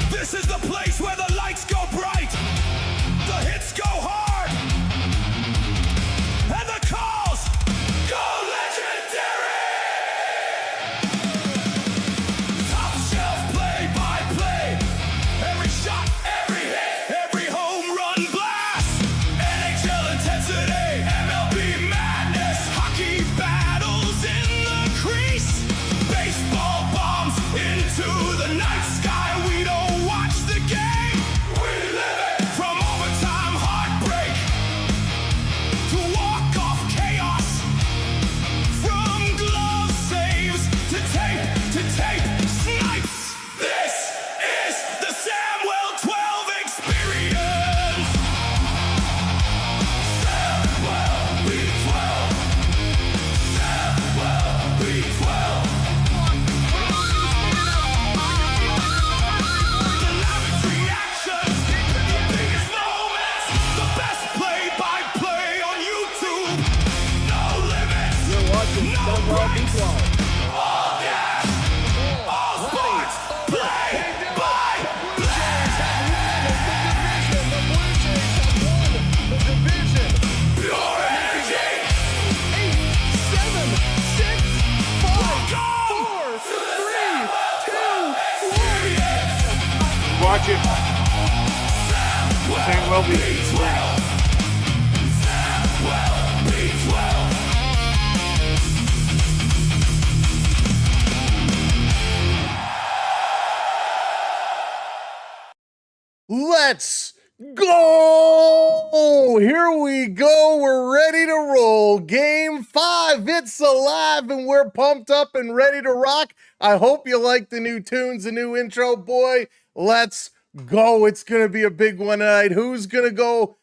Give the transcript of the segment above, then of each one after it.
This is the place where the lights go bright, the hits go hard, and the calls go legendary. Top shelf play-by-play, every shot, every hit, every home run blast. NHL intensity, MLB madness, hockey battles in the crease, baseball bombs into the night sky. We don't watch the game, we live it. From overtime heartbreak to walk-off chaos, from glove saves to tape snipes. This is the Samwelb12 Experience. Samwelb12. Samwelb12. The loudest reactions, the biggest moments, the best play-by-play on YouTube. No limits, You're watching no Samwelb12. breaks. All gas, all sports, play-by-play. Pure energy. 8, 7, 6, 5, 4, 3, 2, 1. Watch it. Samwelb12. Samwelb12. Let's go! Here we go. We're ready to roll. Game 5. It's alive and we're pumped up and ready to rock. I hope you like the new tunes, the new intro. Boy, let's go. It's going to be a big one tonight. Who's going to go?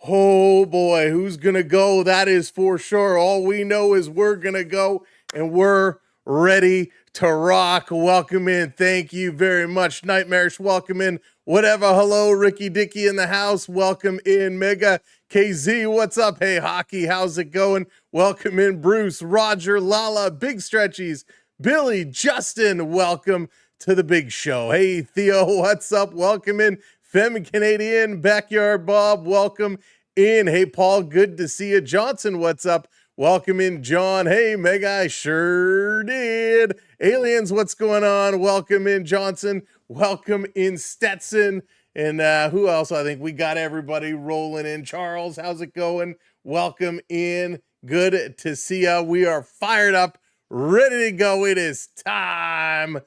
Oh boy, who's going to go? That is for sure. All we know is we're going to go and we're ready to rock. Welcome in. Thank you very much. Nightmarish, welcome in. Whatever. Hello, Ricky Dicky in the house. Welcome in. Mega KZ, what's up? Hey, Hockey, how's it going? Welcome in. Bruce, Roger, Lala, Big Stretchies, Billy, Justin, welcome to the big show. Hey, Theo, what's up? Welcome in. Femme Canadian, Backyard Bob, welcome in. Hey, Paul, good to see you. Johnson, what's up? Welcome in, John. Hey, Meg, I sure did. Aliens, what's going on? Welcome in, Johnson. Welcome in, Stetson. And who else? I think we got everybody rolling in. Charles, how's it going? Welcome in. Good to see ya. We are fired up, ready to go. It is time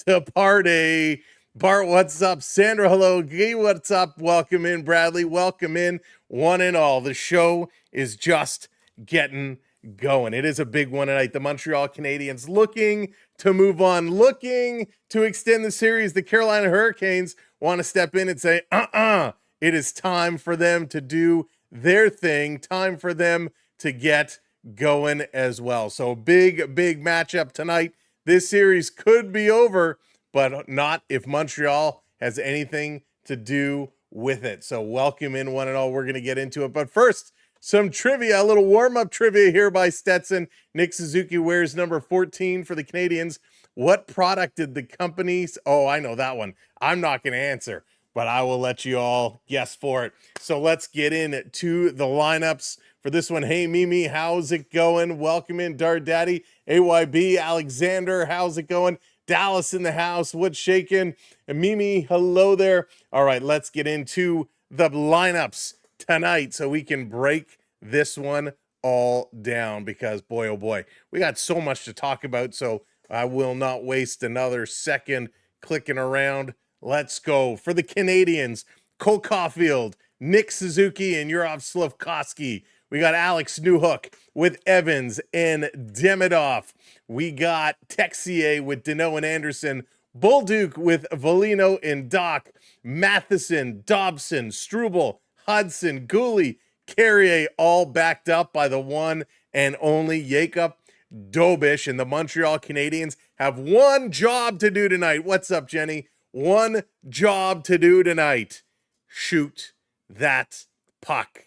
to party. Bart, what's up? Sandra, hello. Gay, what's up? Welcome in. Bradley, welcome in. One and all. The show is just getting going. It is a big one tonight. The Montreal Canadiens looking to move on, looking to extend the series. The Carolina Hurricanes want to step in and say, it is time for them to do their thing. Time for them to get going as well. So big matchup tonight. This series could be over, but not if Montreal has anything to do with it. So welcome in, one and all. We're going to get into it. But first, some trivia, a little warm-up trivia here by Stetson. Nick Suzuki wears number 14 for the Canadiens. What product did the companies... Oh, I know that one. I'm not going to answer, but I will let you all guess for it. So let's get into the lineups for this one. Hey, Mimi, how's it going? Welcome in, Dart Daddy. AYB, Alexander, how's it going? Dallas in the house, what's shaking? And Mimi, hello there. All right, let's get into the lineups tonight so we can break this one all down, because boy, oh boy, we got so much to talk about. So I will not waste another second clicking around. Let's go. For the Canadiens, Cole Caulfield, Nick Suzuki, and Yurov Slafkovsky. We got Alex Newhook with Evans and Demidov. We got Texier with Deneau and Anderson. Bolduc with Volino and Doc. Matheson, Dobson, Struble, Hudson, Gooley, Carrier, all backed up by the one and only Jakob Dobish. And the Montreal Canadiens have one job to do tonight. What's up, Jenny? One job to do tonight. Shoot that puck.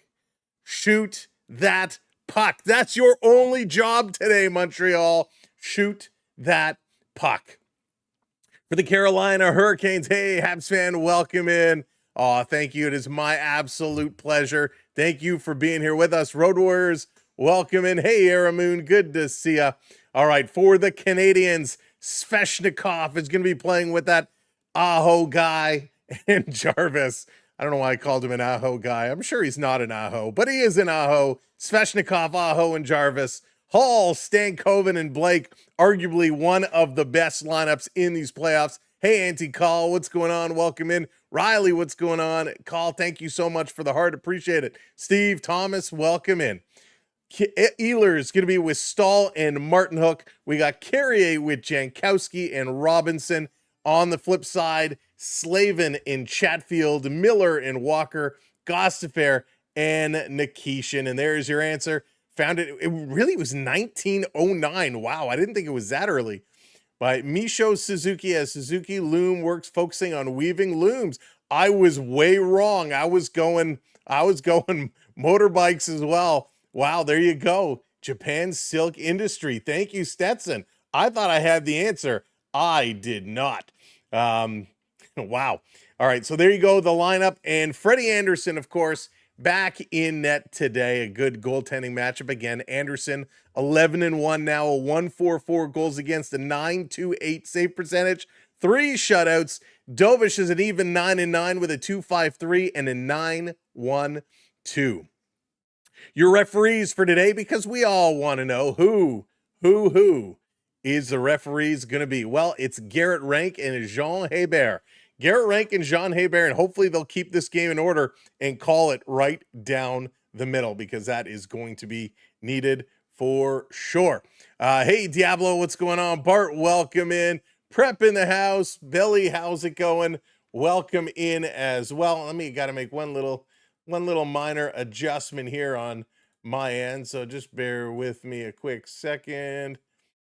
shoot that puck. That's your only job today, Montreal. Shoot that puck. For the Carolina Hurricanes, hey, Habs fan, welcome in. Oh, thank you. It is my absolute pleasure. Thank you for being here with us. Road Warriors, welcome in. Hey, Aramoon, good to see ya. All right, for the Canadiens, Svechnikov is going to be playing with that Aho guy and Jarvis. I don't know why I called him an Aho guy. I'm sure he's not an Aho, but he is an Aho. Svechnikov, Aho, and Jarvis. Hall, Stankoven, and Blake, arguably one of the best lineups in these playoffs. Hey, Auntie Call, what's going on? Welcome in. Riley, what's going on? Call, thank you so much for the heart. Appreciate it. Steve, Thomas, welcome in. Ehlers is going to be with Stahl and Martin Hook. We got Carrier with Jankowski and Robinson. On the flip side, Slavin in Chatfield, Miller and Walker, Gostafair and Nikishin. And there's your answer. Found it. It really was 1909. Wow, I didn't think it was that early. By Misho Suzuki, as Suzuki Loom works focusing on weaving looms. I was way wrong. I was going motorbikes as well. Wow, there you go. Japan's silk industry. Thank you, Stetson. I thought I had the answer. I did not. Wow. All right, so there you go, the lineup. And Freddie Anderson, of course, back in net today. A good goaltending matchup again. Anderson, 11-1 now, a 1.44 goals against, a 9.28 save percentage, 3 shutouts. Dovish is an even 9-9 with a 2.53 and a 9.12. Your referees for today, because we all want to know who is the referees going to be. Well, it's Garrett Rank and Jean Hebert. Garrett Rank and Jean Hebert, and hopefully they'll keep this game in order and call it right down the middle, because that is going to be needed for sure. Hey, Diablo, what's going on? Bart, welcome in. Prep in the house. Billy, how's it going? Welcome in as well. Got to make one little minor adjustment here on my end, so just bear with me a quick second.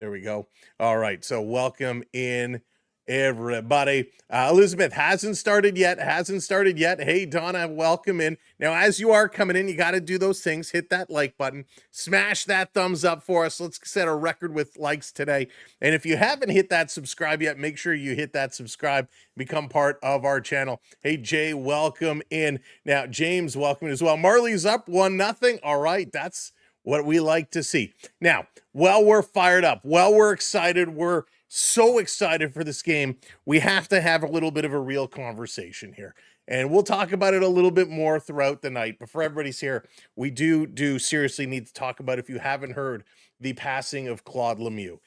There we go. All right, so welcome in, everybody. Elizabeth hasn't started yet. Hey, Donna, welcome in. Now, as you are coming in, you got to do those things. Hit that like button. Smash that thumbs up for us. Let's set a record with likes today. And if you haven't hit that subscribe yet, make sure you hit that subscribe. Become part of our channel. Hey, Jay, welcome in. Now, James, welcome as well. Marley's up 1-0. All right, that's what we like to see. Now, while we're fired up, while we're excited, we're so excited for this game, we have to have a little bit of a real conversation here. And we'll talk about it a little bit more throughout the night. Before everybody's here, we do seriously need to talk about, if you haven't heard, the passing of Claude Lemieux.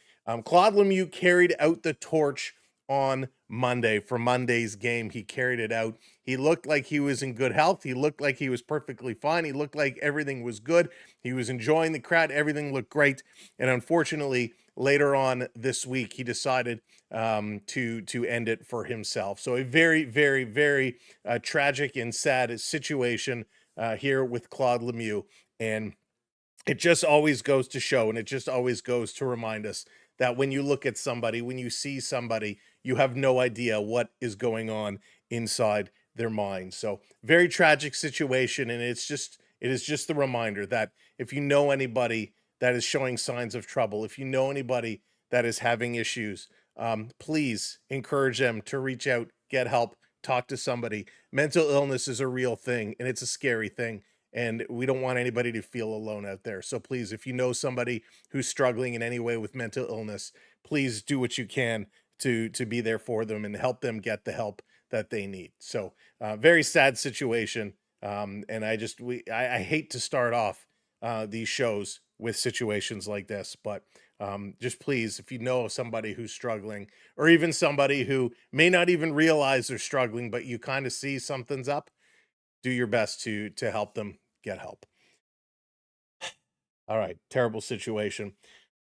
Claude Lemieux carried out the torch on Monday. For Monday's game, he carried it out. He looked like he was in good health. He looked like he was perfectly fine. He looked like everything was good. He was enjoying the crowd. Everything looked great. And unfortunately, later on this week, he decided to end it for himself. So a very, very, very tragic and sad situation here with Claude Lemieux. And it just always goes to show, and it just always goes to remind us that when you look at somebody, when you see somebody, you have no idea what is going on inside their mind. So very tragic situation. And it is just the reminder that if you know anybody that is showing signs of trouble, if you know anybody that is having issues, please encourage them to reach out, get help, talk to somebody. Mental illness is a real thing, and it's a scary thing. And we don't want anybody to feel alone out there. So please, if you know somebody who's struggling in any way with mental illness, please do what you can to be there for them and help them get the help that they need. So very sad situation. And I hate to start off these shows with situations like this, but just please, if you know somebody who's struggling, or even somebody who may not even realize they're struggling, but you kind of see something's up, do your best to help them get help. All right, terrible situation.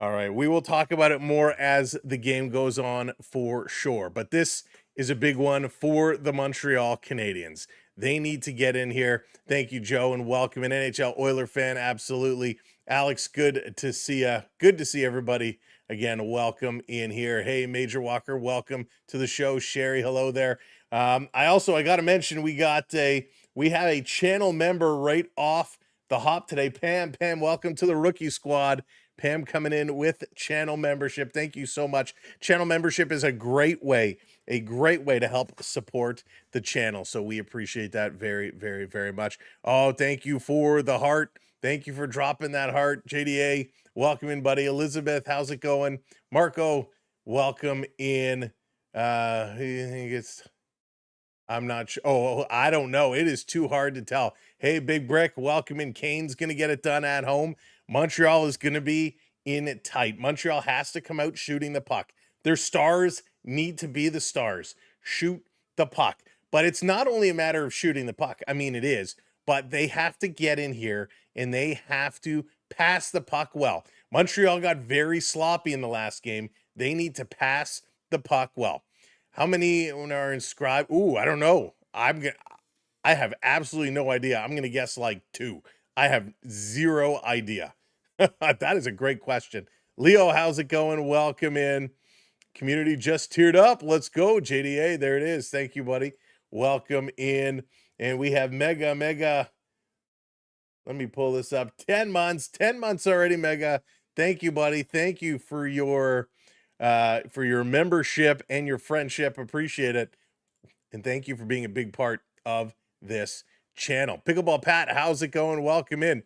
All right, we will talk about it more as the game goes on for sure, but this is a big one for the Montreal Canadiens. They need to get in here. Thank you, Joe, and welcome, an NHL Oiler fan. Absolutely. Alex, good to see you. Good to see everybody again. Welcome in here. Hey, Major Walker, welcome to the show. Sherry, hello there. I got to mention, we have a channel member right off the hop today. Pam, welcome to the rookie squad. Pam coming in with channel membership. Thank you so much. Channel membership is a great way to help support the channel. So we appreciate that very, very, very much. Oh, thank you for the heart. Thank you for dropping that heart. JDA, welcome in, buddy. Elizabeth, how's it going? Marco, welcome in. I think it's, I'm not sure. Oh, I don't know. It is too hard to tell. Hey, Big Brick, welcome in. Kane's going to get it done at home. Montreal is going to be in it tight. Montreal has to come out shooting the puck. Their stars need to be the stars. Shoot the puck. But it's not only a matter of shooting the puck. I mean, it is. But they have to get in here and they have to pass the puck well. Montreal got very sloppy in the last game. They need to pass the puck well. How many are inscribed? Ooh, I don't know. I have absolutely no idea. I'm gonna guess like 2. I have zero idea. That is a great question. Leo, how's it going? Welcome in. Community just teared up. Let's go, JDA. There it is. Thank you, buddy. Welcome in. And we have Mega. Let me pull this up. 10 months. 10 months already, Mega. Thank you, buddy. Thank you for your membership and your friendship. Appreciate it. And thank you for being a big part of this channel. Pickleball Pat, how's it going? Welcome in.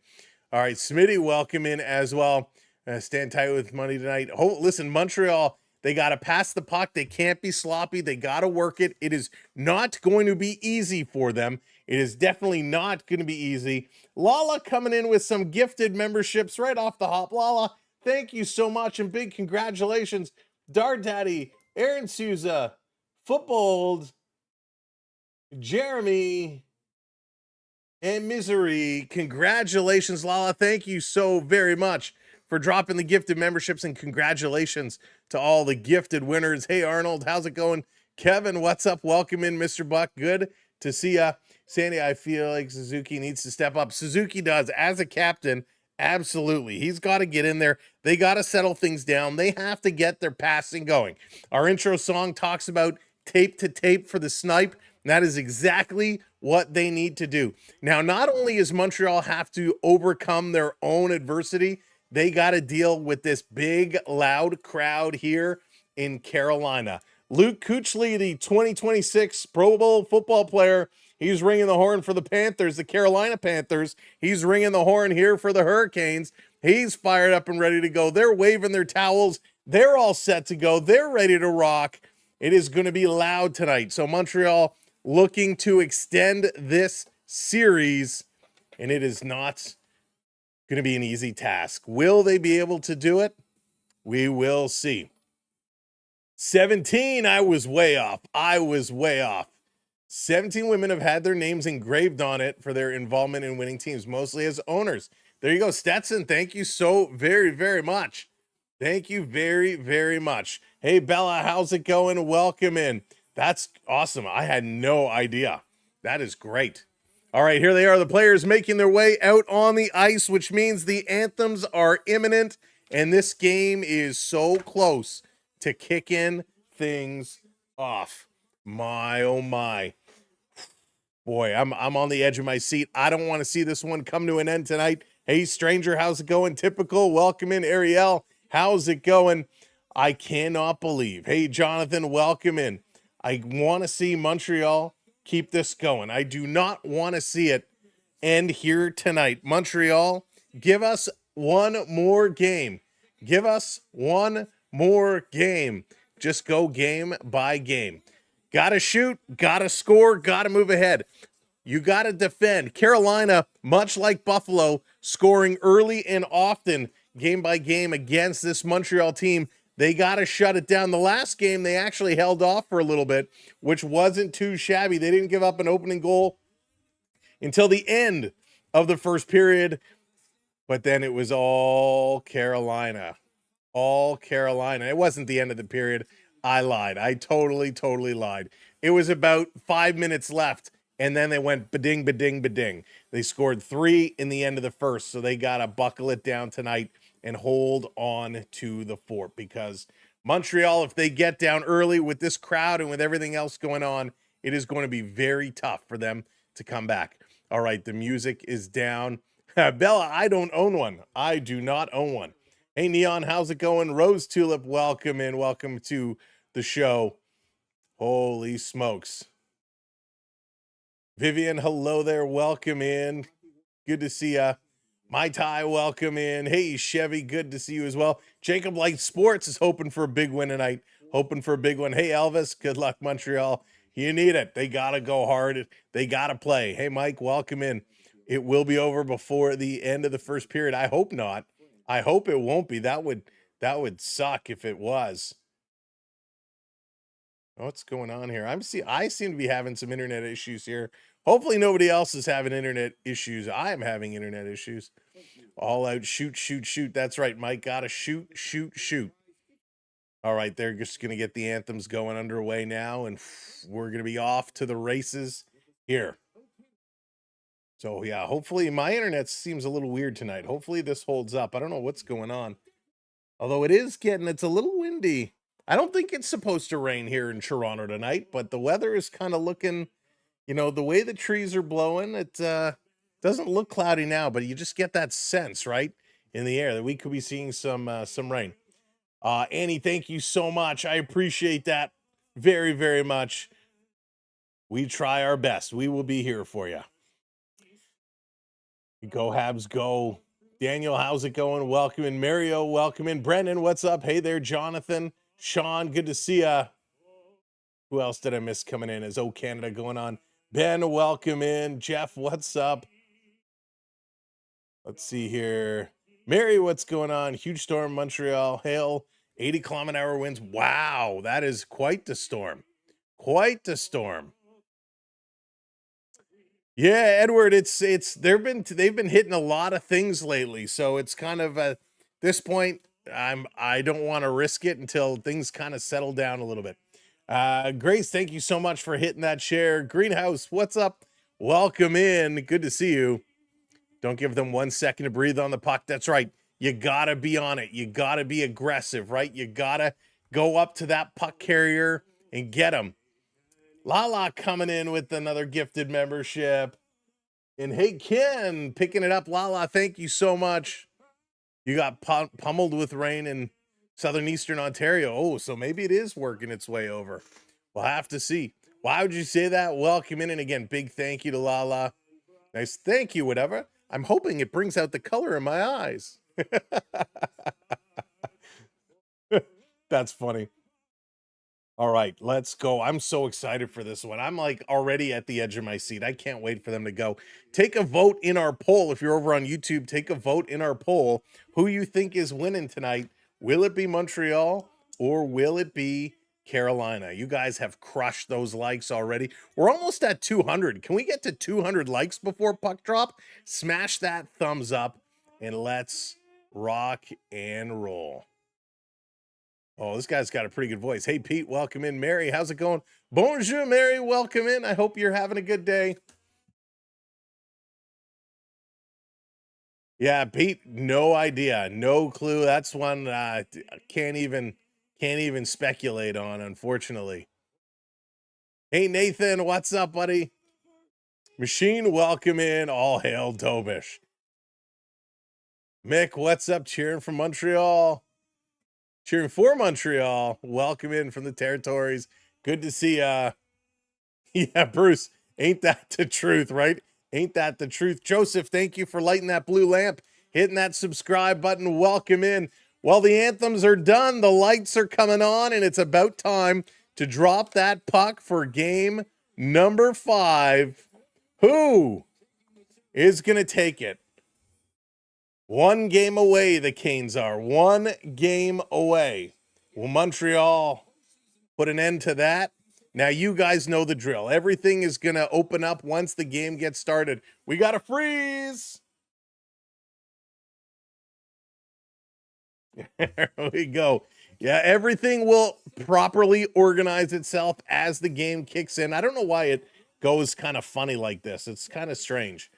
All right, Smitty, welcome in as well. Stand tight with money tonight. Oh, listen, Montreal, they got to pass the puck. They can't be sloppy. They got to work it. It is not going to be easy for them. It is definitely not going to be easy. Lala coming in with some gifted memberships right off the hop. Lala, thank you so much and big congratulations. Dard Daddy, Aaron Souza, Football, Jeremy, and Misery. Congratulations, Lala. Thank you so very much for dropping the gifted memberships, and congratulations to all the gifted winners. Hey, Arnold, how's it going? Kevin, what's up? Welcome in, Mr. Buck. Good to see ya. Sandy, I feel like Suzuki needs to step up. Suzuki does as a captain. Absolutely. He's got to get in there. They got to settle things down. They have to get their passing going. Our intro song talks about tape to tape for the snipe. And that is exactly what they need to do. Now, not only does Montreal have to overcome their own adversity, they got to deal with this big, loud crowd here in Carolina. Luke Kuechly, the 2026 Pro Bowl football player, he's ringing the horn for the Panthers, the Carolina Panthers. He's ringing the horn here for the Hurricanes. He's fired up and ready to go. They're waving their towels. They're all set to go. They're ready to rock. It is going to be loud tonight. So Montreal looking to extend this series, and it is not going to be an easy task. Will they be able to do it? We will see. 17, I was way off. 17 women have had their names engraved on it for their involvement in winning teams, mostly as owners. There you go, Stetson. Thank you so very, very much. Thank you very, very much. Hey, Bella, how's it going? Welcome in. That's awesome. I had no idea. That is great. All right, here they are, the players making their way out on the ice, which means the anthems are imminent, and this game is so close to kicking things off. My, oh my. Boy, I'm on the edge of my seat. I don't want to see this one come to an end tonight. Hey, stranger, how's it going? Typical, welcome in. Ariel, how's it going? I cannot believe. Hey, Jonathan, welcome in. I want to see Montreal keep this going. I do not want to see it end here tonight. Montreal, give us one more game. Give us one more game. Just go game by game. Got to shoot, got to score, got to move ahead. You got to defend. Carolina, much like Buffalo, scoring early and often game by game against this Montreal team. They got to shut it down. The last game, they actually held off for a little bit, which wasn't too shabby. They didn't give up an opening goal until the end of the first period, but then it was all Carolina. All Carolina. It wasn't the end of the period. I lied. I totally lied. It was about 5 minutes left, and then they went ba-ding, ba-ding, ba-ding. They scored 3 in the end of the first, so they got to buckle it down tonight and hold on to the fort, because Montreal, if they get down early with this crowd and with everything else going on, it is going to be very tough for them to come back. All right, the music is down. Bella, I don't own one. I do not own one. Hey, Neon, how's it going? Rose Tulip, welcome in. Welcome to the show. Holy smokes. Vivian, hello there. Welcome in. Good to see ya. My Ty, welcome in. Hey, Chevy, good to see you as well. Jacob Light Sports is hoping for a big win tonight. Hoping for a big one. Hey, Elvis, good luck, Montreal. You need it. They got to go hard. They got to play. Hey, Mike, welcome in. It will be over before the end of the first period. I hope not. I hope it won't be. That would suck if it was. What's going on here? I seem to be having some internet issues here. Hopefully nobody else is having internet issues. I am having internet issues. All out, shoot, shoot, shoot. That's right, Mike. Gotta shoot, shoot, shoot. All right, they're just gonna get the anthems going underway now, and we're gonna be off to the races here. So yeah, hopefully my internet seems a little weird tonight. Hopefully this holds up. I don't know what's going on. Although it's a little windy. I don't think it's supposed to rain here in Toronto tonight, but the weather is kind of looking, the way the trees are blowing, it doesn't look cloudy now, but you just get that sense, right, in the air that we could be seeing some rain. Annie, thank you so much. I appreciate that very, very much. We try our best. We will be here for you. Go Habs, go. Daniel, how's it going? Welcome in. Mario, welcome in. Brendan, what's up? Hey there, Jonathan. Sean, good to see ya. Who else did I miss coming in? Is Canada going on? Ben, welcome in. Jeff, what's up? Let's see here. Mary, what's going on? Huge storm, Montreal. Hail, 80-kilometer-hour winds. Wow, that is quite the storm. Quite the storm. Yeah, Edward, they've been hitting a lot of things lately, so it's kind of at this point I don't want to risk it until things kind of settle down a little bit. Grace, thank you so much for hitting that share. Greenhouse, what's up? Welcome in. Good to see you. Don't give them 1 second to breathe on the puck. That's right. You got to be on it. You got to be aggressive, right? You got to go up to that puck carrier and get them. Lala coming in with another gifted membership. And hey, Ken, picking it up. Lala, thank you so much. You got pummeled with rain in southern eastern Ontario. Oh, so maybe it is working its way over. We'll have to see. Why would you say that? Welcome in. And again, big thank you to Lala. Nice. Thank you, whatever. I'm hoping it brings out the color in my eyes. That's funny. All right, let's go. I'm so excited for this one. I'm like already at the edge of my seat. I can't wait for them to go. Take a vote in our poll. If you're over on YouTube, take a vote in our poll. Who you think is winning tonight? Will it be Montreal or will it be Carolina? You guys have crushed those likes already. We're almost at 200. Can we get to 200 likes before puck drop? Smash that thumbs up and let's rock and roll. Oh, this guy's got a pretty good voice. Hey, Pete, welcome in. Mary, how's it going? Bonjour, Mary, welcome in. I hope you're having a good day. Yeah, Pete, no idea. No clue. That's one I can't even speculate on, unfortunately. Hey, Nathan, what's up, buddy? Machine, welcome in. All hail Dobish. Mick, what's up? Cheering from Montreal. Cheering for Montreal. Welcome in from the territories. Good to see ya. Yeah, Bruce, ain't that the truth, right? Ain't that the truth? Joseph, thank you for lighting that blue lamp, hitting that subscribe button. Welcome in. Well, the anthems are done. The lights are coming on, and it's about time to drop that puck for game number 5. Who is going to take it? 1 game away, the Canes are. 1 game away. Will Montreal put an end to that? Now, you guys know the drill. Everything is going to open up once the game gets started. We got to freeze. There we go. Yeah, everything will properly organize itself as the game kicks in. I don't know why it goes kind of funny like this. It's kind of strange.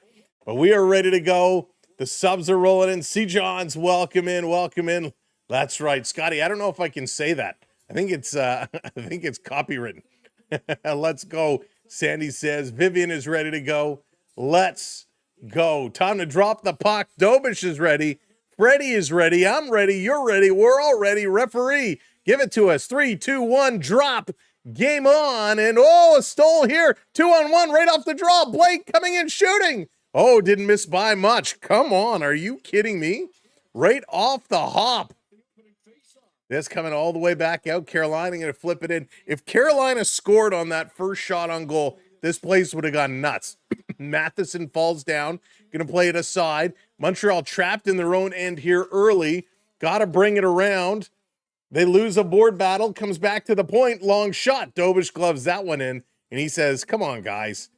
But we are ready to go. The subs are rolling in. C. Johns, welcome in, welcome in. That's right, Scotty. I don't know if I can say that. I think it's copywritten. Let's go. Sandy says Vivian is ready to go. Let's go. Time to drop the puck. Dobish is ready. Freddie is ready. I'm ready. You're ready. We're all ready. Referee, give it to us. 3, 2, 1, drop. Game on. And a stole here. 2-on-1 right off the draw. Blake coming in shooting. Oh, didn't miss by much. Come on. Are you kidding me? Right off the hop. This coming all the way back out. Carolina going to flip it in. If Carolina scored on that first shot on goal, this place would have gone nuts. Matheson falls down. Going to play it aside. Montreal trapped in their own end here early. Got to bring it around. They lose a board battle. Comes back to the point. Long shot. Dobish gloves that one in. And he says, come on, guys.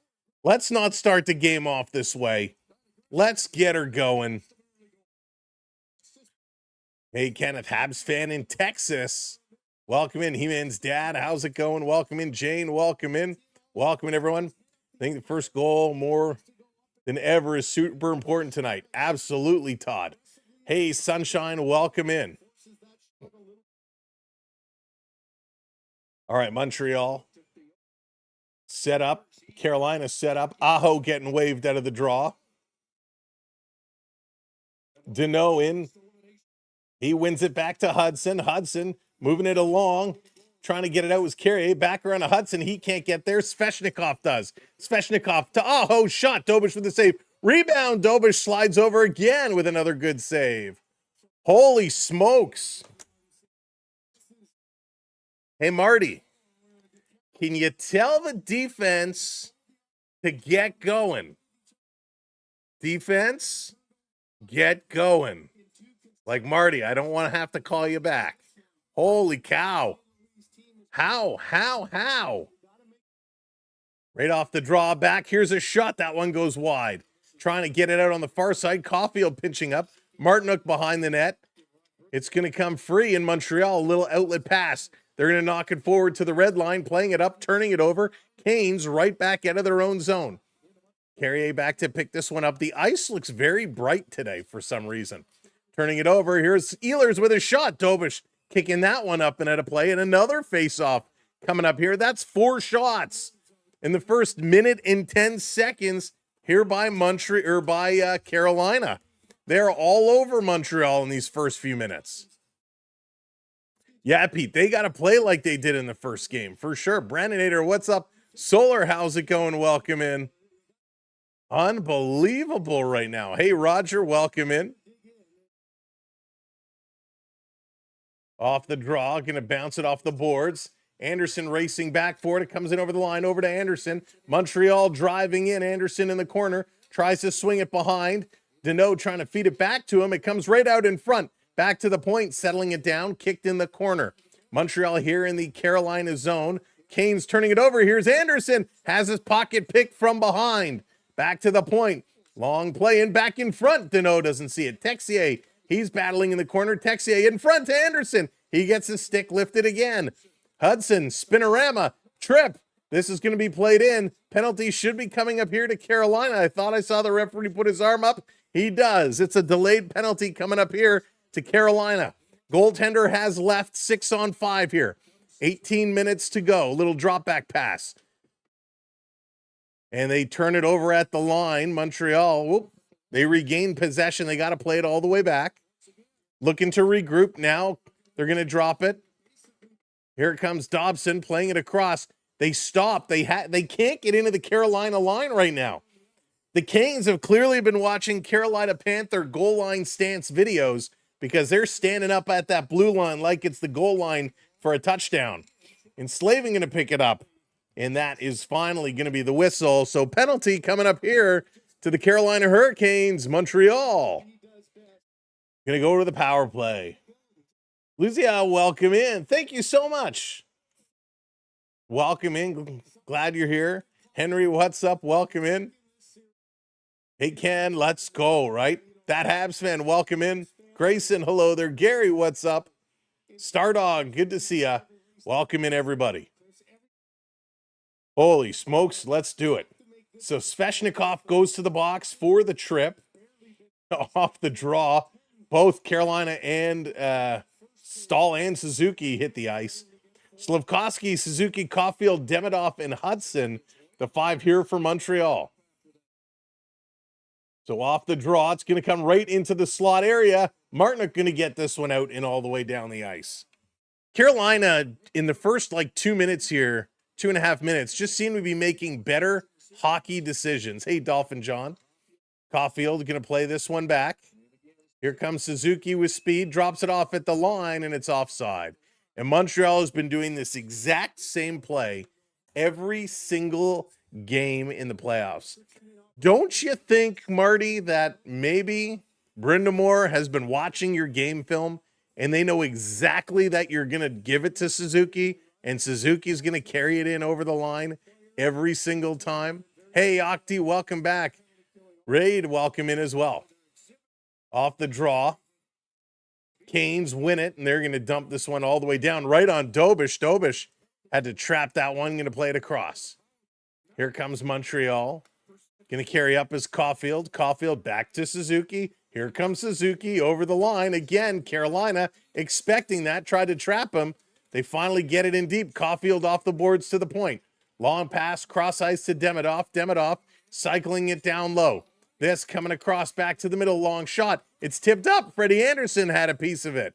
Let's not start the game off this way. Let's get her going. Hey, Kenneth, Habs fan in Texas. Welcome in, He-Man's dad. How's it going? Welcome in, Jane. Welcome in. Welcome in, everyone. I think the first goal more than ever is super important tonight. Absolutely, Todd. Hey, Sunshine, welcome in. All right, Montreal set up. Carolina set up. Aho getting waved out of the draw. Deneau in. He wins it back to Hudson. Hudson moving it along. Trying to get it out was Carrier. Back around to Hudson. He can't get there. Svechnikov does. Svechnikov to Aho. Shot. Dobish with the save. Rebound. Dobish slides over again with another good save. Holy smokes. Hey, Marty. Can you tell the defense to get going? Defense, get going. Like Marty, I don't want to have to call you back. Holy cow. How? Right off the draw back. Here's a shot. That one goes wide. Trying to get it out on the far side. Caulfield pinching up. Martinook behind the net. It's going to come free in Montreal. A little outlet pass. They're going to knock it forward to the red line. Playing it up. Turning it over. Canes right back out of their own zone. Carrier back to pick this one up. The ice looks very bright today for some reason. Turning it over. Here's Ehlers with a shot. Dobish kicking that one up and out of play. And another face-off coming up here. That's 4 shots in the first minute and 10 seconds here by Carolina. They're all over Montreal in these first few minutes. Yeah, Pete, they got to play like they did in the first game for sure. Brandon Ader, what's up? Solar, how's it going? Welcome in. Unbelievable right now. Hey, Roger, welcome in. Off the draw, going to bounce it off the boards. Anderson racing back for it. It comes in over the line, over to Anderson. Montreal driving in. Anderson in the corner. Tries to swing it behind. Deneau trying to feed it back to him. It comes right out in front. Back to the point, settling it down. Kicked in the corner. Montreal here in the Carolina zone. Canes turning it over. Here's Anderson. Has his pocket picked from behind. Back to the point. Long play and back in front. Deneau doesn't see it. Texier, he's battling in the corner. Texier in front to Anderson. He gets his stick lifted again. Hudson, spinorama, trip. This is going to be played in. Penalty should be coming up here to Carolina. I thought I saw the referee put his arm up. He does. It's a delayed penalty coming up here to Carolina. Goaltender has left 6-on-5 here. 18 minutes to go. Little drop back pass. And they turn it over at the line. Montreal, whoop, they regain possession. They got to play it all the way back. Looking to regroup now. They're going to drop it. Here it comes Dobson playing it across. They stop. They can't get into the Carolina line right now. The Canes have clearly been watching Carolina Panther goal line stance videos because they're standing up at that blue line like it's the goal line for a touchdown. And Slavin going to pick it up. And that is finally going to be the whistle. So penalty coming up here to the Carolina Hurricanes. Montreal going to go to the power play. Lucia, welcome in. Thank you so much. Welcome in. Glad you're here. Henry, what's up? Welcome in. Hey, Ken, let's go, right? That Habs fan, welcome in. Grayson, hello there. Gary, what's up? Stardog, good to see ya. Welcome in, everybody. Holy smokes, let's do it. So Svechnikov goes to the box for the trip. Off the draw, both Carolina and Stahl and Suzuki hit the ice. Slavkovsky, Suzuki, Caulfield, Demidov, and Hudson, the 5 here for Montreal. So off the draw, it's going to come right into the slot area. Martinook going to get this one out and all the way down the ice. Carolina, in the first 2 minutes here, 2.5 minutes, just seem to be making better hockey decisions. Hey, Dolphin John. Caulfield going to play this one back. Here comes Suzuki with speed, drops it off at the line, and it's offside. And Montreal has been doing this exact same play every single game in the playoffs. Don't you think, Marty, that maybe Brindamore has been watching your game film and they know exactly that you're going to give it to Suzuki and Suzuki's going to carry it in over the line every single time? Hey, Octi, welcome back. Raid, welcome in as well. Off the draw. Canes win it, and they're going to dump this one all the way down right on Dobish. Dobish had to trap that one, going to play it across. Here comes Montreal. Going to carry up as Caulfield. Caulfield back to Suzuki. Here comes Suzuki over the line. Again, Carolina expecting that, tried to trap him. They finally get it in deep. Caulfield off the boards to the point. Long pass, cross ice to Demidov. Demidov cycling it down low. This coming across back to the middle, long shot. It's tipped up. Freddie Anderson had a piece of it.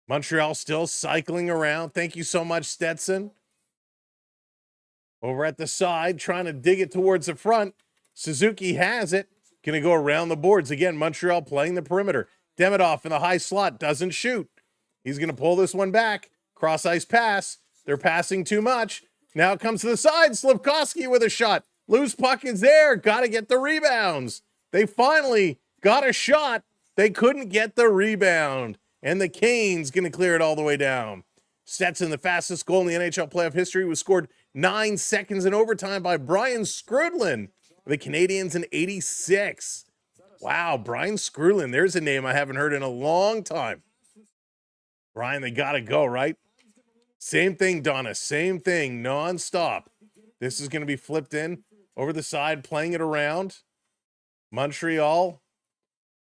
Montreal still cycling around. Thank you so much, Stetson. Over at the side, trying to dig it towards the front. Suzuki has it. Going to go around the boards. Again, Montreal playing the perimeter. Demidov in the high slot doesn't shoot. He's going to pull this one back. Cross ice pass. They're passing too much. Now it comes to the side. Slafkovsky with a shot. Loose puck is there. Got to get the rebounds. They finally got a shot. They couldn't get the rebound. And the Canes going to clear it all the way down. Stetson, the fastest goal in the NHL playoff history, was scored 9 seconds in overtime by Brian Skrudlin. The Canadiens in 86. Wow, Brian Skrudlin. There's a name I haven't heard in a long time. Brian, they got to go, right? Same thing, Donna. Same thing, nonstop. This is going to be flipped in over the side, playing it around. Montreal.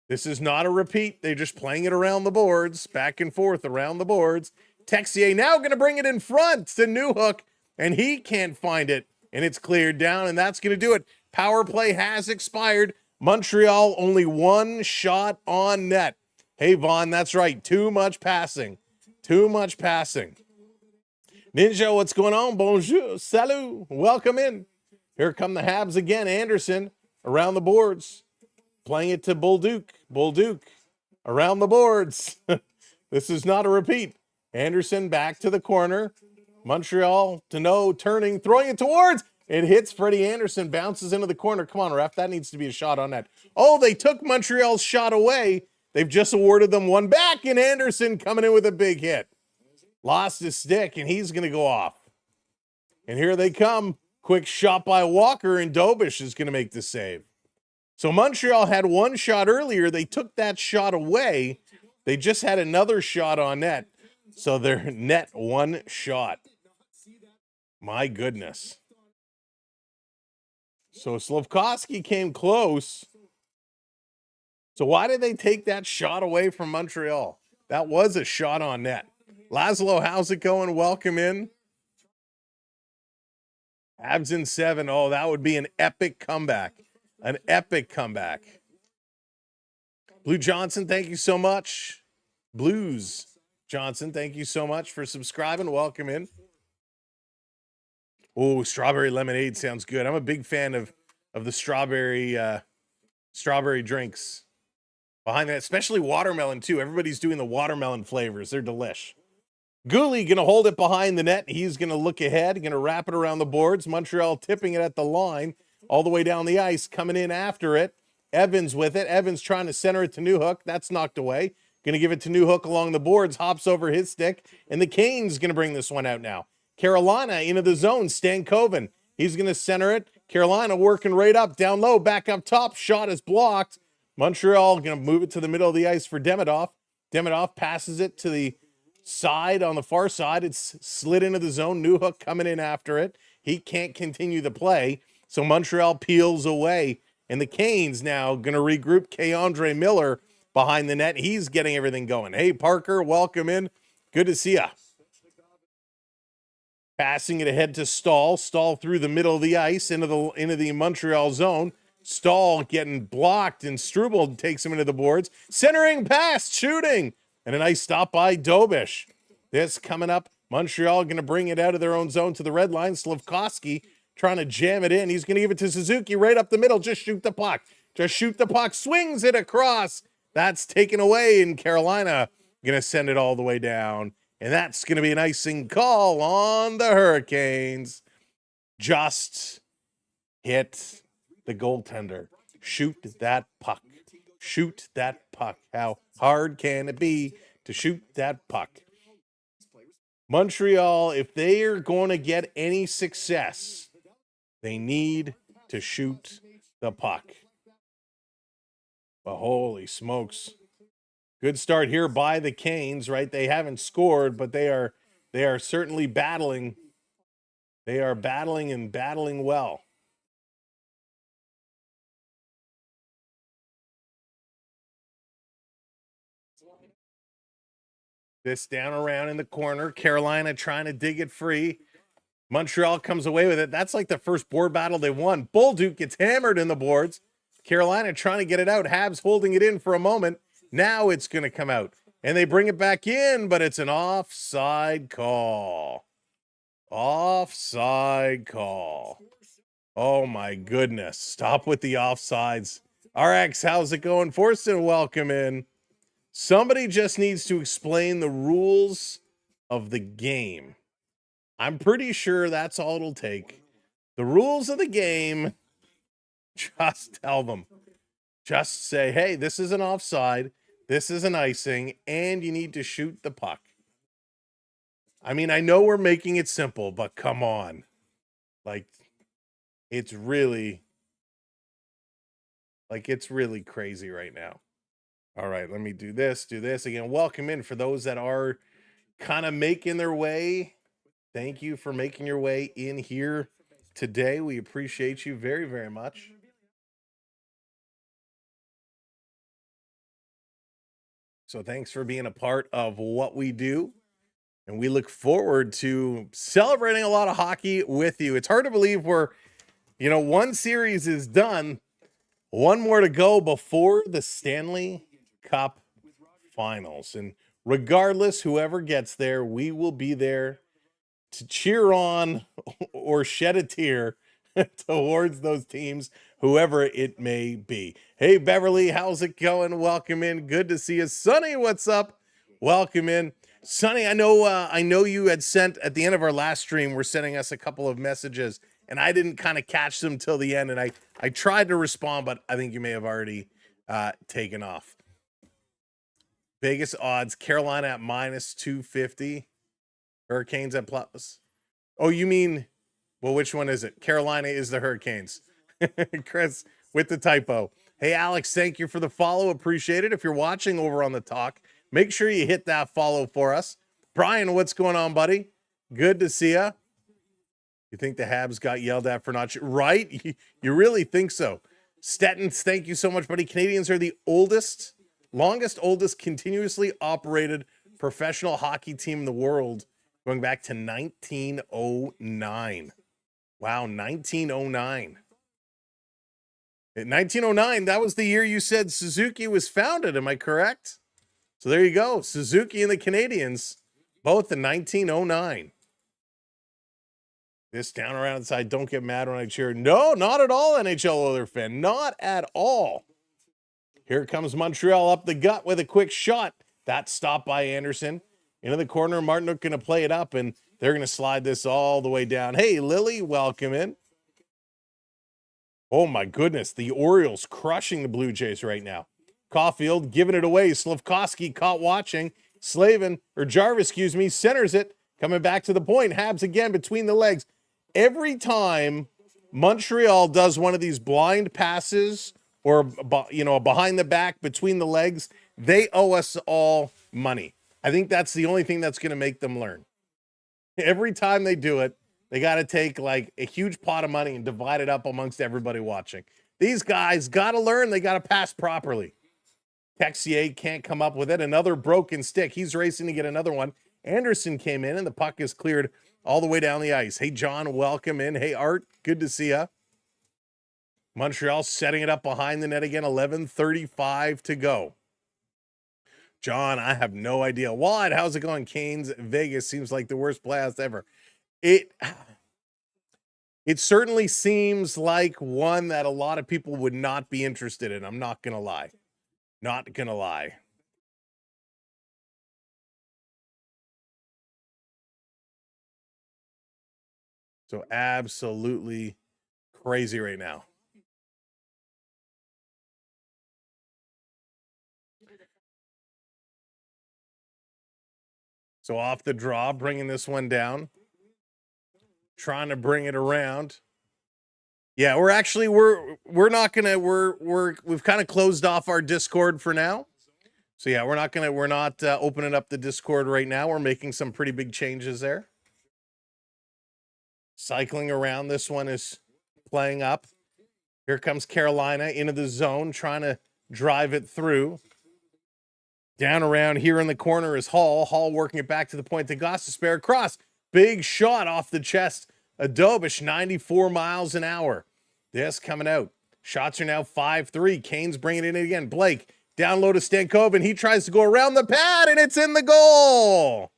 This is not a repeat. They're just playing it around the boards, back and forth around the boards. Texier now going to bring it in front to Newhook, and he can't find it, and it's cleared down, and that's going to do it. Power play has expired. Montreal only one shot on net. Hey, Vaughn, that's right. Too much passing. Too much passing. Ninja, what's going on? Bonjour. Salut. Welcome in. Here come the Habs again. Anderson around the boards. Playing it to Bolduc. Bolduc around the boards. This is not a repeat. Anderson back to the corner. Montreal to no, turning, throwing it towards. It hits Freddie Anderson, bounces into the corner. Come on, ref. That needs to be a shot on net. Oh, they took Montreal's shot away. They've just awarded them one back, and Anderson coming in with a big hit. Lost his stick, and he's going to go off. And here they come. Quick shot by Walker, and Dobish is going to make the save. So Montreal had one shot earlier. They took that shot away. They just had another shot on net. So they're net one shot. My goodness. So Slafkovsky came close. So why did they take that shot away from Montreal? That was a shot on net. Laszlo, how's it going? Welcome in. Habs in 7. Oh, that would be an epic comeback. An epic comeback. Blue Johnson, thank you so much. Blues Johnson, thank you so much for subscribing. Welcome in. Oh, strawberry lemonade sounds good. I'm a big fan of the strawberry drinks. Behind that, especially watermelon too. Everybody's doing the watermelon flavors. They're delish. Gooley going to hold it behind the net. He's going to look ahead, going to wrap it around the boards. Montreal tipping it at the line, all the way down the ice, coming in after it. Evans with it. Evans trying to center it to Newhook. That's knocked away. Going to give it to Newhook along the boards. Hops over his stick. And the Canes going to bring this one out now. Carolina into the zone. Stankoven. He's going to center it. Carolina working right up, down low, back up top. Shot is blocked. Montreal going to move it to the middle of the ice for Demidov. Demidov passes it to the side on the far side. It's slid into the zone. Newhook coming in after it. He can't continue the play. So Montreal peels away. And the Canes now going to regroup. Keandre Miller behind the net. He's getting everything going. Hey, Parker, welcome in. Good to see ya. Passing it ahead to Stahl. Stahl through the middle of the ice into the Montreal zone. Stahl getting blocked, and Struble takes him into the boards. Centering pass, shooting, and a nice stop by Dobish. This coming up, Montreal going to bring it out of their own zone to the red line. Slafkovsky trying to jam it in. He's going to give it to Suzuki right up the middle. Just shoot the puck. Just shoot the puck. Swings it across. That's taken away, and Carolina going to send it all the way down. And that's going to be an icing call on the Hurricanes. Just hit the goaltender. Shoot that puck. Shoot that puck. How hard can it be to shoot that puck? Montreal, if they are going to get any success, they need to shoot the puck. But holy smokes. Good start here by the Canes, right? They haven't scored, but they are certainly battling. They are battling and battling well. This down around in the corner. Carolina trying to dig it free. Montreal comes away with it. That's like the first board battle they won. Bolduc gets hammered in the boards. Carolina trying to get it out. Habs holding it in for a moment. Now it's going to come out. And they bring it back in, but it's an offside call. Offside call. Oh my goodness. Stop with the offsides. RX, how's it going? Forston, welcome in. Somebody just needs to explain the rules of the game. I'm pretty sure that's all it'll take. The rules of the game, just tell them. Just say, hey, this is an offside, this is an icing, and you need to shoot the puck. I mean, I know we're making it simple, but come on. Like, it's really crazy right now. All right, let me do this again. Welcome in for those that are kind of making their way. Thank you for making your way in here today. We appreciate you very, very much. So thanks for being a part of what we do. And we look forward to celebrating a lot of hockey with you. It's hard to believe we're, one series is done. One more to go before the Stanley Cup Finals. And regardless, whoever gets there, we will be there to cheer on or shed a tear towards those teams, whoever it may be. Hey, Beverly, how's it going? Welcome in. Good to see you. Sonny, what's up? Welcome in. Sonny, I know you had sent at the end of our last stream, we're sending us a couple of messages, and I didn't kind of catch them till the end, and I tried to respond, but I think you may have already taken off. Vegas odds, Carolina at -250. Hurricanes at plus. Oh, you mean, well, which one is it? Carolina is the Hurricanes. Chris with the typo. Hey, Alex, thank you for the follow. Appreciate it. If you're watching over on the talk, make sure you hit that follow for us. Brian, what's going on, buddy? Good to see you. You think the Habs got yelled at for not right? You really think so? Stettins, thank you so much, buddy. Canadians are the longest continuously operated professional hockey team in the world, going back to 1909. Wow, 1909. In 1909, that was the year you said Suzuki was founded. Am I correct? So there you go. Suzuki and the Canadiens, both in 1909. This down around the side. Don't get mad when I cheer. No, not at all, NHL Oiler fan. Not at all. Here comes Montreal up the gut with a quick shot. That stopped by Anderson. Into the corner. Martinook going to play it up, and they're going to slide this all the way down. Hey, Lily, welcome in. Oh, my goodness. The Orioles crushing the Blue Jays right now. Caulfield giving it away. Slafkovsky caught watching. Jarvis, centers it. Coming back to the point. Habs again between the legs. Every time Montreal does one of these blind passes or, behind the back, between the legs, they owe us all money. I think that's the only thing that's going to make them learn. Every time they do it, they got to take like a huge pot of money and divide it up amongst everybody watching. These guys got to learn. They got to pass properly. Texier can't come up with it. Another broken stick. He's racing to get another one. Anderson came in, and the puck is cleared all the way down the ice. Hey, John, welcome in. Hey, Art, good to see ya. Montreal setting it up behind the net again, 11:35 to go. John, I have no idea. Wad, how's it going? Canes, Vegas seems like the worst playoffs ever. It certainly seems like one that a lot of people would not be interested in. I'm not going to lie. Not going to lie. So absolutely crazy right now. So off the draw, bringing this one down. Trying to bring it around. Yeah, we're not gonna we've kind of closed off our Discord for now. So yeah, we're not opening up the Discord right now. We're making some pretty big changes there. Cycling around, this one is playing up. Here comes Carolina into the zone, trying to drive it through. Down around here in the corner is Hall. Hall working it back to the point to Gostisbehere. Cross. Big shot off the chest. Adobish, 94 miles an hour. This coming out. Shots are now 5-3. Canes bringing it in again. Blake down low to Stankoven. He tries to go around the pad, and it's in the goal.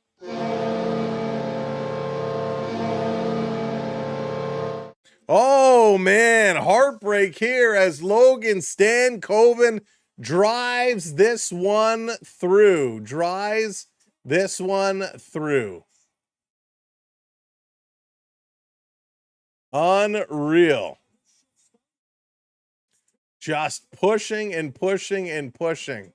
Oh, man. Heartbreak here as Logan Stankoven drives this one through. Unreal. Just pushing and pushing and pushing.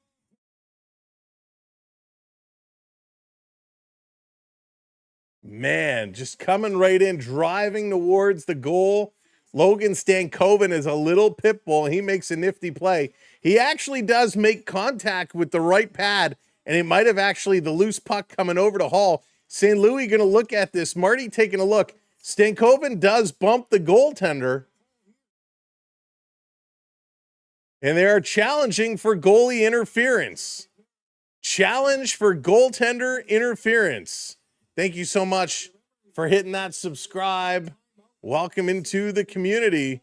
Man, just coming right in, driving towards the goal. Logan Stankoven is a little pit bull. He makes a nifty play. He actually does make contact with the right pad, and it might have actually the loose puck coming over to Hall. St. Louis going to look at this. Marty taking a look. Stankoven does bump the goaltender. And they are challenging for goalie interference. Challenge for goaltender interference. Thank you so much for hitting that subscribe. Welcome into the community.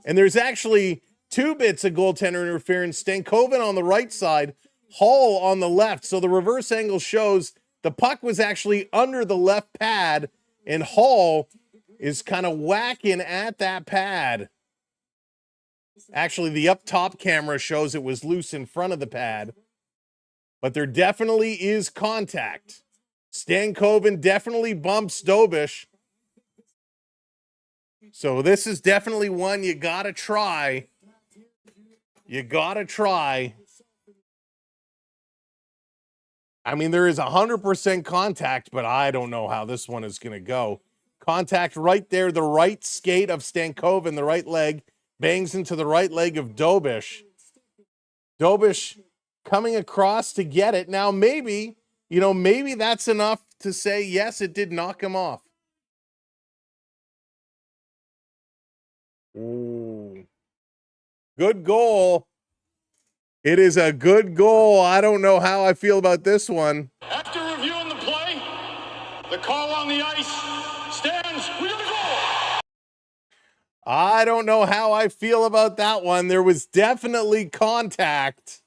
And there's actually two bits of goaltender interference. Stankoven on the right side, Hall on the left. So the reverse angle shows the puck was actually under the left pad, and Hall is kind of whacking at that pad. Actually, the up top camera shows it was loose in front of the pad, but there definitely is contact. Stankoven definitely bumps Dobish. So this is definitely one you got to try. You got to try. I mean, there is 100% contact, but I don't know how this one is going to go. Contact right there, the right skate of Stankoven, the right leg, bangs into the right leg of Dobish. Dobish coming across to get it. Now, maybe that's enough to say, yes, it did knock him off. Ooh. Good goal. It is a good goal. I don't know how I feel about this one. After reviewing the play, the call on the ice stands. We got a goal. I don't know how I feel about that one. There was definitely contact.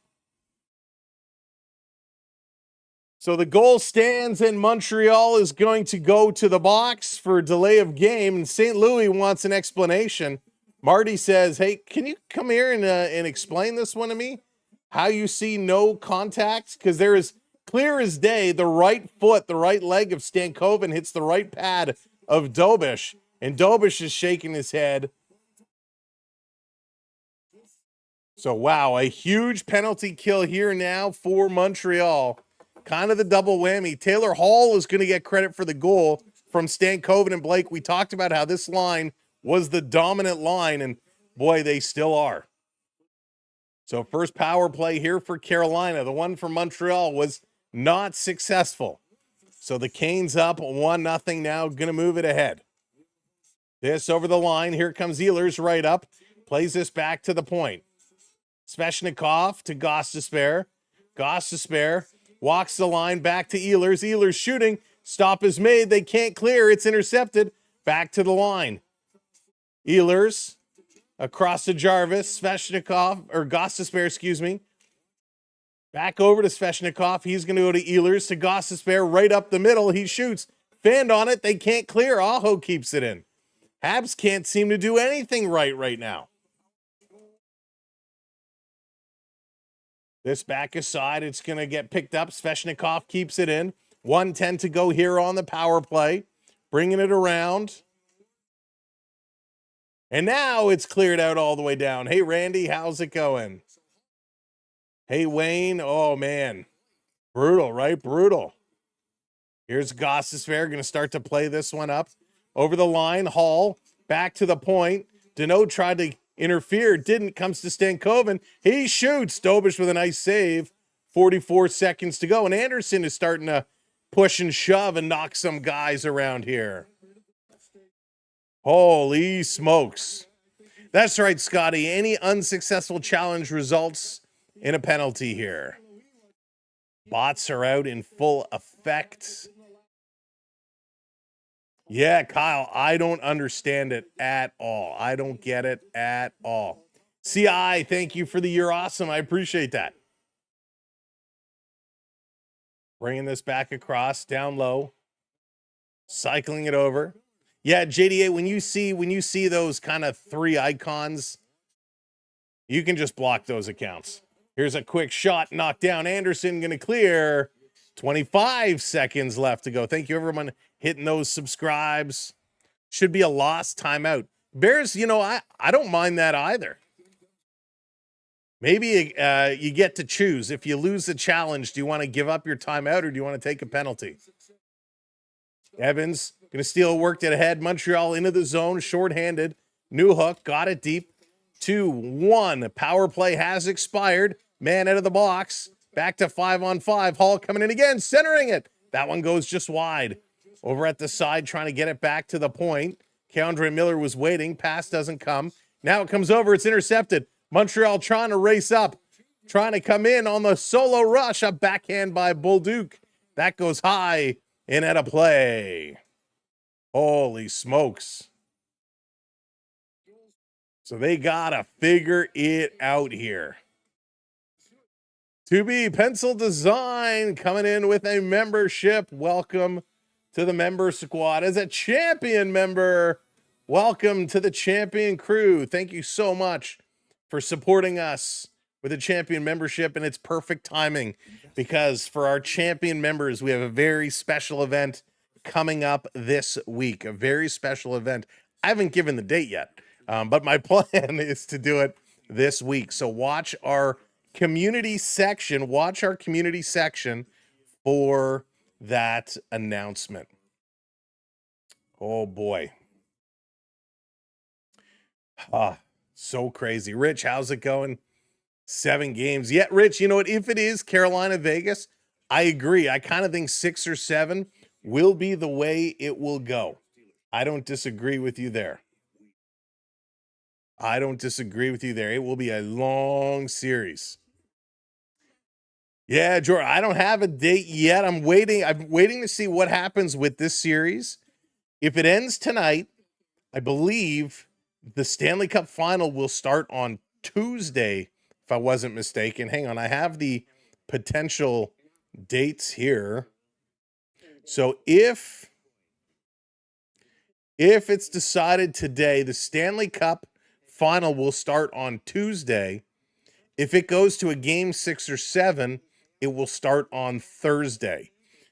So the goal stands, and Montreal is going to go to the box for delay of game. And St. Louis wants an explanation. Marty says, hey, can you come here and explain this one to me? How you see no contact? Because there is clear as day, the right foot, the right leg of Stankoven hits the right pad of Dobish, and Dobish is shaking his head. So, wow, a huge penalty kill here now for Montreal. Kind of the double whammy. Taylor Hall is going to get credit for the goal from Stankoven and Blake. We talked about how this line was the dominant line, and boy, they still are. So first power play here for Carolina. The one for Montreal was not successful. So the Canes up 1-0 now, going to move it ahead. This over the line. Here comes Ehlers right up. Plays this back to the point. Svechnikov to Gostisbehere. Gostisbehere walks the line back to Ehlers. Ehlers shooting. Stop is made. They can't clear. It's intercepted. Back to the line. Ehlers Across to Jarvis, Sveshnikov, or Gostisbehere, excuse me. Back over to Sveshnikov. He's going to go to Ehlers, to Gostisbehere, right up the middle. He shoots. Fanned on it. They can't clear. Aho keeps it in. Habs can't seem to do anything right now. This back aside, it's going to get picked up. Sveshnikov keeps it in. 1:10 to go here on the power play. Bringing it around. And now it's cleared out all the way down. Hey, Randy, how's it going? Hey, Wayne. Oh, man. Brutal, right? Brutal. Here's Gostisbehere going to start to play this one up. Over the line, Hall back to the point. Deneau tried to interfere, didn't. Comes to Stankoven. He shoots. Dobish with a nice save. 44 seconds to go. And Anderson is starting to push and shove and knock some guys around here. Holy smokes. That's right, Scotty. Any unsuccessful challenge results in a penalty here. Bots are out in full effect. Yeah, Kyle, I don't understand it at all. I don't get it at all. CI, thank you for the "You're awesome." I appreciate that. Bringing this back across, down low. Cycling it over. Yeah, JDA, when you see those kind of three icons, you can just block those accounts. Here's a quick shot, knocked down. Anderson going to clear. 25 seconds left to go. Thank you, everyone, hitting those subscribes. Should be a lost timeout. Bears, I don't mind that either. Maybe you get to choose. If you lose the challenge, do you want to give up your timeout or do you want to take a penalty? Evans going to steal, worked it ahead. Montreal into the zone, shorthanded. Newhook got it deep. 2-1. Power play has expired. Man out of the box. Back to 5-on-5. Hall coming in again, centering it. That one goes just wide. Over at the side, trying to get it back to the point. Keandre Miller was waiting. Pass doesn't come. Now it comes over. It's intercepted. Montreal trying to race up. Trying to come in on the solo rush. A backhand by Bolduc. That goes high and out of play. Holy smokes. So they got to figure it out here. To be Pencil Design coming in with a membership. Welcome to the member squad. As a champion member, welcome to the champion crew. Thank you so much for supporting us with a champion membership. And it's perfect timing because for our champion members, we have a very special event coming up this week. A very special event. I haven't given the date yet, but my plan is to do it this week. So watch our community section. Watch our community section for that announcement. Oh boy. So crazy. Rich, how's it going? 7 games. Yeah, Rich, you know what? If it is Carolina, Vegas, I agree. I kind of think 6 or 7 will be the way it will go. I don't disagree with you there. It will be a long series. Yeah, Jordan, I don't have a date yet. I'm waiting to see what happens with this series. If it ends tonight, I believe the Stanley Cup final will start on Tuesday, if I wasn't mistaken. Hang on, I have the potential dates here. So if it's decided today, the Stanley Cup final will start on Tuesday. If it goes to a game 6 or 7, it will start on Thursday.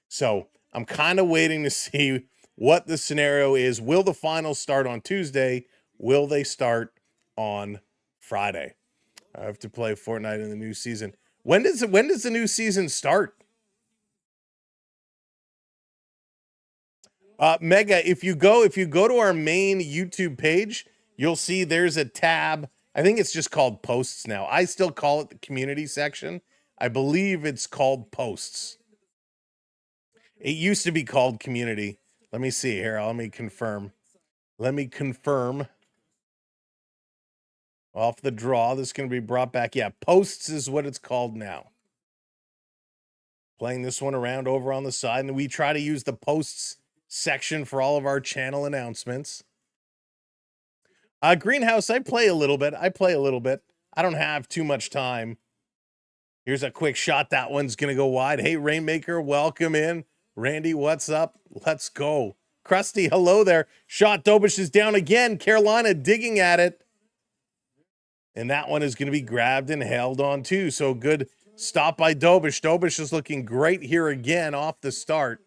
So I'm kind of waiting to see what the scenario is. Will the finals start on Tuesday? Will they start on Friday? I have to play Fortnite in the new season. When does the new season start? Mega, if you go to our main YouTube page, you'll see there's a tab. I think it's just called posts now. I still call it the community section. I believe it's called posts. It used to be called community. Let me see here. Let me confirm. Off the draw, this is going to be brought back. Yeah, posts is what it's called now. Playing this one around over on the side, and we try to use the posts section for all of our channel announcements. Greenhouse, I play a little bit. I don't have too much time. Here's a quick shot. That one's going to go wide. Hey, Rainmaker, welcome in. Randy, what's up? Let's go. Krusty, hello there. Shot. Dobish is down again. Carolina digging at it. And that one is going to be grabbed and held on too. So good stop by Dobish. Dobish is looking great here again off the start.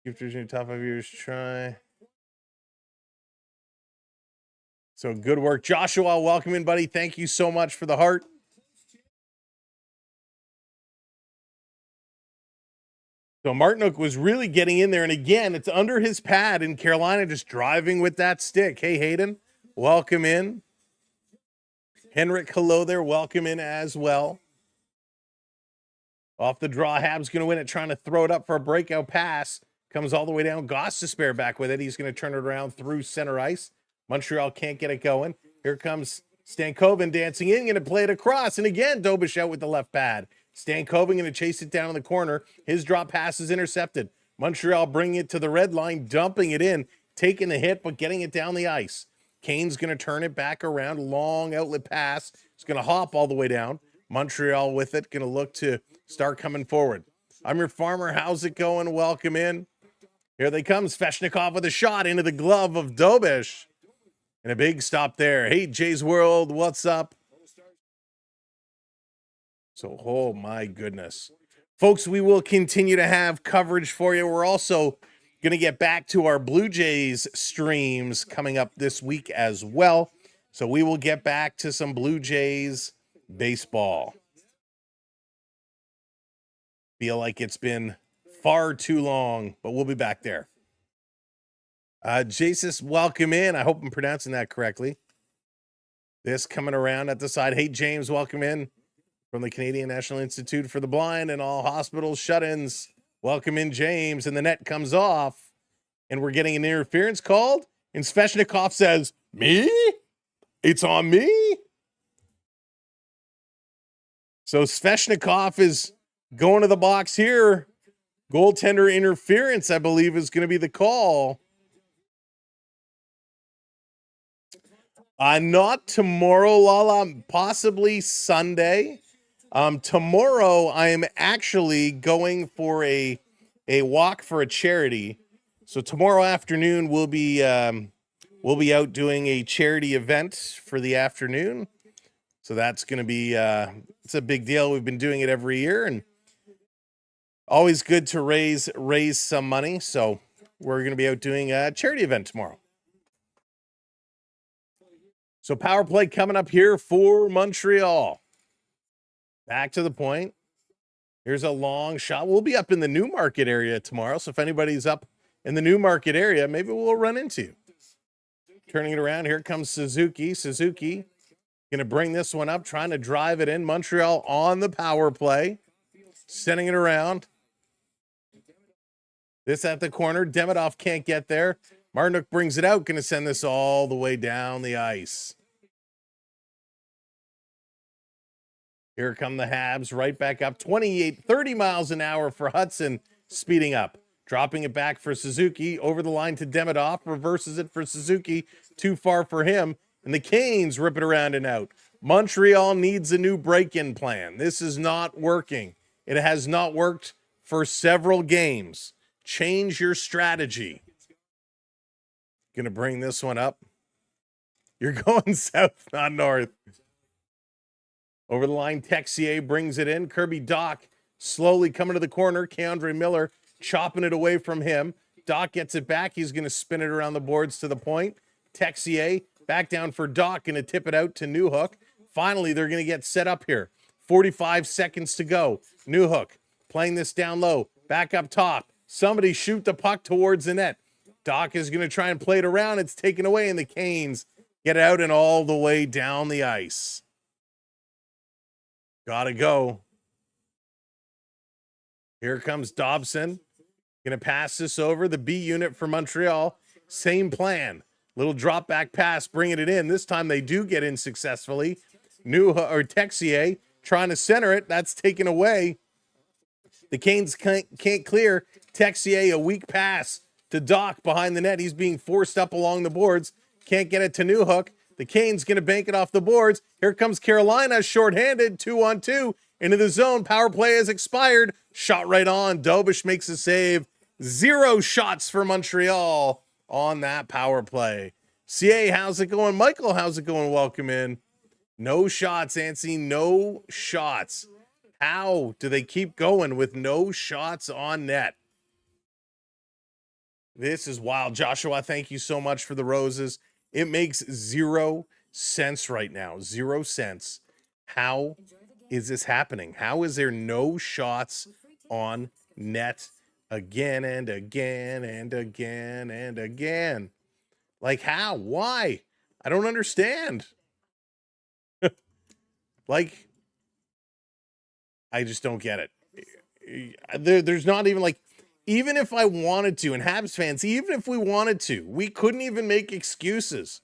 If there's any top 5 years, try. So good work. Joshua, welcome in, buddy. Thank you so much for the heart. So Martinook was really getting in there. And again, it's under his pad in Carolina, just driving with that stick. Hey, Hayden, welcome in. Henrik, hello there. Welcome in as well. Off the draw, Habs going to win it, trying to throw it up for a breakout pass. Comes all the way down. Goss to spare back with it. He's going to turn it around through center ice. Montreal can't get it going. Here comes Stankoven dancing in, going to play it across. And again, Dobish out with the left pad. Stankoven going to chase it down in the corner. His drop pass is intercepted. Montreal bringing it to the red line, dumping it in, taking the hit, but getting it down the ice. Kane's going to turn it back around. Long outlet pass. It's going to hop all the way down. Montreal with it, going to look to start coming forward. I'm your farmer. How's it going? Welcome in. Here they come. Svechnikov with a shot into the glove of Dobish. And a big stop there. Hey, Jay's World, what's up? So, oh my goodness. Folks, we will continue to have coverage for you. We're also going to get back to our Blue Jays streams coming up this week as well. So we will get back to some Blue Jays baseball. Feel like it's been far too long, but we'll be back there. Jesus, welcome in. I hope I'm pronouncing that correctly. This coming around at the side. Hey, James, welcome in. From the Canadian National Institute for the Blind and all hospitals shut-ins. Welcome in, James. And the net comes off. And we're getting an interference called. And Svechnikov says, me? It's on me? So Svechnikov is going to the box here. Goaltender interference, I believe, is going to be the call. Not tomorrow, Lala. Possibly Sunday. Tomorrow, I am actually going for a walk for a charity. So tomorrow afternoon, we'll be out doing a charity event for the afternoon. So that's going to be it's a big deal. We've been doing it every year, and always good to raise some money. So we're going to be out doing a charity event tomorrow. So power play coming up here for Montreal. Back to the point. Here's a long shot. We'll be up in the Newmarket area tomorrow. So if anybody's up in the Newmarket area, maybe we'll run into you. Turning it around. Here comes Suzuki. Suzuki going to bring this one up, trying to drive it in. Montreal on the power play. Sending it around. This at the corner. Demidov can't get there. Martinook brings it out. Going to send this all the way down the ice. Here come the Habs right back up. 30 miles an hour for Hudson, speeding up. Dropping it back for Suzuki. Over the line to Demidov. Reverses it for Suzuki. Too far for him. And the Canes rip it around and out. Montreal needs a new break-in plan. This is not working. It has not worked for several games. Change your strategy. Going to bring this one up. You're going south, not north. Over the line, Texier brings it in. Kirby Dach slowly coming to the corner. Keandre Miller chopping it away from him. Dach gets it back. He's going to spin it around the boards to the point. Texier back down for Dach. Going to tip it out to Newhook. Finally, they're going to get set up here. 45 seconds to go. Newhook playing this down low. Back up top. Somebody shoot the puck towards the net. Dach is going to try and play it around. It's taken away, and the Canes get out and all the way down the ice. Gotta go. Here comes Dobson. Gonna pass this over. The B unit for Montreal. Same plan. Little drop back pass, bringing it in. This time they do get in successfully. Texier trying to center it. That's taken away. The Canes can't clear. Texier, a weak pass to Dach behind the net. He's being forced up along the boards. Can't get it to Newhook. The Canes going to bank it off the boards. Here comes Carolina, shorthanded, 2-on-2. Into the zone. Power play has expired. Shot right on. Dobish makes a save. 0 shots for Montreal on that power play. CA, how's it going? Michael, how's it going? Welcome in. No shots, Ansi. No shots. How do they keep going with no shots on net? This is wild. Joshua, thank you so much for the roses. It makes 0 sense right now. 0 cents. How is this happening? How is there no shots on net again and again and again and again? Like how? Why? I don't understand. Like, I just don't get it. There's not even like, even if I wanted to, and Habs fans, even if we wanted to, we couldn't even make excuses.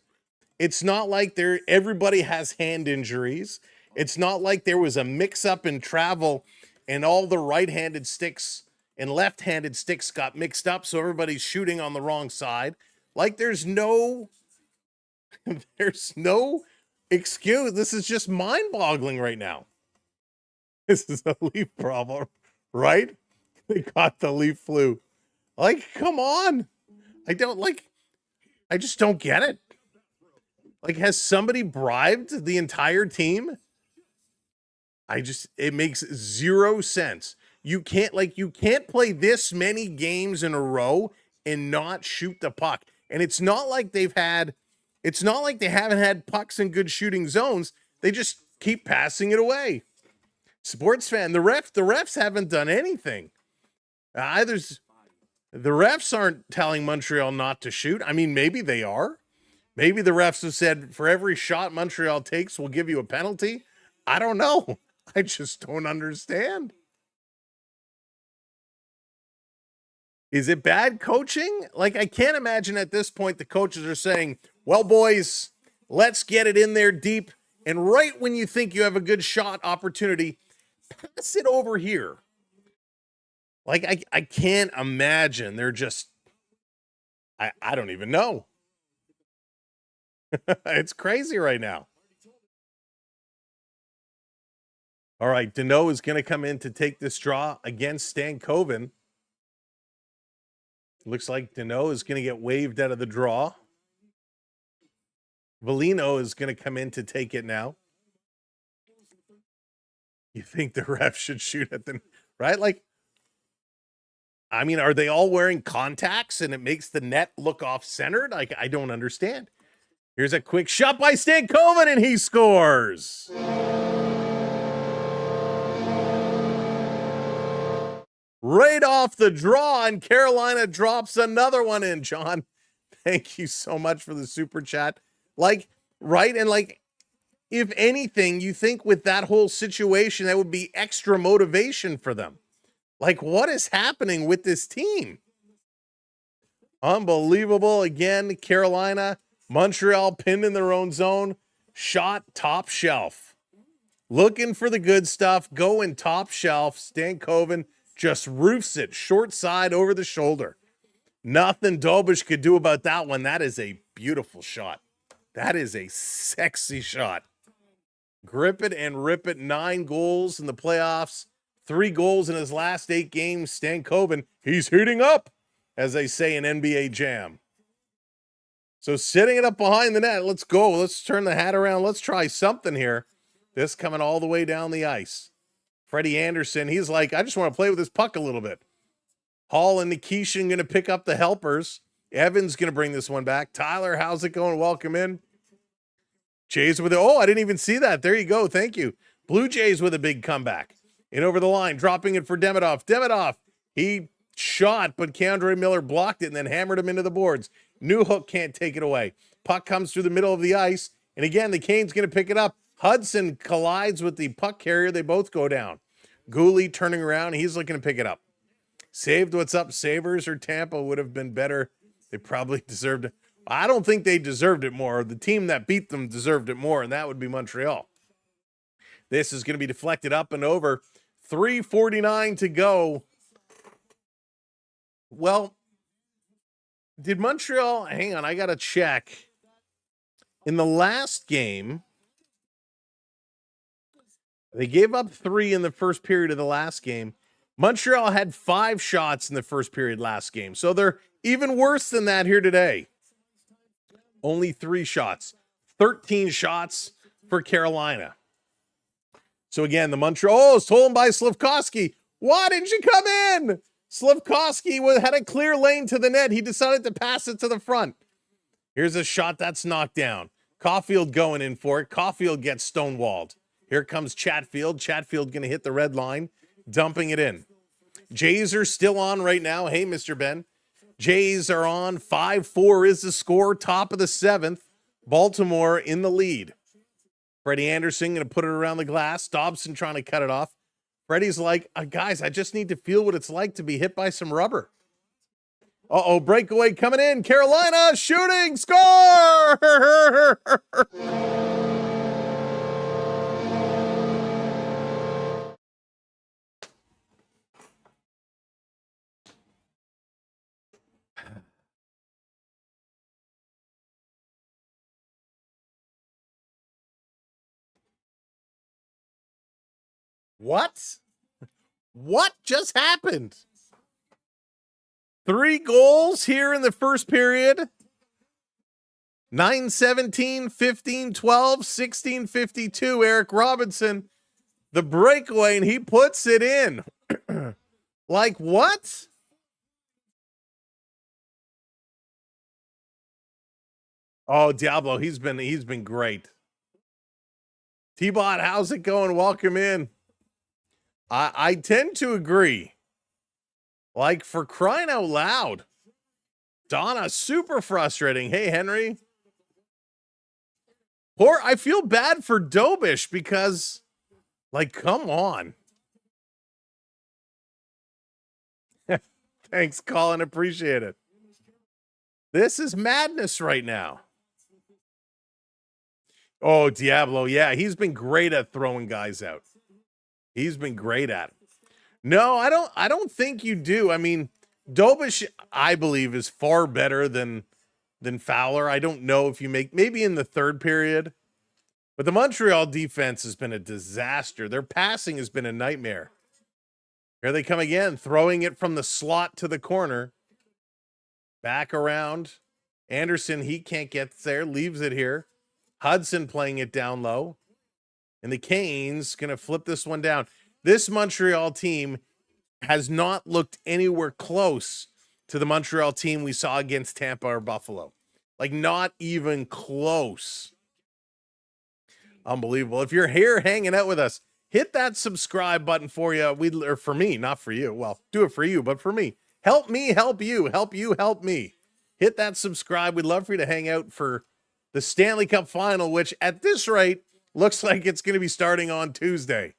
It's not like everybody has hand injuries. It's not like there was a mix-up in travel and all the right-handed sticks and left-handed sticks got mixed up, so everybody's shooting on the wrong side. Like there's no excuse. This is just mind-boggling right now. This is a Leaf problem, right? They got the Leaf flu. Like, come on. I just don't get it. Like, has somebody bribed the entire team? It makes 0 sense. You can't play this many games in a row and not shoot the puck. And it's not like they haven't had pucks in good shooting zones. They just keep passing it away. Sports fan, the refs haven't done anything. The refs aren't telling Montreal not to shoot. I mean, maybe they are. Maybe the refs have said, for every shot Montreal takes, we'll give you a penalty. I don't know. I just don't understand. Is it bad coaching? Like, I can't imagine at this point the coaches are saying, well, boys, let's get it in there deep. And right when you think you have a good shot opportunity, pass it over here. Like, I can't imagine. They're just, I don't even know. It's crazy right now. All right, Deneau is going to come in to take this draw against Stankoven. Looks like Deneau is going to get waved out of the draw. Valino is going to come in to take it now. You think the ref should shoot at them, right? Like, I mean, are they all wearing contacts and it makes the net look off-centered? Like, I don't understand. Here's a quick shot by Stankoven, and he scores. Right off the draw, and Carolina drops another one in. John, thank you so much for the super chat. Like, right? And like, if anything, you think with that whole situation, that would be extra motivation for them. Like, what is happening with this team? Unbelievable. Again, Carolina, Montreal pinned in their own zone. Shot top shelf. Looking for the good stuff. Going top shelf. Stankoven just roofs it. Short side over the shoulder. Nothing Dobish could do about that one. That is a beautiful shot. That is a sexy shot. Grip it and rip it. 9 goals in the playoffs. 3 goals in his last 8 games. Stankoven, he's heating up, as they say in NBA Jam. So setting it up behind the net. Let's go. Let's turn the hat around. Let's try something here. This coming all the way down the ice. Freddie Anderson, he's like, I just want to play with this puck a little bit. Hall and Nikishin going to pick up the helpers. Evans going to bring this one back. Tyler, how's it going? Welcome in. Jays with it. Oh, I didn't even see that. There you go. Thank you. Blue Jays with a big comeback. In over the line, dropping it for Demidov. Demidov, he shot, but Keandre Miller blocked it and then hammered him into the boards. Newhook can't take it away. Puck comes through the middle of the ice. And again, the Canes going to pick it up. Hudson collides with the puck carrier. They both go down. Gooley turning around. He's looking to pick it up. Saved what's up. Sabres or Tampa would have been better. They probably deserved it. I don't think they deserved it more. The team that beat them deserved it more, and that would be Montreal. This is going to be deflected up and over. 3:49 to go. Well, did Montreal, hang on, I got to check. In the last game, they gave up 3 in the first period of the last game. Montreal had 5 shots in the first period last game. So they're even worse than that here today. Only 3 shots. 13 shots for Carolina. So again, the Montreal is stolen by Slafkovsky. Why didn't you come in? Slafkovsky had a clear lane to the net. He decided to pass it to the front. Here's a shot that's knocked down. Caulfield going in for it. Caulfield gets stonewalled. Here comes Chatfield. Chatfield going to hit the red line, dumping it in. Jays are still on right now. Hey, Mr. Ben. Jays are on. 5-4 is the score. Top of the 7th. Baltimore in the lead. Freddie Anderson going to put it around the glass. Dobson trying to cut it off. Freddie's like, guys, I just need to feel what it's like to be hit by some rubber. Uh-oh, breakaway coming in. Carolina shooting, score! What? What just happened? 3 goals here in the first period. 9-17, 15-12, 16-52. Eric Robinson, the breakaway, and he puts it in. Like what? Oh, Diablo, he's been great. T-Bot, how's it going? Welcome in. I tend to agree. Like, for crying out loud. Donna, super frustrating. Hey, Henry. I feel bad for Dobish because, like, come on. Thanks, Colin. Appreciate it. This is madness right now. Oh, Diablo. Yeah, he's been great at throwing guys out. He's been great at it. No, I don't think you do. I mean, Dobish, I believe, is far better than Fowler. I don't know if you maybe in the third period, but the Montreal defense has been a disaster. Their passing has been a nightmare. Here they come again, throwing it from the slot to the corner. Back around. Anderson, he can't get there, leaves it here. Hudson playing it down low. And the Canes going to flip this one down. This Montreal team has not looked anywhere close to the Montreal team we saw against Tampa or Buffalo. Like, not even close. Unbelievable. If you're here hanging out with us, hit that subscribe button for you. Or for me, not for you. Well, do it for you, but for me. Help me, help you. Help you, help me. Hit that subscribe. We'd love for you to hang out for the Stanley Cup Final, which at this rate looks like it's going to be starting on Tuesday.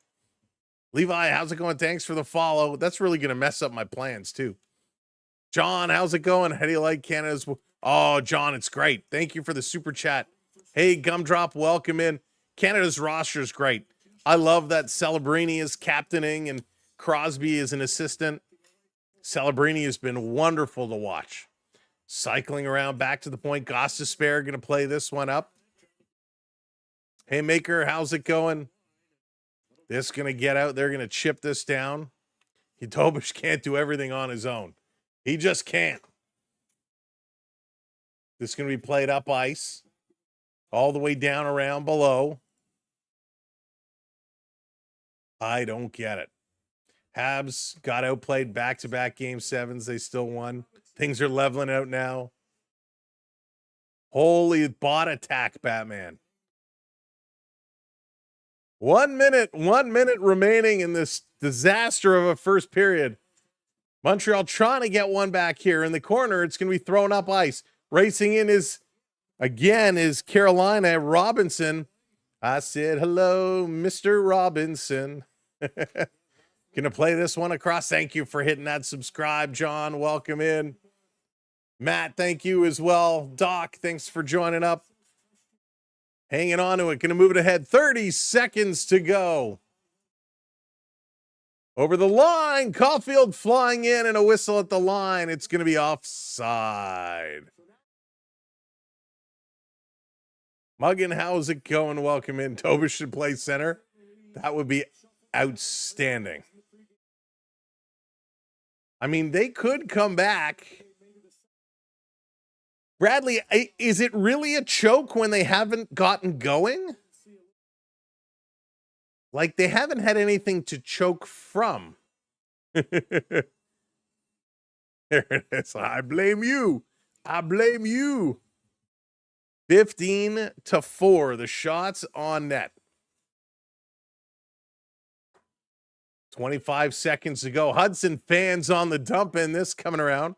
Levi, how's it going? Thanks for the follow. That's really going to mess up my plans, too. John, how's it going? How do you like Canada's? Oh, John, it's great. Thank you for the super chat. Hey, Gumdrop, welcome in. Canada's roster is great. I love that Celebrini is captaining and Crosby is an assistant. Celebrini has been wonderful to watch. Cycling around back to the point. Gostisbehere going to play this one up. Hey, Maker, how's it going? This going to get out. They're going to chip this down. Dobish can't do everything on his own. He just can't. This is going to be played up ice. All the way down around below. I don't get it. Habs got outplayed back-to-back game 7s. They still won. Things are leveling out now. Holy bot attack, Batman. 1 minute remaining in this disaster of a first period. Montreal trying to get one back here in the corner. It's going to be thrown up ice. Racing in is Carolina. Robinson. I said, hello, Mr. Robinson. Going to play this one across. Thank you for hitting that subscribe, John. Welcome in. Matt, thank you as well. Doc, thanks for joining up. Hanging on to it. Going to move it ahead. 30 seconds to go. Over the line. Caulfield flying in and a whistle at the line. It's going to be offside. Muggin, how's it going? Welcome in. Toba should play center. That would be outstanding. I mean, they could come back. Bradley, is it really a choke when they haven't gotten going? Like, they haven't had anything to choke from. There it is. I blame you. I blame you. 15-4, the shots on net. 25 seconds to go. Hudson fans on the dump in this coming around.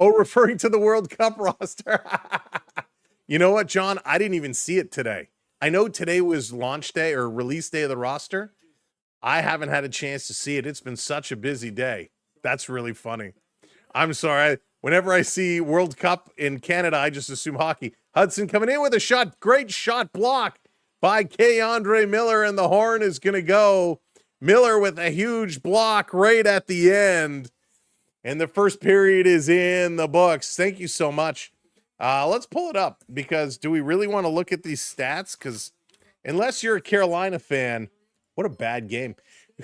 Oh, referring to the World Cup roster. You know what, John? I didn't even see it today. I know today was launch day or release day of the roster. I haven't had a chance to see it. It's been such a busy day. That's really funny. I'm sorry. Whenever I see World Cup in Canada, I just assume hockey. Hudson coming in with a shot. Great shot block by K-Andre Miller, and the horn is going to go. Miller with a huge block right at the end. And the first period is in the books. Thank you so much. Let's pull it up, because do we really want to look at these stats? Because unless you're a Carolina fan, what a bad game.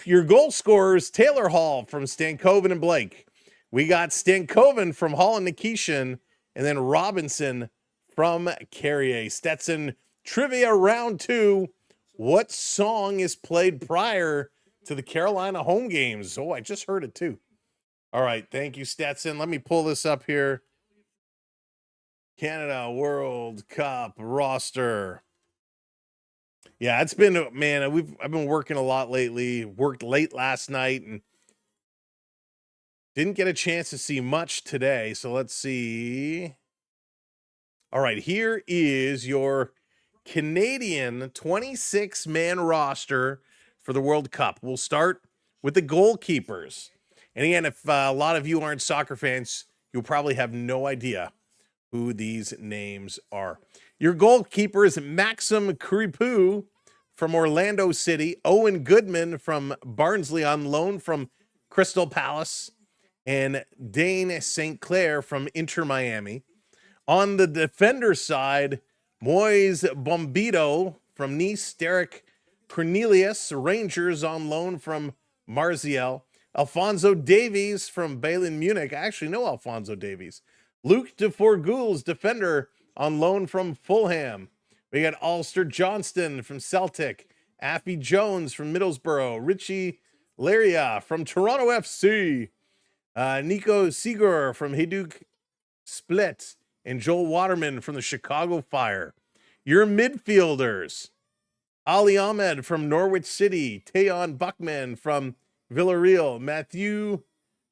Your goal scorers, Taylor Hall from Stankoven and Blake. We got Stankoven from Hall and Nikishin, and then Robinson from Carrier. Stetson, trivia round 2. What song is played prior to the Carolina home games? Oh, I just heard it too. All right, thank you, Stetson. Let me pull this up here. Canada World Cup roster. Yeah, it's been, man, I've been working a lot lately. Worked late last night and didn't get a chance to see much today. So let's see. All right, here is your Canadian 26-man roster for the World Cup. We'll start with the goalkeepers. And again, if a lot of you aren't soccer fans, you'll probably have no idea who these names are. Your goalkeeper is Maxim Kripu from Orlando City, Owen Goodman from Barnsley on loan from Crystal Palace, and Dane St. Clair from Inter Miami. On the defender side, Moise Bombito from Nice, Derek Cornelius, Rangers on loan from Marziel, Alfonso Davies from Bayern Munich. I actually know Alfonso Davies. Luke DeForgouls, defender, on loan from Fulham. We got Ulster Johnston from Celtic, Affy Jones from Middlesbrough, Richie Laria from Toronto FC, Nico Segur from Hajduk Split, and Joel Waterman from the Chicago Fire. Your midfielders, Ali Ahmed from Norwich City, Tayon Buckman from Villarreal, Matthew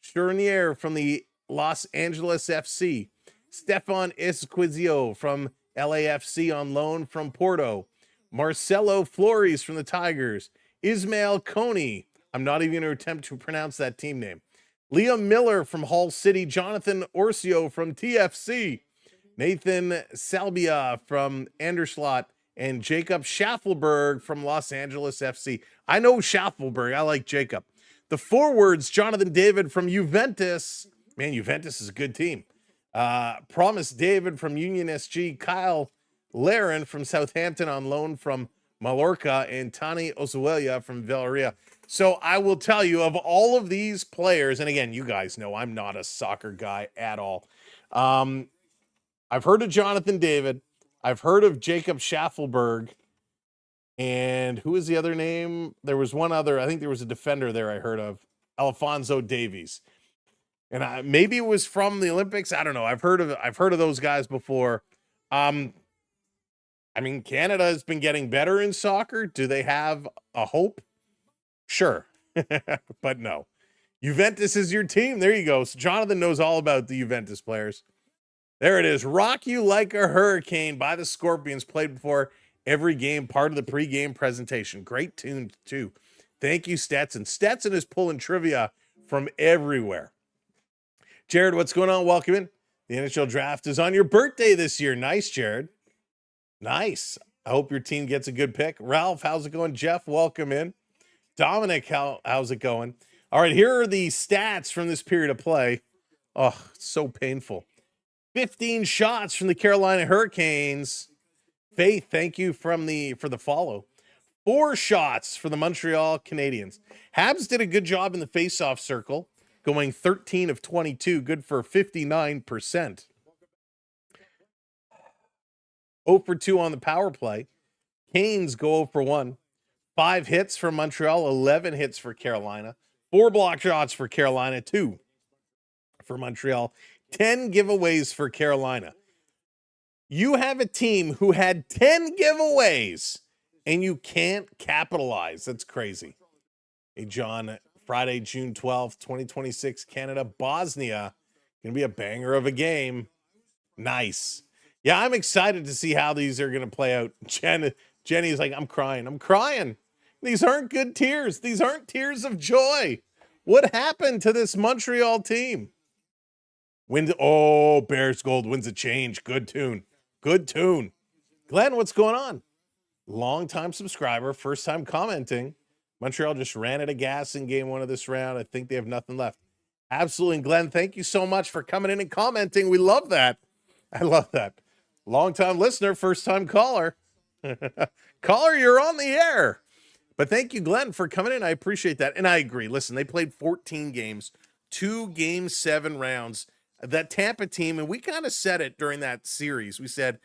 Chournier from the Los Angeles FC, Stefan Esquizio from LAFC on loan from Porto, Marcelo Flores from the Tigers, Ismail Coney, I'm not even going to attempt to pronounce that team name, Liam Miller from Hull City, Jonathan Orcio from TFC, Nathan Salbia from Anderslot, and Jacob Schaffelberg from Los Angeles FC. I know Schaffelberg. I like Jacob. The forwards, Jonathan David from Juventus. Man, Juventus is a good team. Promise David from Union SG, Kyle Laren from Southampton on loan from Mallorca, and Tani Osuelia from Villarreal. So I will tell you, of all of these players, and again, you guys know I'm not a soccer guy at all. I've heard of Jonathan David. I've heard of Jacob Schaffelberg. And who is the other name? There was one other. I think there was a defender there I heard of. Alfonso Davies. And maybe it was from the Olympics. I don't know. I've heard of those guys before. I mean, Canada has been getting better in soccer. Do they have a hope? Sure. But no. Juventus is your team. There you go. So Jonathan knows all about the Juventus players. There it is. Rock You Like a Hurricane by the Scorpions, played before every game, part of the pregame presentation. Great tune, too. Thank you, Stetson. Stetson is pulling trivia from everywhere. Jared, what's going on? Welcome in. The NHL draft is on your birthday this year. Nice, Jared. Nice. I hope your team gets a good pick. Ralph, how's it going? Jeff, welcome in. Dominic, how's it going? All right, here are the stats from this period of play. Oh, it's so painful. 15 shots from the Carolina Hurricanes. Faith, thank you for the follow. 4 shots for the Montreal Canadiens. Habs did a good job in the face-off circle, going 13 of 22, good for 59%. 0 for 2 on the power play. Canes go 0 for 1. 5 hits for Montreal, 11 hits for Carolina. 4 block shots for Carolina, 2 for Montreal. 10 giveaways for Carolina. You have a team who had 10 giveaways and you can't capitalize. That's crazy. Hey, John, Friday, June 12th, 2026, Canada, Bosnia. Going to be a banger of a game. Nice. Yeah, I'm excited to see how these are going to play out. Jenny's like, I'm crying. I'm crying. These aren't good tears. These aren't tears of joy. What happened to this Montreal team? Bears Gold wins a change. Good tune. Good tune. Glenn, what's going on? Long-time subscriber, first-time commenting. Montreal just ran out of gas in game 1 of this round. I think they have nothing left. Absolutely. And Glenn, thank you so much for coming in and commenting. We love that. I love that. Long-time listener, first-time caller. Caller, you're on the air. But thank you, Glenn, for coming in. I appreciate that. And I agree. Listen, they played 14 games, 2 Game 7 rounds. That Tampa team, and we kind of said it during that series. We said,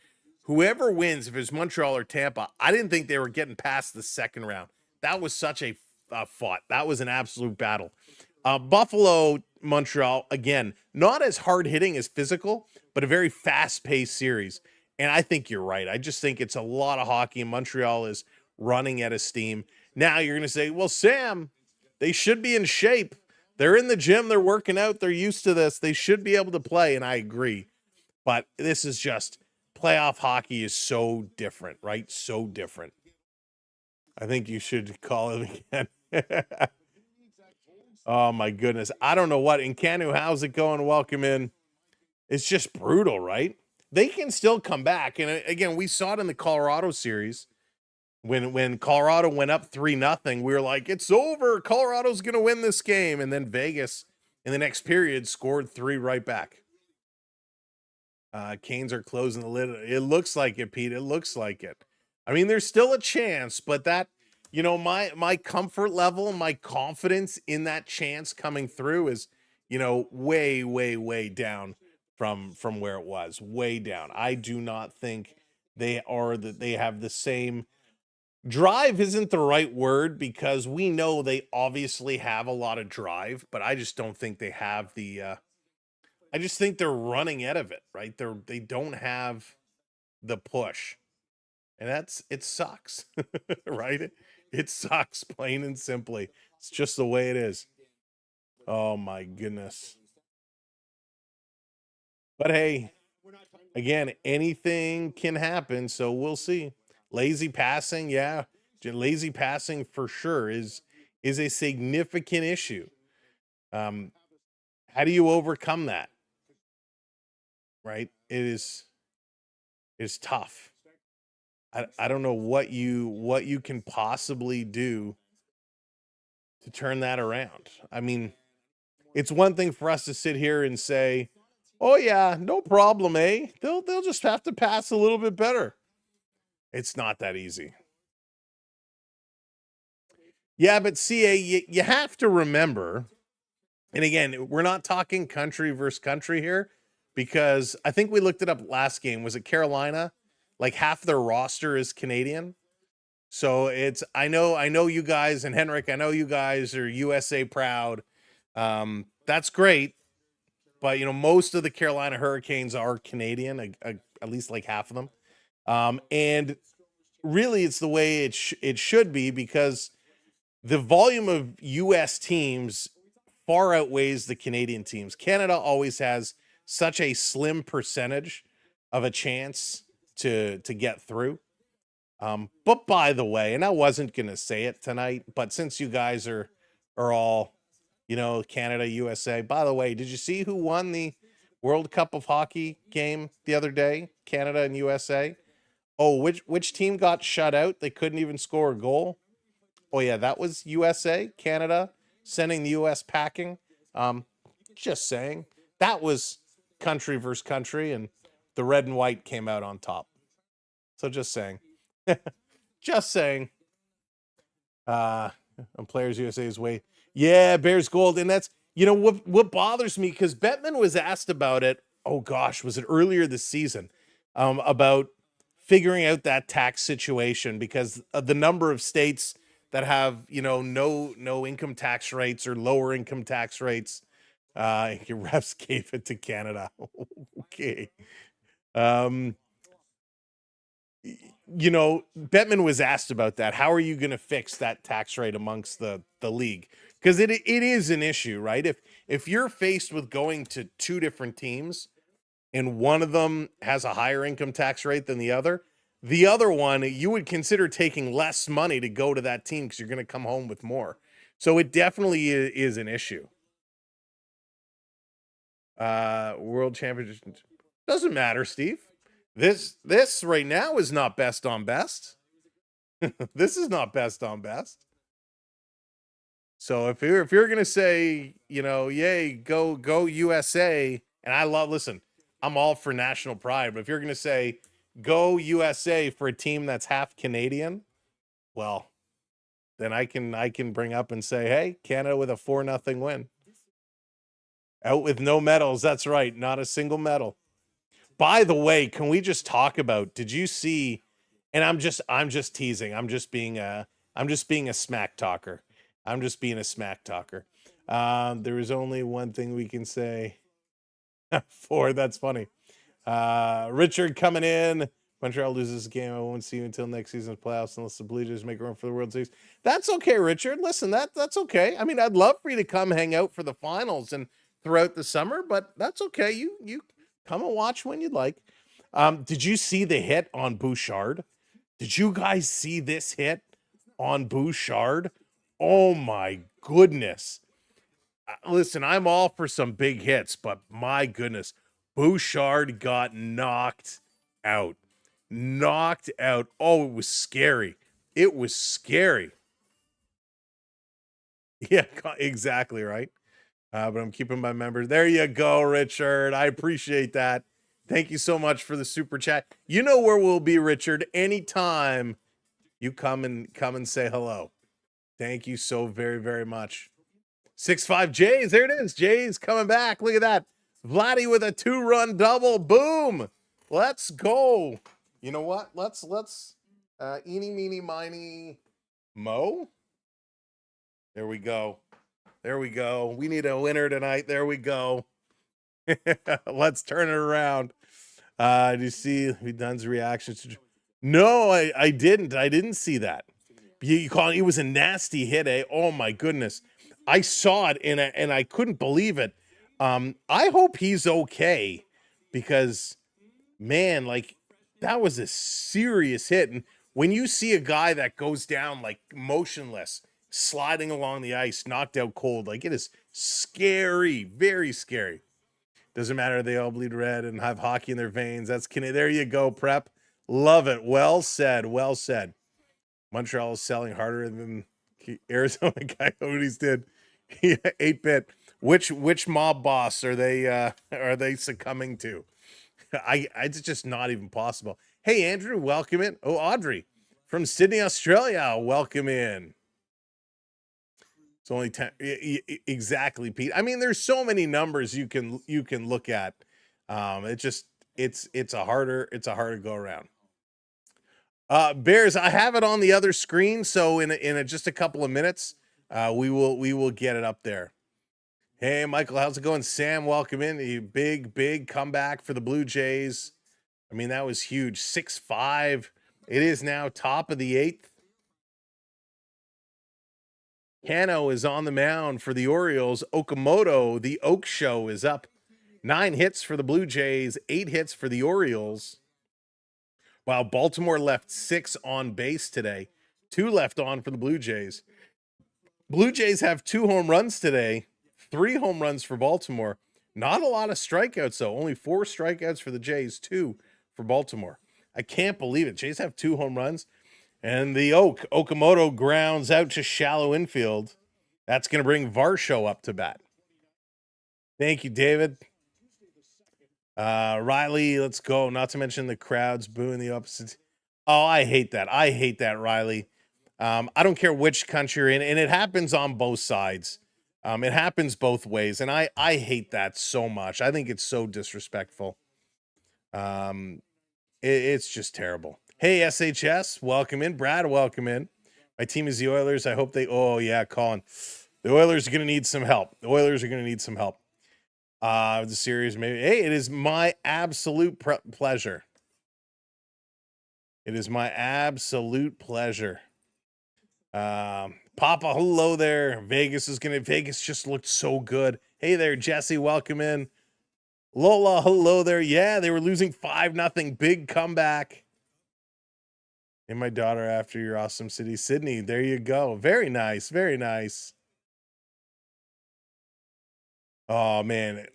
whoever wins, if it's Montreal or Tampa, I didn't think they were getting past the second round. That was such a fought. That was an absolute battle. Buffalo, Montreal, again, not as hard-hitting as physical, but a very fast-paced series. And I think you're right. I just think it's a lot of hockey, and Montreal is running at a steam. Now you're going to say, well, Sam, they should be in shape. They're in the gym. They're working out. They're used to this. They should be able to play, and I agree. But this is just, playoff hockey is so different, right? So different. I think you should call it again. Oh, my goodness. I don't know what. In Canu, how's it going? Welcome in. It's just brutal, right? They can still come back. And again, we saw it in the Colorado series. When Colorado went up 3-0, we were like, it's over. Colorado's going to win this game. And then Vegas, in the next period, scored 3 right back. Canes are closing the lid. It looks like it, Pete. It looks like it. I mean, there's still a chance, but that, my comfort level, my confidence in that chance coming through is, way, way, way down from where it was. Way down. I do not think they have the same. Drive isn't the right word because we know they obviously have a lot of drive, but I just don't think they have the I just think they're running out of it, right? They don't have the push. And it sucks, right? It sucks, plain and simply. It's just the way it is. Oh my goodness. But hey, again, anything can happen, so we'll see. Lazy passing, yeah. Lazy passing for sure is a significant issue. How do you overcome that? Right? It's tough. I don't know what you can possibly do to turn that around. I mean, it's one thing for us to sit here and say, "Oh yeah, no problem, eh? They'll just have to pass a little bit better." It's not that easy. Yeah, but CA, you have to remember, and again, we're not talking country versus country here, because I think we looked it up last game. Was it Carolina? Like half their roster is Canadian. So I know you guys, and Henrik, I know you guys are USA proud. That's great. But, most of the Carolina Hurricanes are Canadian, at least like half of them. And really it's the way it should be, because the volume of US teams far outweighs the Canadian teams. Canada always has such a slim percentage of a chance to get through. But by the way, and I wasn't going to say it tonight, but since you guys are all, Canada, USA, by the way, did you see who won the World Cup of Hockey game the other day? Canada and USA. Oh, which team got shut out? They couldn't even score a goal. Oh yeah, that was USA, Canada, sending the US packing. Just saying. That was country versus country, and the red and white came out on top. So just saying. Just saying. On Players USA's way. Yeah, Bears gold. And that's, what bothers me, because Bettman was asked about it. Oh gosh, was it earlier this season? About figuring out that tax situation, because of the number of states that have, no income tax rates or lower income tax rates. Your refs gave it to Canada. Okay. Bettman was asked about that. How are you going to fix that tax rate amongst the league? Because it is an issue, right? If you're faced with going to two different teams and one of them has a higher income tax rate than the other one, you would consider taking less money to go to that team because you're going to come home with more. So it definitely is an issue. World Championship doesn't matter, Steve. This right now is not best on best. This is not best on best. So if you're gonna say, yay, go USA, and listen, I'm all for national pride, but if you're gonna say go USA for a team that's half Canadian, well, then I can bring up and say, hey, Canada with a 4-0 win. Out with no medals. That's right, not a single medal. By the way, can we just talk about, did you see, and I'm just teasing. I'm just being a smack talker. I'm just being a smack talker. There is only one thing we can say. 4, that's funny. Richard coming in. Montreal loses this game. I won't see you until next season's playoffs unless the Blue Jays make a run for the World Series. That's okay, Richard. Listen, that's okay. I mean, I'd love for you to come hang out for the finals and throughout the summer, but that's okay. You come and watch when you'd like. Did you see the hit on Bouchard? Did you guys see this hit on Bouchard? Oh my goodness. Listen, I'm all for some big hits, but my goodness, Bouchard got knocked out. Knocked out. Oh, it was scary. It was scary. Yeah, exactly right. But I'm keeping my members. There you go, Richard. I appreciate that. Thank you so much for the super chat. You know where we'll be, Richard, anytime you come and say hello. Thank you so very, very much. 6-5 Jays. There it is. Jays coming back. Look at that. Vladdy with a 2-run double. Boom. Let's go. You know what? Let's eeny, meeny, miny, mo. There we go. There we go. We need a winner tonight. There we go. Let's turn it around. Do you see Dunn's reactions? No, I didn't. I didn't see that. You call it was a nasty hit, eh? Oh my goodness. I saw it and I couldn't believe it. I hope he's okay, because man, like, that was a serious hit. And when you see a guy that goes down like motionless, sliding along the ice, knocked out cold, like, it is scary, very scary. Doesn't matter. They all bleed red and have hockey in their veins. That's there you go, Prep. Love it. Well said. Well said. Montreal is selling harder than Arizona Coyotes did. 8-bit. Which mob boss are they succumbing to? It's just not even possible. Hey, Andrew, welcome in. Oh, Audrey from Sydney, Australia, welcome in. It's only 10. Exactly, Pete. I mean, there's so many numbers you can look at. It's a harder go around. Bears, I have it on the other screen, so in just a couple of minutes, we will get it up there. Hey, Michael, how's it going? Sam, welcome in. A big comeback for the Blue Jays. I mean, that was huge. 6-5. It is now top of the 8th. Cano is on the mound for the Orioles. Okamoto, the Oak Show, is up. 9 hits for the Blue Jays, 8 hits for the Orioles. While Baltimore left 6 on base today. 2 left on for the Blue Jays. Blue Jays have 2 home runs today. 3 home runs for Baltimore. Not a lot of strikeouts, though. Only 4 strikeouts for the Jays, 2 for Baltimore. I can't believe it. Jays have 2 home runs. And the Okamoto grounds out to shallow infield. That's going to bring Varsho up to bat. Thank you, David. Riley, let's go. Not to mention the crowds booing the opposite. Oh, I hate that. I hate that, Riley. I don't care which country you're in, and it happens on both sides. It happens both ways, and I hate that so much. I think it's so disrespectful. It's just terrible. Hey, SHS, welcome in. Brad, welcome in. My team is the Oilers. I hope they. Oh yeah, Colin. The Oilers are going to need some help. The Oilers are going to need some help. The series, maybe. Hey, it is my absolute pleasure. It is my absolute pleasure. Papa, hello there. Vegas just looked so good. Hey there, Jesse, welcome in. Lola, hello there. Yeah, they were losing 5-0. Big comeback. And my daughter after your awesome city, Sydney. There you go. Very nice. Very nice. Oh man.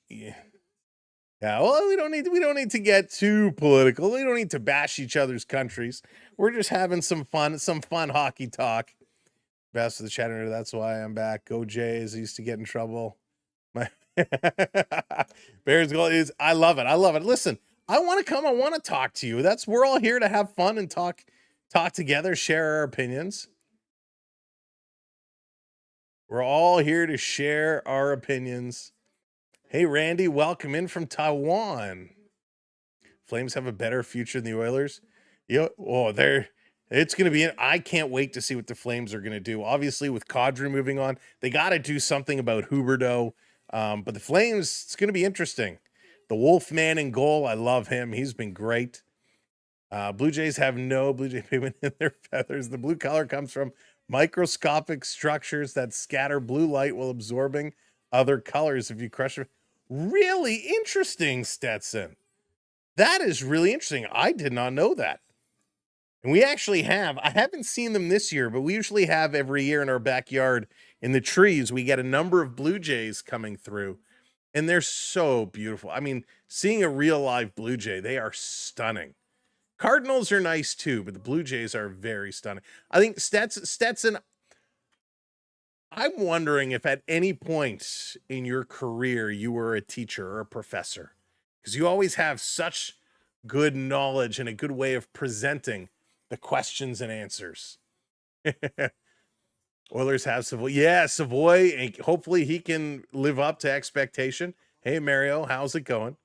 Yeah. Yeah, well, we don't need to get too political. We don't need to bash each other's countries. We're just having some fun hockey talk. Best of the chatter. That's why I'm back. Go Jays. I used to get in trouble. My Bears goal is. I love it. I love it. Listen, I want to come. I want to talk to you. We're all here to have fun and talk together, share our opinions. We're all here to share our opinions. Hey, Randy, welcome in from Taiwan. Flames have a better future than the Oilers. It's going to be. I can't wait to see what the Flames are going to do. Obviously, with Kadri moving on, they got to do something about Huberdeau. But the Flames, it's going to be interesting. The Wolfman in goal, I love him. He's been great. Blue Jays have no Blue Jay pigment in their feathers. The blue color comes from microscopic structures that scatter blue light while absorbing other colors. If you crush it, really interesting, Stetson. That is really interesting. I did not know that. And we actually have, I haven't seen them this year, but we usually have every year in our backyard in the trees, we get a number of Blue Jays coming through, and they're so beautiful. I mean, seeing a real live Blue Jay, they are stunning. Cardinals are nice too, but the Blue Jays are very stunning. I think Stetson, I'm wondering if at any point in your career you were a teacher or a professor, because you always have such good knowledge and a good way of presenting the questions and answers. Oilers have Savoy. Yeah, Savoy. And hopefully he can live up to expectation. Hey, Mario, how's it going?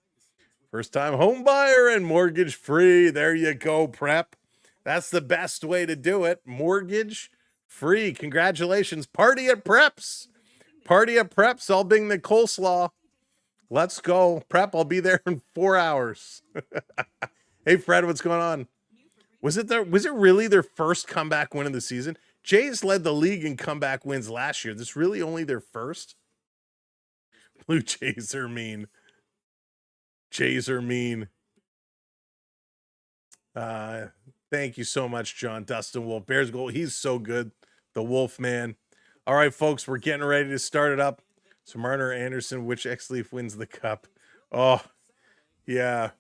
First time home buyer and mortgage free. There you go, Prep. That's the best way to do it. Mortgage free. Congratulations. Party at Preps. Party at Preps. I'll bring the coleslaw. Let's go. Prep, I'll be there in 4 hours. Hey, Fred, what's going on? Was it really their first comeback win of the season? Jays led the league in comeback wins last year. This really only their first? Blue Jays are mean. Jays are mean. Thank you so much, John. Dustin Wolf. Bears goal. He's so good. The Wolf man. All right, folks, we're getting ready to start it up. So Marner Anderson, which X-Leaf wins the cup? Oh, yeah.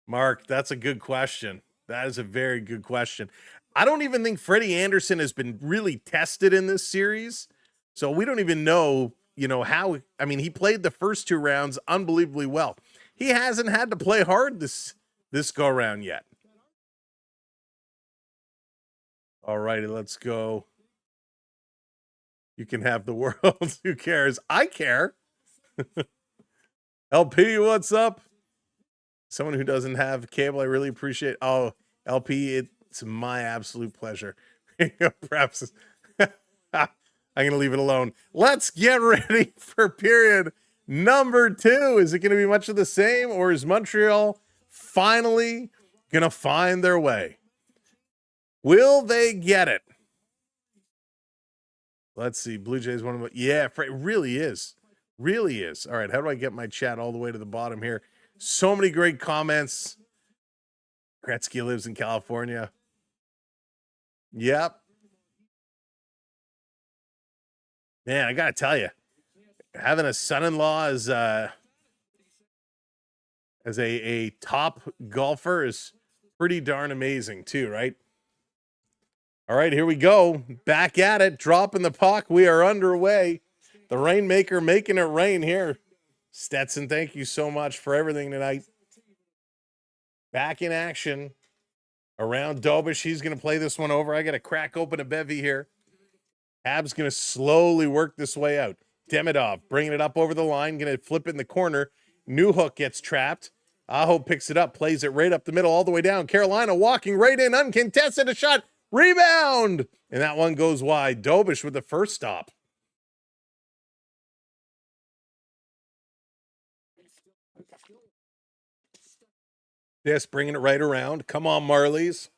Mark, that's a good question. That is a very good question. I don't even think Freddie Anderson has been really tested in this series. So we don't even know, how. I mean, he played the first 2 rounds unbelievably well. He hasn't had to play hard this go round yet. All righty, let's go. You can have the world. Who cares? I care. LP, what's up? Someone who doesn't have cable, I really appreciate. Oh, LP, it's my absolute pleasure. Perhaps I'm going to leave it alone. Let's get ready for period number 2. Is it going to be much of the same, or is Montreal finally going to find their way? Will they get it? Let's see. Blue Jays one of them. Yeah, it really is. Really is. All right. How do I get my chat all the way to the bottom here? So many great comments. Gretzky lives in California. Yep. Man, I got to tell you, having a son-in-law as a top golfer is pretty darn amazing too, right? All right, here we go. Back at it, dropping the puck. We are underway. The Rainmaker making it rain here. Stetson, thank you so much for everything tonight. Back in action. Around Dobish, he's going to play this one over. I got to crack open a bevy here. Habs going to slowly work this way out. Demidov bringing it up over the line, going to flip it in the corner. Newhook gets trapped. Aho picks it up, plays it right up the middle all the way down. Carolina walking right in, uncontested, a shot, rebound, and that one goes wide. Dobish with the first stop. Yes, bringing it right around. Come on, Marlies.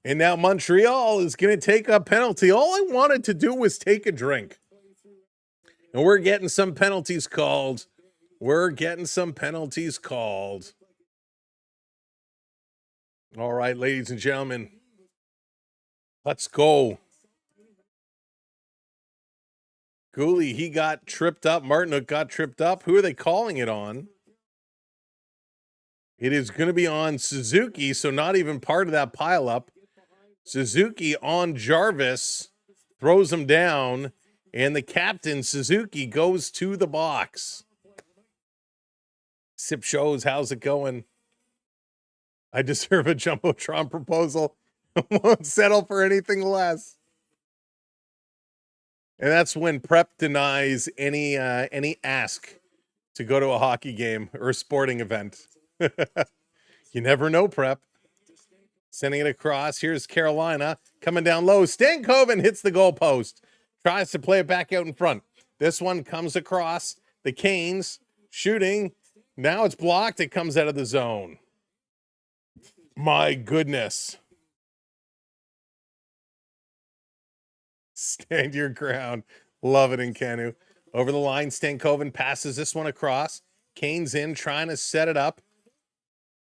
And now Montreal is going to take a penalty. All I wanted to do was take a drink. And we're getting some penalties called. All right, ladies and gentlemen. Let's go. Gooley, he got tripped up. Martinook got tripped up. Who are they calling it on? It is going to be on Suzuki, so not even part of that pileup. Suzuki on Jarvis, throws him down, and the captain, Suzuki, goes to the box. Sip shows, how's it going? I deserve a Jumbotron proposal. Won't settle for anything less. And that's when Prep denies any ask to go to a hockey game or a sporting event. You never know, Prep. Sending it across. Here's Carolina coming down low. Stankoven hits the goalpost. Tries to play it back out in front. This one comes across. The Canes shooting. Now it's blocked. It comes out of the zone. My goodness. Stand your ground. Love it in Canu. Over the line, Stankoven passes this one across. Canes in, trying to set it up.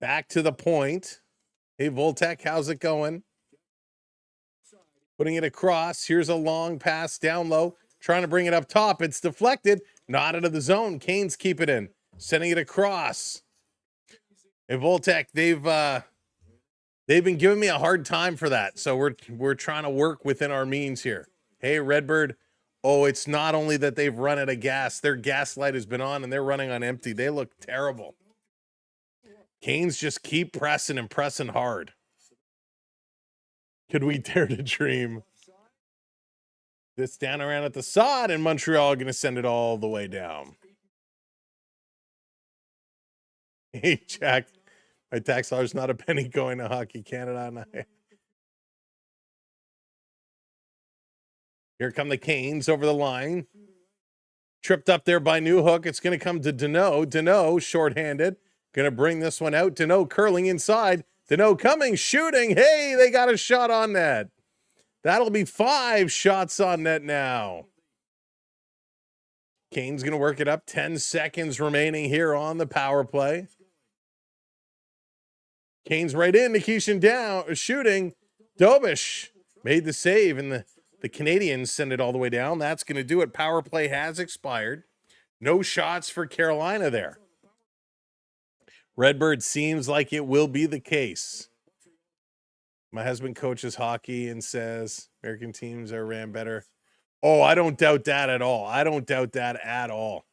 Back to the point. Hey, Voltek, how's it going? Putting it across. Here's a long pass down low. Trying to bring it up top. It's deflected. Not out of the zone. Canes keep it in. Sending it across. And Voltek, they've been giving me a hard time for that. So we're trying to work within our means here. Hey, Redbird. Oh, it's not only that they've run out of gas. Their gas light has been on and they're running on empty. They look terrible. Canes just keep pressing and pressing hard. Could we dare to dream? This down around at the sod, and Montreal going to send it all the way down. Hey, Jack. My tax dollar's not a penny going to Hockey Canada. Here come the Canes over the line. Tripped up there by Newhook. It's going to come to Deneau. Deneau, shorthanded. Going to bring this one out. Deneau curling inside. Deneau coming, shooting. Hey, they got a shot on net. That'll be 5 shots on net now. Canes going to work it up. 10 seconds remaining here on the power play. Canes right in. Nikishin down. Shooting. Dobish made the save, and the Canadiens send it all the way down. That's going to do it. Power play has expired. No shots for Carolina there. Redbird seems like it will be the case. My husband coaches hockey and says American teams are ran better. Oh, I don't doubt that at all.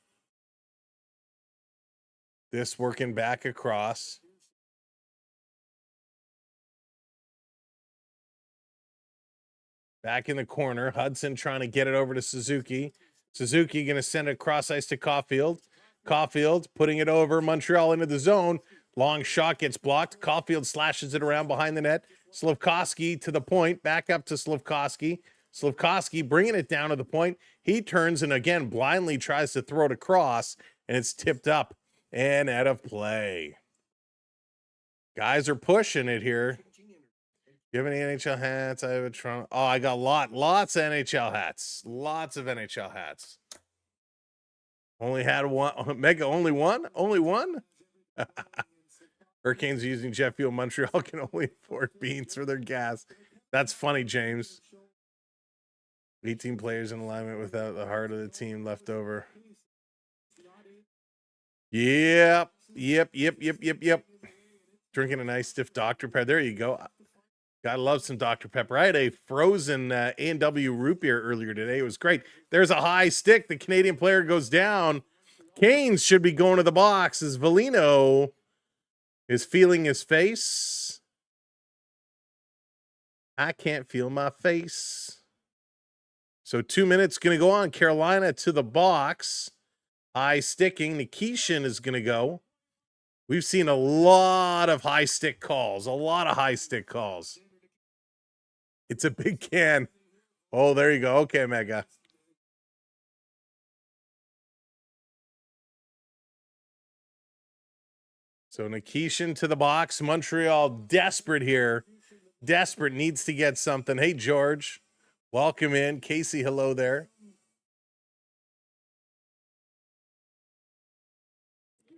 This working back across. Back in the corner. Hudson trying to get it over to Suzuki. Suzuki going to send it across ice to Caulfield. Caulfield putting it over. Montreal into the zone. Long shot gets blocked. Caulfield slashes it around behind the net. Slafkovsky to the point. Back up to Slafkovsky. Slafkovsky bringing it down to the point. He turns and again blindly tries to throw it across, and it's tipped up and out of play. Guys are pushing it here. You have any NHL hats? I have a Toronto. Oh, I got lots of NHL hats. Lots of NHL hats. Only had one. Mega, only one? Only one? Hurricanes using jet fuel. Montreal can only afford beans for their gas. That's funny, James. 18 players in alignment without the heart of the team left over. Yep. Drinking a nice stiff Dr. Pepper. There you go. Gotta love some Dr. Pepper. I had a frozen A&W root beer earlier today. It was great. There's a high stick. The Canadian player goes down. Canes should be going to the box as Velino is feeling his face. I can't feel my face. So 2 minutes going to go on. Carolina to the box. High sticking. Nikishin is going to go. We've seen a lot of high stick calls. A lot of high stick calls. It's a big can. Oh, there you go. Okay, Mega. So Nikishin to the box. Montreal desperate here. Desperate, needs to get something. Hey, George. Welcome in. Casey, hello there.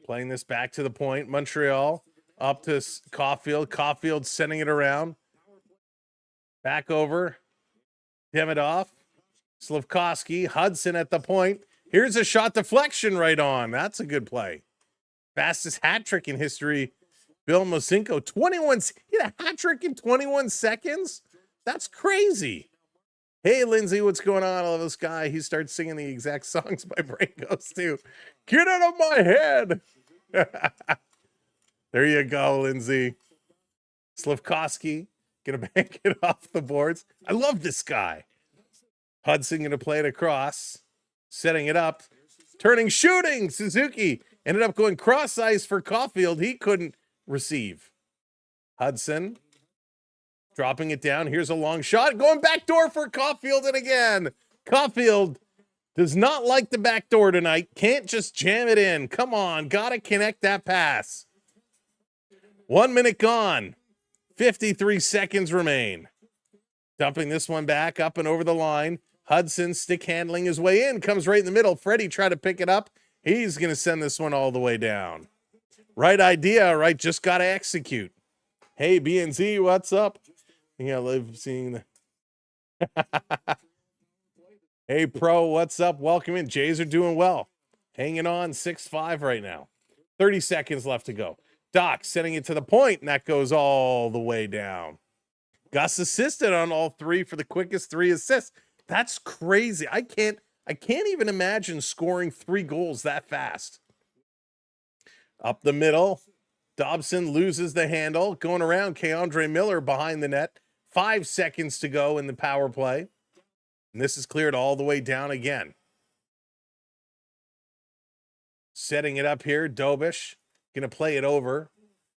Playing this back to the point. Montreal up to Caulfield. Caulfield sending it around. Back over. Demidov. Slafkovsky. Hudson at the point. Here's a shot deflection right on. That's a good play. Fastest hat trick in history. Bill Mosinko. 21. He had a hat trick in 21 seconds? That's crazy. Hey, Lindsay, what's going on? I love this guy. He starts singing the exact songs my brain goes to. Get out of my head. There you go, Lindsay. Slafkovsky gonna bank it off the boards. I love this guy. Hudson gonna play it across, setting it up, turning, shooting. Suzuki ended up going cross ice for Caulfield. He couldn't receive. Hudson dropping it down. Here's a long shot. Going back door for Caulfield. And again, Caulfield does not like the back door tonight. Can't just jam it in. Come on. Got to connect that pass. 1 minute gone. 53 seconds remain. Dumping this one back up and over the line. Hudson stick handling his way in. Comes right in the middle. Freddie tried to pick it up. He's going to send this one all the way down. Right idea, right? Just got to execute. Hey, BNZ, what's up? Yeah, I love seeing the Hey, Pro, what's up? Welcome in. Jays are doing well. Hanging on 6-5 right now. 30 seconds left to go. Doc sending it to the point, and that goes all the way down. Gus assisted on all three for the quickest 3 assists. That's crazy. I can't even imagine scoring 3 goals that fast. Up the middle. Dobson loses the handle. Going around, Keandre Miller behind the net. 5 seconds to go in the power play. And this is cleared all the way down again. Setting it up here, Dobish. Going to play it over.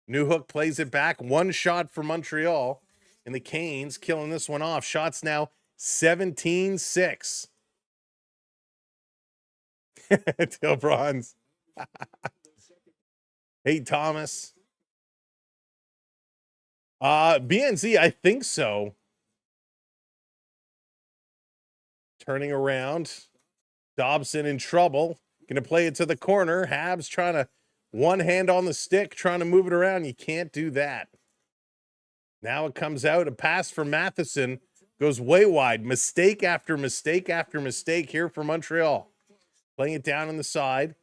Newhook plays it back. 1 shot for Montreal. And the Canes killing this one off. Shots now 17-6. Till Bronze. Hey, Thomas. BNZ, I think so. Turning around. Dobson in trouble. Going to play it to the corner. Habs trying to one hand on the stick, trying to move it around. You can't do that. Now it comes out. A pass for Matheson goes way wide. Mistake after mistake after mistake here for Montreal. Playing it down on the side.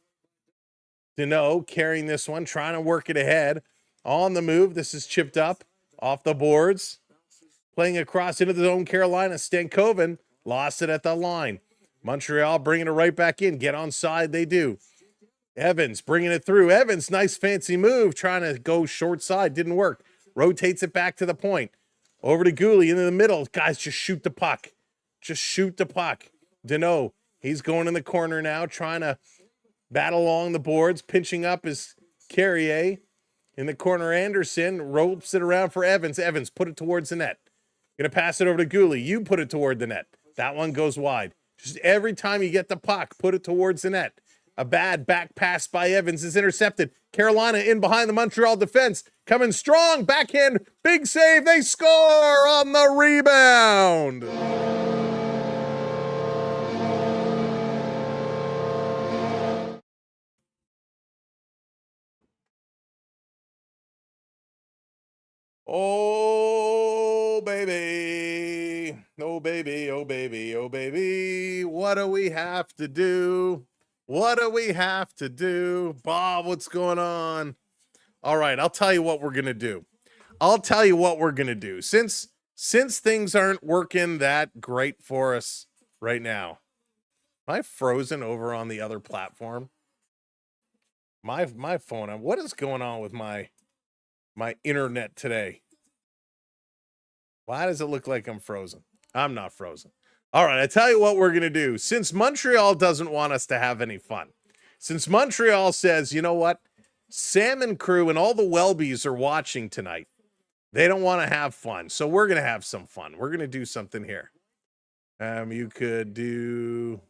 Deneau carrying this one, trying to work it ahead. On the move. This is chipped up off the boards. Playing across into the zone, Carolina. Stankoven lost it at the line. Montreal bringing it right back in. Get on side, they do. Evans bringing it through. Evans, nice fancy move. Trying to go short side. Didn't work. Rotates it back to the point. Over to Gooley into the middle. Guys, just shoot the puck. Just shoot the puck. Deneau, he's going in the corner now, trying to battle along the boards. Pinching up is Carrier. In the corner, Anderson ropes it around for Evans. Evans, put it towards the net. Going to pass it over to Gooley. You put it toward the net. That one goes wide. Just every time you get the puck, put it towards the net. A bad back pass by Evans is intercepted. Carolina in behind the Montreal defense. Coming strong. Backhand. Big save. They score on the rebound. Oh, baby. Oh, baby. Oh, baby. Oh, baby. What do we have to do? What do we have to do? Bob, what's going on? All right, I'll tell you what we're going to do. Since things aren't working that great for us right now. Am I frozen over on the other platform? My phone. What is going on with my internet today? Why does it look like I'm frozen? I'm not frozen. All right, I tell you what we're going to do. Since Montreal doesn't want us to have any fun, since Montreal says, you know what, Sam and crew and all the Welbies are watching tonight, they don't want to have fun, so we're going to have some fun. We're going to do something here. You could do...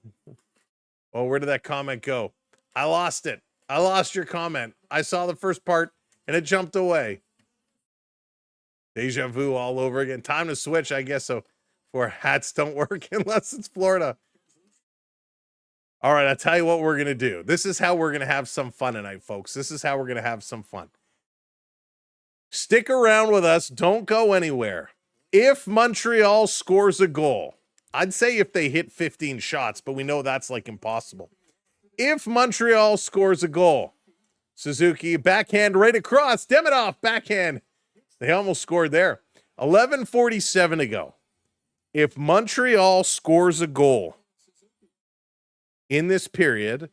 Oh, where did that comment go? I lost it. I lost your comment. I saw the first part, and it jumped away. Deja vu all over again. Time to switch, I guess, so for hats don't work unless it's Florida. All right, I'll tell you what we're going to do. This is how we're going to have some fun tonight, folks. This is how we're going to have some fun. Stick around with us. Don't go anywhere. If Montreal scores a goal, I'd say if they hit 15 shots, but we know that's like impossible. If Montreal scores a goal, Suzuki, backhand right across, Demidov, backhand. They almost scored there. 11:47 to go. If Montreal scores a goal in this period,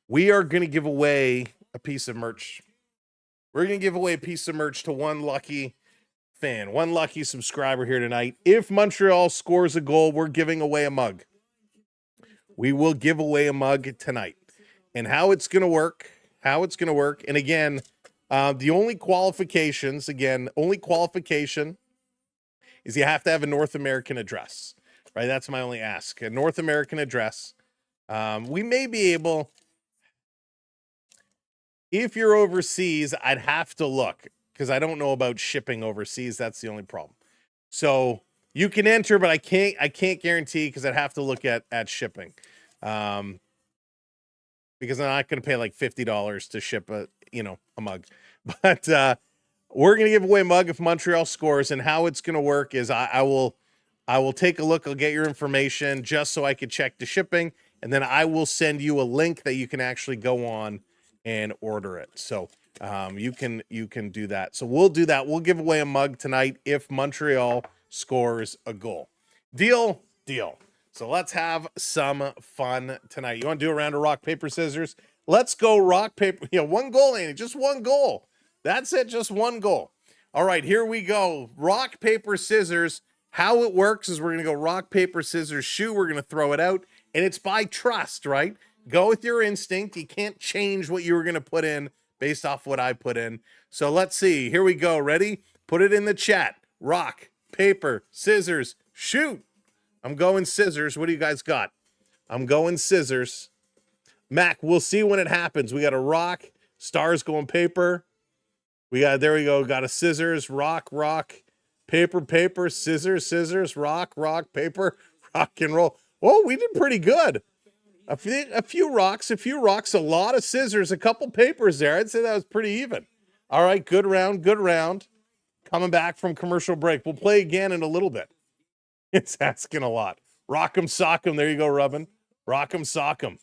we are going to give away a piece of merch. We're going to give away a piece of merch to one lucky fan, one lucky subscriber here tonight. If Montreal scores a goal, we're giving away a mug. We will give away a mug tonight. And how it's going to work, and again, the only qualification is you have to have a North American address, right? That's my only ask. A North American address. We may be able, if you're overseas, I'd have to look because I don't know about shipping overseas. That's the only problem. So you can enter, but I can't guarantee because I'd have to look at shipping. Because I'm not going to pay like $50 to ship a mug. But we're going to give away a mug if Montreal scores, and how it's going to work is I will take a look. I'll get your information just so I could check the shipping, and then I will send you a link that you can actually go on and order it. So you can do that. So we'll do that. We'll give away a mug tonight if Montreal scores a goal. Deal. So let's have some fun tonight. You want to do a round of rock, paper, scissors? Let's go rock, paper. One goal, Andy. Just one goal. That's it. Just one goal. All right, here we go. Rock, paper, scissors. How it works is we're going to go rock, paper, scissors, shoot. We're going to throw it out. And it's by trust, right? Go with your instinct. You can't change what you were going to put in based off what I put in. So let's see. Here we go. Ready? Put it in the chat. Rock, paper, scissors, shoot. I'm going scissors. What do you guys got? I'm going scissors. Mac, we'll see when it happens. We got a rock. Stars going paper. There we go. Got a scissors, rock, paper, scissors, rock, paper, rock and roll. Oh, we did pretty good. A few rocks, a lot of scissors, a couple papers there. I'd say that was pretty even. All right, good round. Coming back from commercial break. We'll play again in a little bit. It's asking a lot. Rock 'em, sock 'em. There you go, Rubbin. Rock 'em, sock 'em.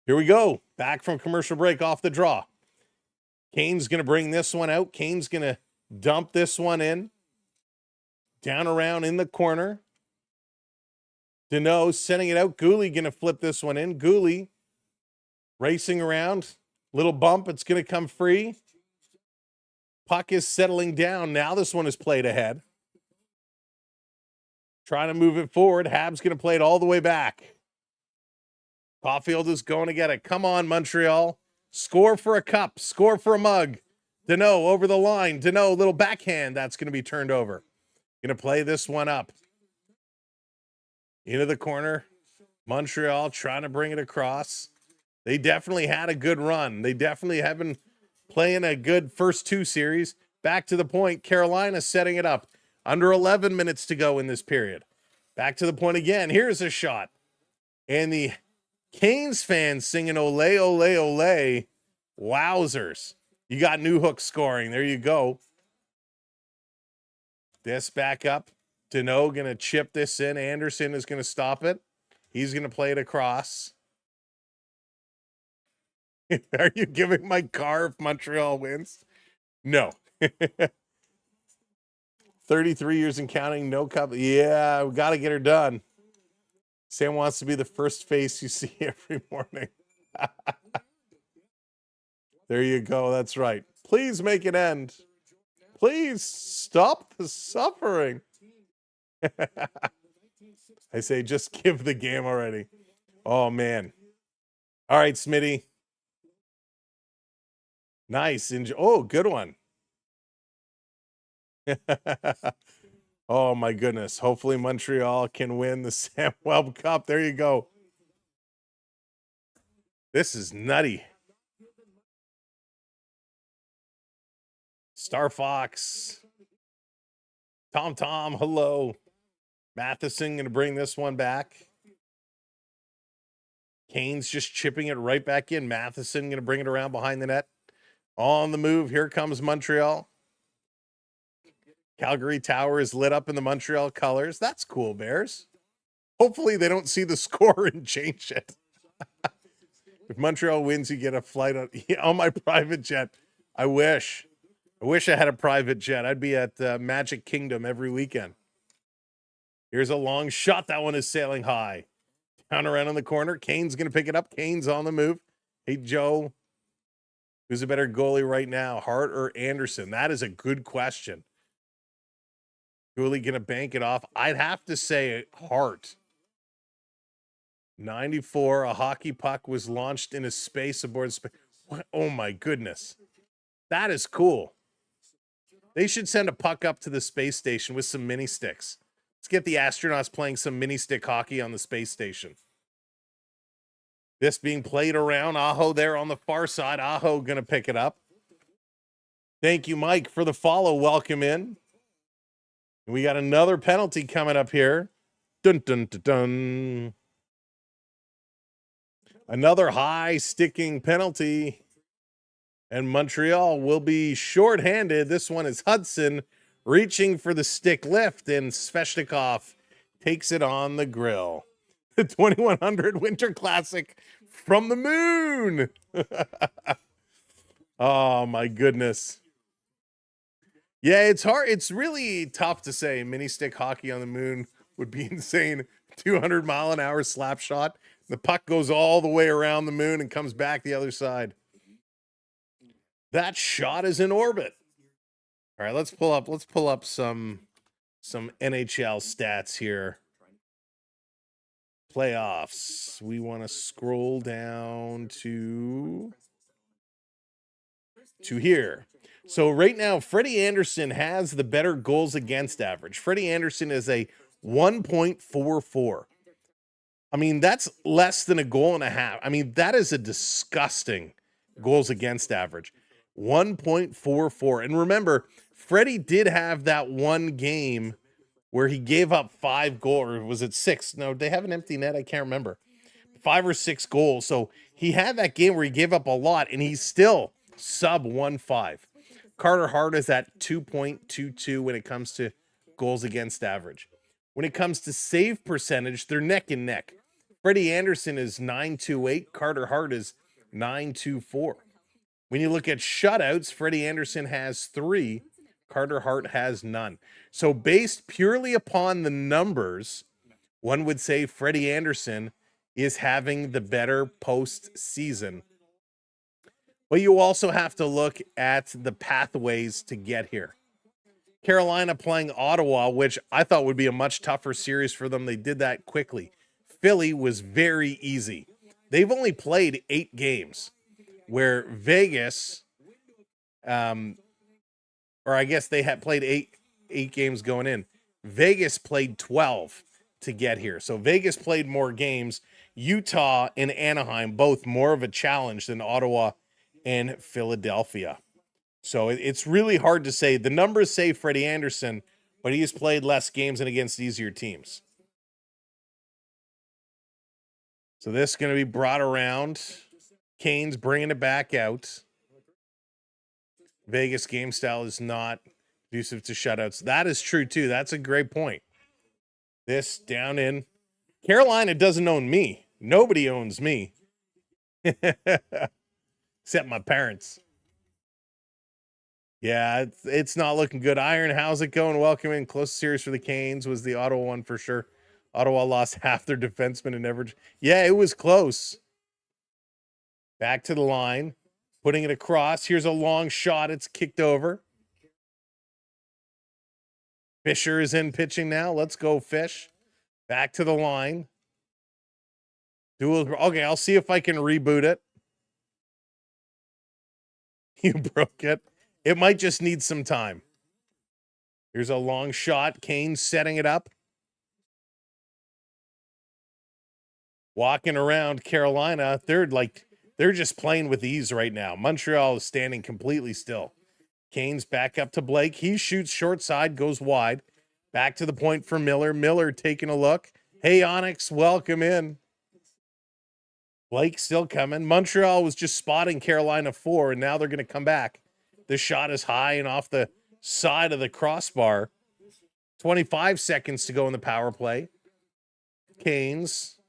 Here we go. Back from commercial break off the draw. Kane's going to bring this one out. Kane's going to dump this one in. Down around in the corner. Deneau sending it out. Gooley going to flip this one in. Gooley racing around. Little bump. It's going to come free. Puck is settling down. Now this one is played ahead. Trying to move it forward. Habs going to play it all the way back. Caulfield is going to get it. Come on, Montreal. Score for a cup. Score for a mug. Deneau over the line. Deneau, little backhand. That's going to be turned over. Going to play this one up. Into the corner. Montreal trying to bring it across. They definitely had a good run. They definitely have been playing a good first two series. Back to the point. Carolina setting it up. Under 11 minutes to go in this period. Back to the point again. Here's a shot. And the Canes fans singing ole, ole, ole. Wowzers. You got Newhook scoring. There you go. This back up. Deneau going to chip this in. Anderson is going to stop it. He's going to play it across. Are you giving my car if Montreal wins? No. 33 years and counting, no cup. Yeah, we got to get her done. Sam wants to be the first face you see every morning. There you go. That's right. Please make it end. Please stop the suffering. I say just give the game already. Oh, man. All right, Smitty. Nice. Oh, good one. Oh, my goodness. Hopefully Montreal can win the Samwelb Cup. There you go. This is nutty. Star Fox. Tom, hello. Matheson going to bring this one back. Kane's just chipping it right back in. Matheson going to bring it around behind the net. On the move. Here comes Montreal. Calgary Tower is lit up in the Montreal colors. That's cool, Bears. Hopefully they don't see the score and change it. If Montreal wins, you get a flight on my private jet. I wish I had a private jet. I'd be at Magic Kingdom every weekend. Here's a long shot. That one is sailing high. Down around in the corner. Kane's going to pick it up. Kane's on the move. Hey, Joe. Who's a better goalie right now, Hart or Anderson? That is a good question. Goalie going to bank it off. I'd have to say Hart. 94, a hockey puck was launched in a space aboard space. Oh, my goodness. That is cool. They should send a puck up to the space station with some mini sticks. Let's get the astronauts playing some mini stick hockey on the space station. This being played around. Aho there on the far side. Aho going to pick it up. Thank you, Mike, for the follow. Welcome in. We got another penalty coming up here. Dun, dun, dun, dun. Another high sticking penalty. And Montreal will be shorthanded. This one is Hudson reaching for the stick lift, and Svechnikov takes it on the grill. The 2100 Winter Classic from the moon. Oh, my goodness. Yeah, it's hard. It's really tough to say mini stick hockey on the moon would be insane. 200 mile an hour slap shot. The puck goes all the way around the moon and comes back the other side. That shot is in orbit. All right, let's pull up some NHL stats here. Playoffs. We want to scroll down to here. So right now, Freddie Anderson has the better goals against average. Freddie Anderson is a 1.44. I mean, that's less than a goal and a half. I mean, that is a disgusting goals against average. 1.44. And remember, Freddie did have that one game where he gave up 5 goals, or was it 6? No, they have an empty net. I can't remember. 5 or 6 goals. So he had that game where he gave up a lot, and he's still sub 1.5. Carter Hart is at 2.22 when it comes to goals against average. When it comes to save percentage, they're neck and neck. Freddie Anderson is 9.28. Carter Hart is 9.24. When you look at shutouts, Freddie Anderson has 3. Carter Hart has none. So based purely upon the numbers, one would say Freddie Anderson is having the better postseason. But you also have to look at the pathways to get here. Carolina playing Ottawa, which I thought would be a much tougher series for them. They did that quickly. Philly was very easy. They've only played 8 games, where Vegas, or I guess they had played eight games going in. Vegas played 12 to get here. So Vegas played more games. Utah and Anaheim, both more of a challenge than Ottawa and Philadelphia. So it's really hard to say. The numbers say Freddie Anderson, but he has played less games and against easier teams. So this is going to be brought around. Kane's bringing it back out. Vegas game style is not conducive to shutouts. That is true, too. That's a great point. This down in. Carolina doesn't own me. Nobody owns me. Except my parents. Yeah, it's not looking good. Iron, how's it going? Welcome in. Close series for the Canes was the Ottawa one for sure. Ottawa lost half their defensemen in average. Yeah, it was close. Back to the line. Putting it across. Here's a long shot. It's kicked over. Fisher is in pitching now. Let's go, Fish. Back to the line. Okay, I'll see if I can reboot it. You broke it. It might just need some time. Here's a long shot. Kane setting it up. Walking around Carolina. They're just playing with ease right now. Montreal is standing completely still. Kane's back up to Blake. He shoots short side, goes wide. Back to the point for Miller. Miller taking a look. Hey, Onyx, welcome in. Blake still coming. Montreal was just spotting Carolina 4, and now they're going to come back. The shot is high and off the side of the crossbar. 25 seconds to go in the power play. Canes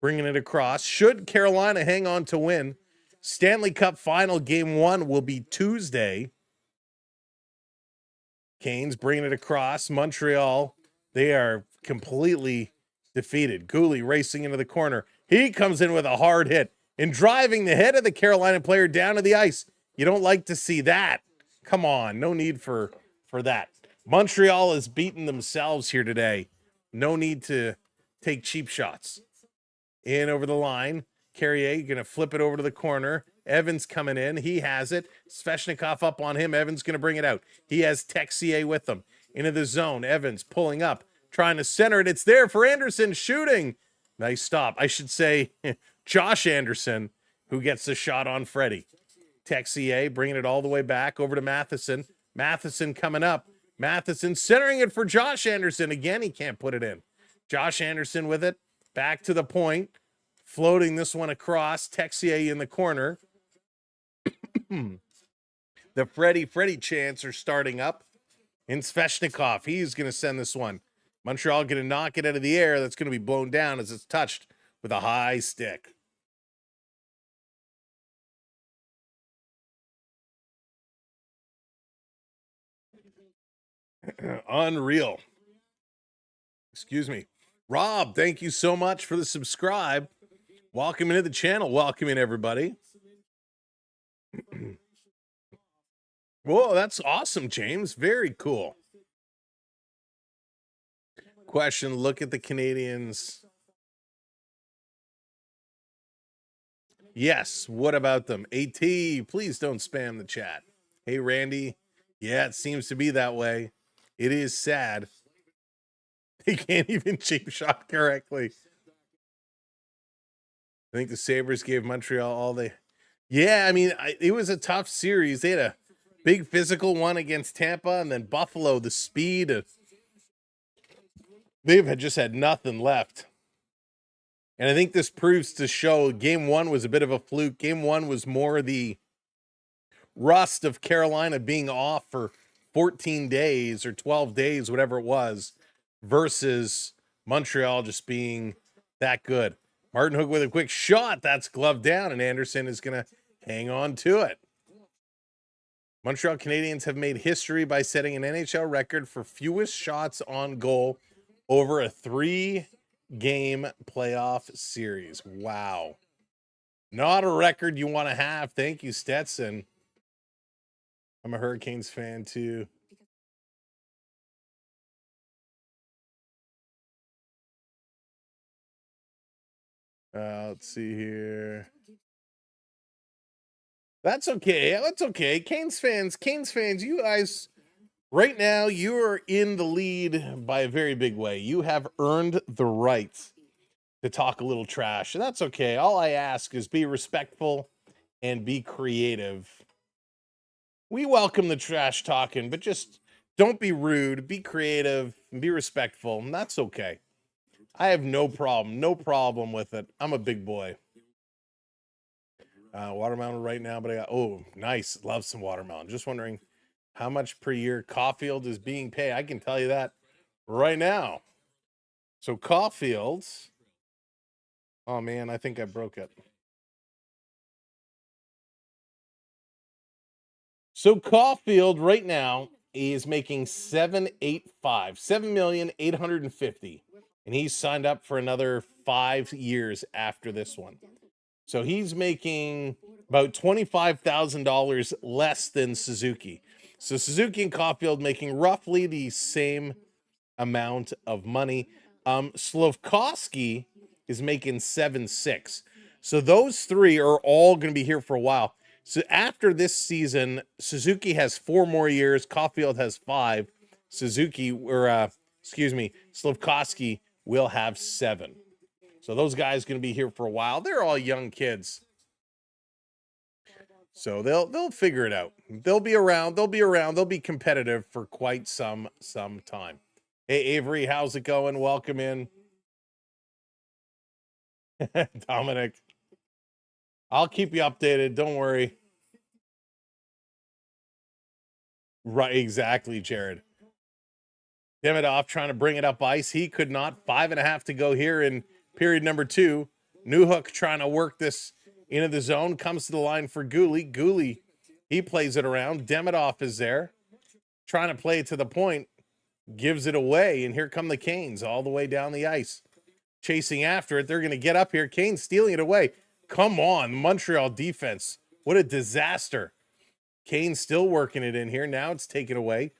bringing it across. Should Carolina hang on to win, Stanley Cup Final Game 1 will be Tuesday. Canes bringing it across. Montreal, they are completely defeated. Gooley racing into the corner. He comes in with a hard hit and driving the head of the Carolina player down to the ice. You don't like to see that. Come on, no need for that. Montreal has beaten themselves here today. No need to take cheap shots. In over the line. Carrier going to flip it over to the corner. Evans coming in. He has it. Svechnikov up on him. Evans going to bring it out. He has Texier with him. Into the zone. Evans pulling up. Trying to center it. It's there for Anderson shooting. Nice stop. I should say Josh Anderson, who gets the shot on Freddie. Texier bringing it all the way back over to Matheson. Matheson coming up. Matheson centering it for Josh Anderson. Again, he can't put it in. Josh Anderson with it. Back to the point. Floating this one across. Texier in the corner. The Freddie chants are starting up. And Svechnikov, he's going to send this one. Montreal going to knock it out of the air. That's going to be blown down as it's touched with a high stick. Unreal. Excuse me. Rob, thank you so much for the subscribe. Welcome into the channel. Welcome in, everybody. Whoa, that's awesome, James. Very cool. Question, look at the Canadiens. Yes, what about them? AT, please don't spam the chat. Hey, Randy. Yeah, it seems to be that way. It is sad. They can't even cheap shot correctly. I think the Sabres gave Montreal all they... Yeah, I mean, it was a tough series. They had a big physical one against Tampa, and then Buffalo, the speed. They've just had nothing left. And I think this proves to show Game 1 was a bit of a fluke. Game 1 was more the rust of Carolina being off for 14 days or 12 days, whatever it was, versus Montreal just being that good. Martin Hook with a quick shot. That's gloved down, and Anderson is going to hang on to it. Montreal Canadiens have made history by setting an NHL record for fewest shots on goal over a 3-game playoff series. Wow. Not a record you want to have. Thank you, Stetson. I'm a Hurricanes fan, too. Let's see here. That's okay. That's okay. Canes fans, you guys, right now, you are in the lead by a very big way. You have earned the right to talk a little trash. And that's okay. All I ask is be respectful and be creative. We welcome the trash talking, but just don't be rude, be creative, and be respectful. And that's okay. I have no problem with it. I'm a big boy. Watermelon right now, but I got, oh, nice. Love some watermelon. Just wondering how much per year Caulfield is being paid. I can tell you that right now. So Caulfield's, oh man, I think I broke it. So Caulfield right now is making $7.850, and he's signed up for another 5 years after this one. So he's making about $25,000 less than Suzuki. So Suzuki and Caulfield making roughly the same amount of money. Slafkovsky is making 7.6. So those three are all going to be here for a while. So after this season, Suzuki has 4 more years. Caulfield has 5. Slafkovsky will have 7. So those guys going to be here for a while. They're all young kids. So they'll figure it out. They'll be around. They'll be competitive for quite some time. Hey, Avery, how's it going? Welcome in. Dominic. I'll keep you updated. Don't worry. Right, exactly, Jared. Demidov trying to bring it up ice. He could not. 5.5 to go here in period number 2. Newhook trying to work this into the zone. Comes to the line for Gooley. Gooley, he plays it around. Demidov is there. Trying to play it to the point. Gives it away. And here come the Canes all the way down the ice. Chasing after it. They're going to get up here. Canes stealing it away. Come on, Montreal defense. What a disaster. Canes still working it in here. Now it's taken away.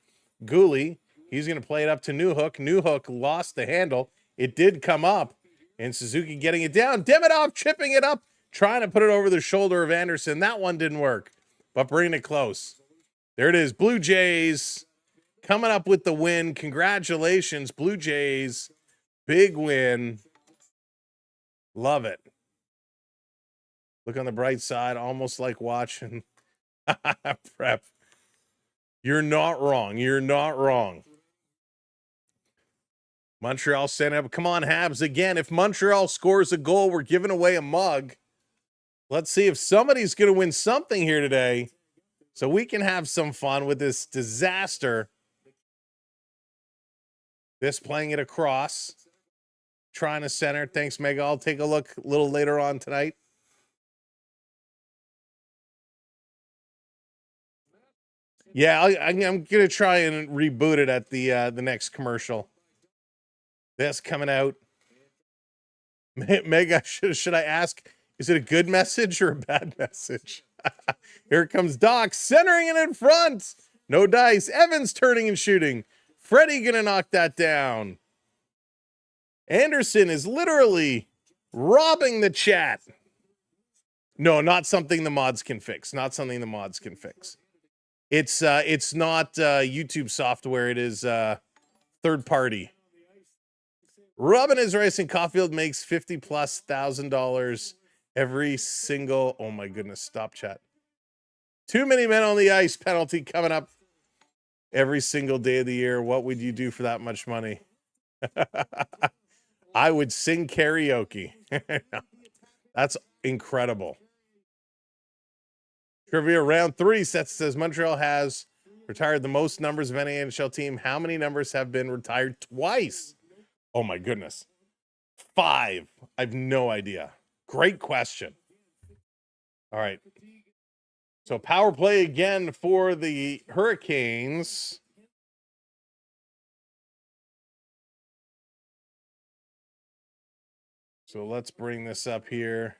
Gooley, he's going to play it up to Newhook. Newhook lost the handle. It did come up. And Suzuki getting it down. Demidov chipping it up. Trying to put it over the shoulder of Anderson. That one didn't work. But bringing it close. There it is. Blue Jays coming up with the win. Congratulations, Blue Jays. Big win. Love it. Look on the bright side, almost like watching prep. You're not wrong. You're not wrong. Montreal sent up. Come on, Habs. Again, if Montreal scores a goal, we're giving away a mug. Let's see if somebody's going to win something here today so we can have some fun with this disaster. This playing it across. Trying to center. Thanks, Mega. I'll take a look a little later on tonight. Yeah, I'm going to try and reboot it at the next commercial. This coming out. Mega, should I ask, is it a good message or a bad message? Here comes Doc, centering it in front. No dice. Evans turning and shooting. Freddie going to knock that down. Anderson is literally robbing the chat. No, not something the mods can fix. Not something the mods can fix. It's not YouTube software. It is third party. Robin is racing. Caulfield makes $50,000+ every single. Oh my goodness! Stop chat. Too many men on the ice penalty coming up every single day of the year. What would you do for that much money? I would sing karaoke. That's incredible. Trivia round 3 says Montreal has retired the most numbers of any NHL team. How many numbers have been retired twice? Oh my goodness. 5. I have no idea. Great question. All right. So power play again for the Hurricanes. So let's bring this up here.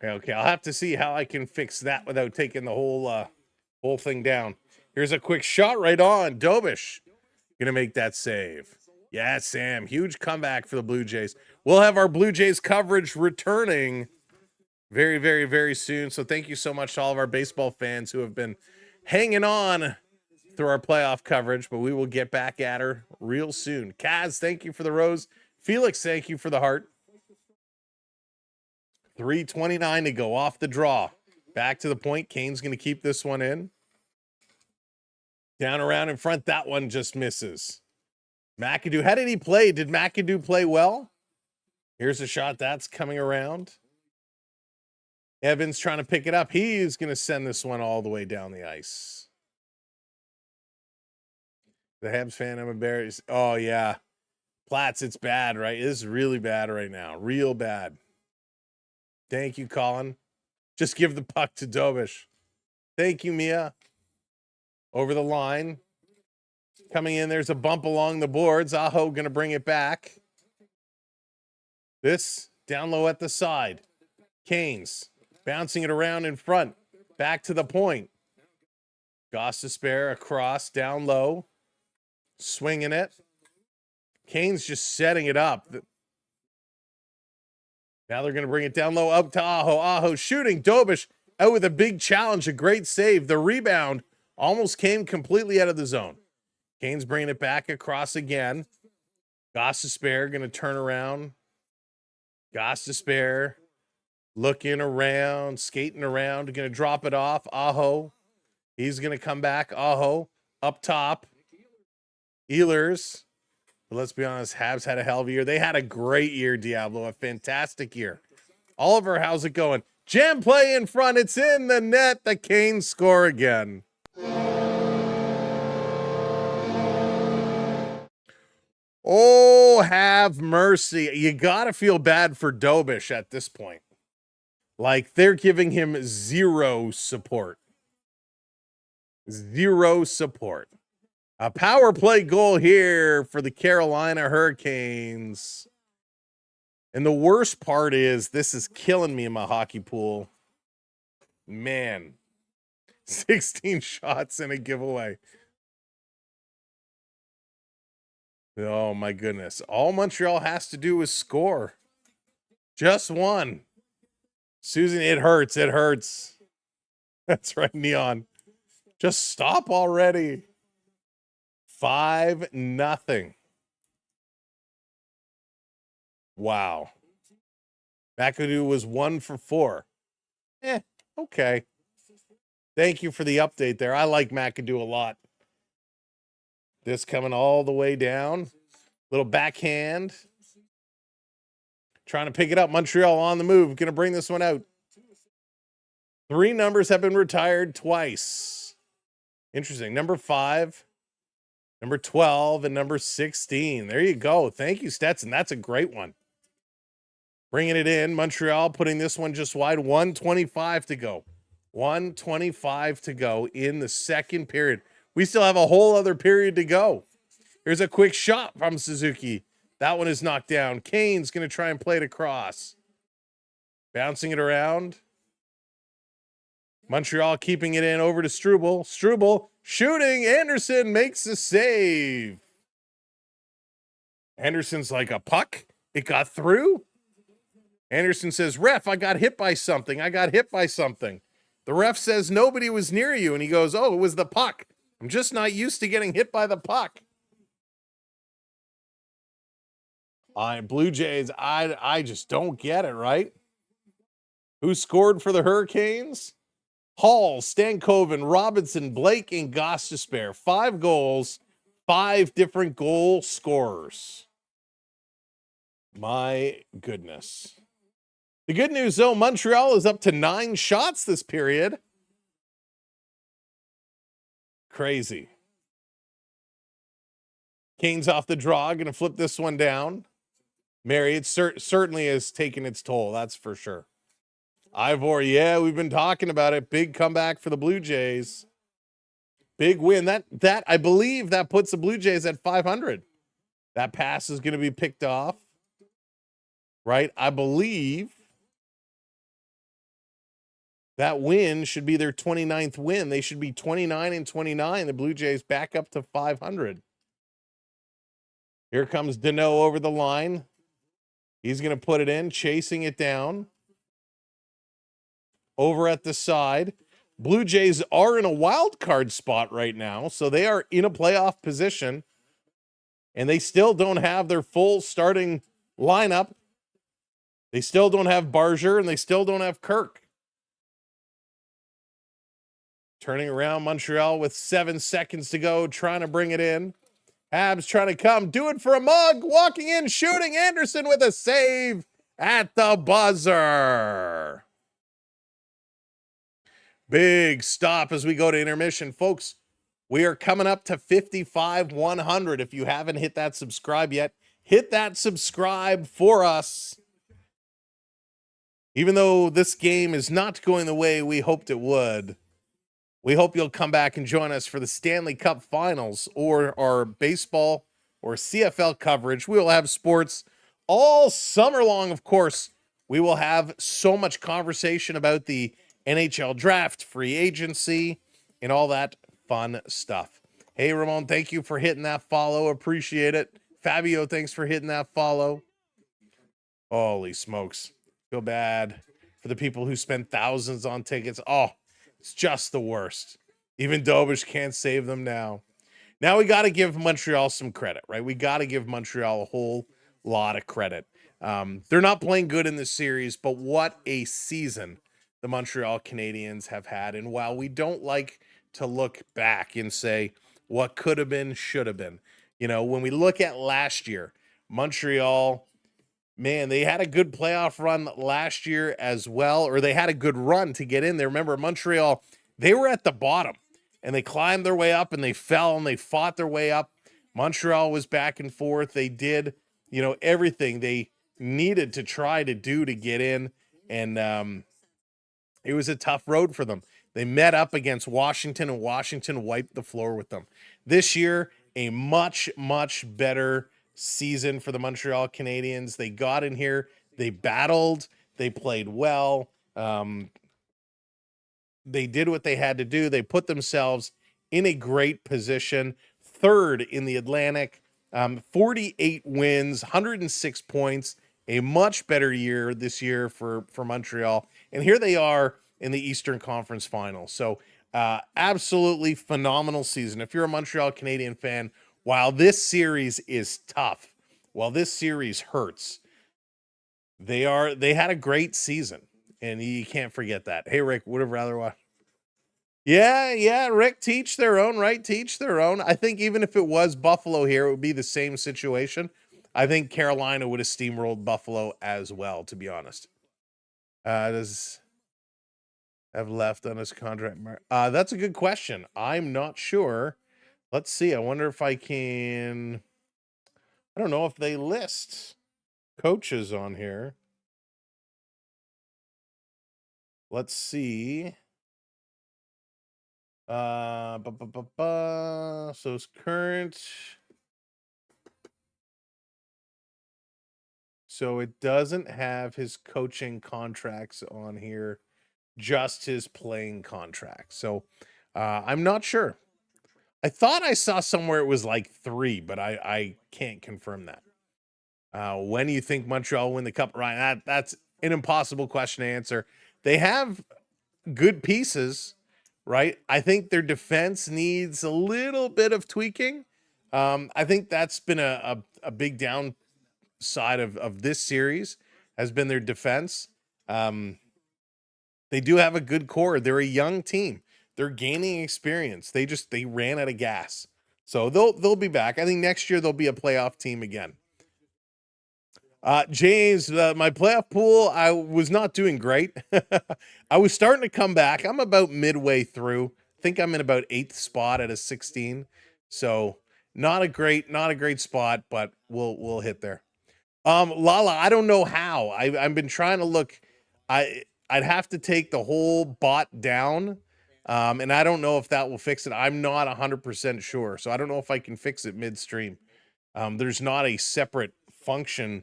Okay, I'll have to see how I can fix that without taking the whole thing down. Here's a quick shot right on. Dobish gonna make that save. Yeah, Sam, huge comeback for the Blue Jays. We'll have our Blue Jays coverage returning very, very, very soon. So thank you so much to all of our baseball fans who have been hanging on through our playoff coverage, but we will get back at her real soon. Kaz, thank you for the rose. Felix, thank you for the heart. 3:29 to go off the draw. Back to the point. Kane's going to keep this one in. Down around in front. That one just misses. McAdoo. How did he play? Did McAdoo play well? Here's a shot that's coming around. Evans trying to pick it up. He's going to send this one all the way down the ice. The Habs fan, I'm embarrassed. Oh, yeah. Platts, it's bad, right? This is really bad right now. Real bad. Thank you, Colin. Just give the puck to Dobish. Thank you, Mia. Over the line. Coming in, there's a bump along the boards. Aho going to bring it back. This down low at the side. Canes bouncing it around in front. back to the point. Gostisbehere across, down low, swinging it. Canes just setting it up. Now they're going to bring it down low, up to Aho. Aho shooting. Dobish out with a big challenge, a great save. The rebound almost came completely out of the zone. Canes bringing it back across again. Gostisbehere going to turn around. Gostisbehere looking around, skating around, going to drop it off. Aho. He's going to come back. Aho up top. Ehlers. But let's be honest, Habs had a hell of a year. They had a great year, Diablo, a fantastic year. Oliver, how's it going? Jam play in front. It's in the net. The Canes score again. Oh, have mercy. You got to feel bad for Dobish at this point. Like, they're giving him zero support. Zero support. A power play goal here for the Carolina Hurricanes. And the worst part is, this is killing me in my hockey pool. Man, 16 shots and a giveaway. Oh my goodness. All Montreal has to do is score. Just one. Susan, it hurts. It hurts. That's right, Neon. Just stop already. 5-0. Wow. McAdoo was 1 for 4. Okay. Thank you for the update there. I like McAdoo a lot. This coming all the way down. Little backhand. Trying to pick it up. Montreal on the move. Going to bring this one out. 3 numbers have been retired twice. Interesting. Number 5, number 12, and number 16. There you go. Thank you, Stetson. That's a great one. Bringing it in. Montreal putting this one just wide. 1:25 to go. 1:25 to go in the second period. We still have a whole other period to go. Here's a quick shot from Suzuki. That one is knocked down. Kane's going to try and play it across. Bouncing it around. Montreal keeping it in over to Struble. Struble shooting. Anderson makes a save. Anderson's like, a puck? It got through? Anderson says, ref, I got hit by something. I got hit by something. The ref says nobody was near you. And he goes, oh, it was the puck. I'm just not used to getting hit by the puck. Blue Jays, I just don't get it, right? Who scored for the Hurricanes? Hall, Stankoven, Robinson, Blake, and Gostisbehere. 5 goals, 5 different goal scorers. My goodness. The good news, though, Montreal is up to 9 shots this period. Crazy. Canes off the draw, going to flip this one down. Mary, it certainly has taken its toll, that's for sure. Ivor, yeah, we've been talking about it. Big comeback for the Blue Jays. Big win. That I believe that puts the Blue Jays at 500. That pass is going to be picked off. Right? I believe that win should be their 29th win. They should be 29-29. The Blue Jays back up to 500. Here comes Deneau over the line. He's going to put it in, chasing it down. Over at the side. Blue Jays are in a wild card spot right now, so they are in a playoff position, and they still don't have their full starting lineup. They still don't have Barger, and they still don't have Kirk. Turning around, Montreal with 7 seconds to go, trying to bring it in. Habs trying to come, do it for a mug, walking in, shooting. Anderson with a save at the buzzer. Big stop as we go to intermission. Folks, we are coming up to 55-100. If you haven't hit that subscribe yet, hit that subscribe for us. Even though this game is not going the way we hoped it would, we hope you'll come back and join us for the Stanley Cup Finals or our baseball or CFL coverage. We will have sports all summer long, of course. We will have so much conversation about the NHL draft, free agency, and all that fun stuff. Hey, Ramon, thank you for hitting that follow. Appreciate it. Fabio, thanks for hitting that follow. Holy smokes. Feel bad for the people who spend thousands on tickets. Oh, it's just the worst. Even Dobish can't save them now. Now we got to give Montreal some credit, right? We got to give Montreal a whole lot of credit. They're not playing good in this series, but what a season the Montreal Canadiens have had. And while we don't like to look back and say what could have been, should have been, you know, when we look at last year, Montreal, man, they had a good playoff run last year as well, or they had a good run to get in there. Remember, Montreal, they were at the bottom and they climbed their way up and they fell and they fought their way up. Montreal was back and forth. They did, you know, everything they needed to try to do to get in. And it was a tough road for them. They met up against Washington and Washington wiped the floor with them. This year, a much, much better season for the Montreal Canadiens. They got in here, they battled, they played well. They did what they had to do. They put themselves in a great position, third in the Atlantic, 48 wins, 106 points, a much better year this year for Montreal. And here they are in the Eastern Conference Finals. So absolutely phenomenal season. If you're a Montreal Canadian fan, while this series is tough, while this series hurts, they had a great season. And you can't forget that. Hey, Rick, would have rather watch. Yeah, Rick, teach their own, right? Teach their own. I think even if it was Buffalo here, it would be the same situation. I think Carolina would have steamrolled Buffalo as well, to be honest. Does have left on his contract? That's a good question. I'm not sure. Let's see. I wonder if I can. I don't know if they list coaches on here. Let's see. So it's current. So it doesn't have his coaching contracts on here, just his playing contract. So I'm not sure. I thought I saw somewhere it was like 3, but I can't confirm that. When do you think Montreal will win the cup? Ryan, that's an impossible question to answer. They have good pieces, right? I think their defense needs a little bit of tweaking. I think that's been a big downside of this series has been their defense. They do have a good core. They're a young team. They're gaining experience. They ran out of gas. So they'll be back. I think next year they'll be a playoff team again. James, my playoff pool, I was not doing great. I was starting to come back. I'm about midway through. I think I'm in about 8th spot at a 16. So not a great spot, but we'll hit there. Lala, I don't know how. I've been trying to look. I'd have to take the whole bot down. And I don't know if that will fix it. I'm not 100% sure. So I don't know if I can fix it midstream. There's not a separate function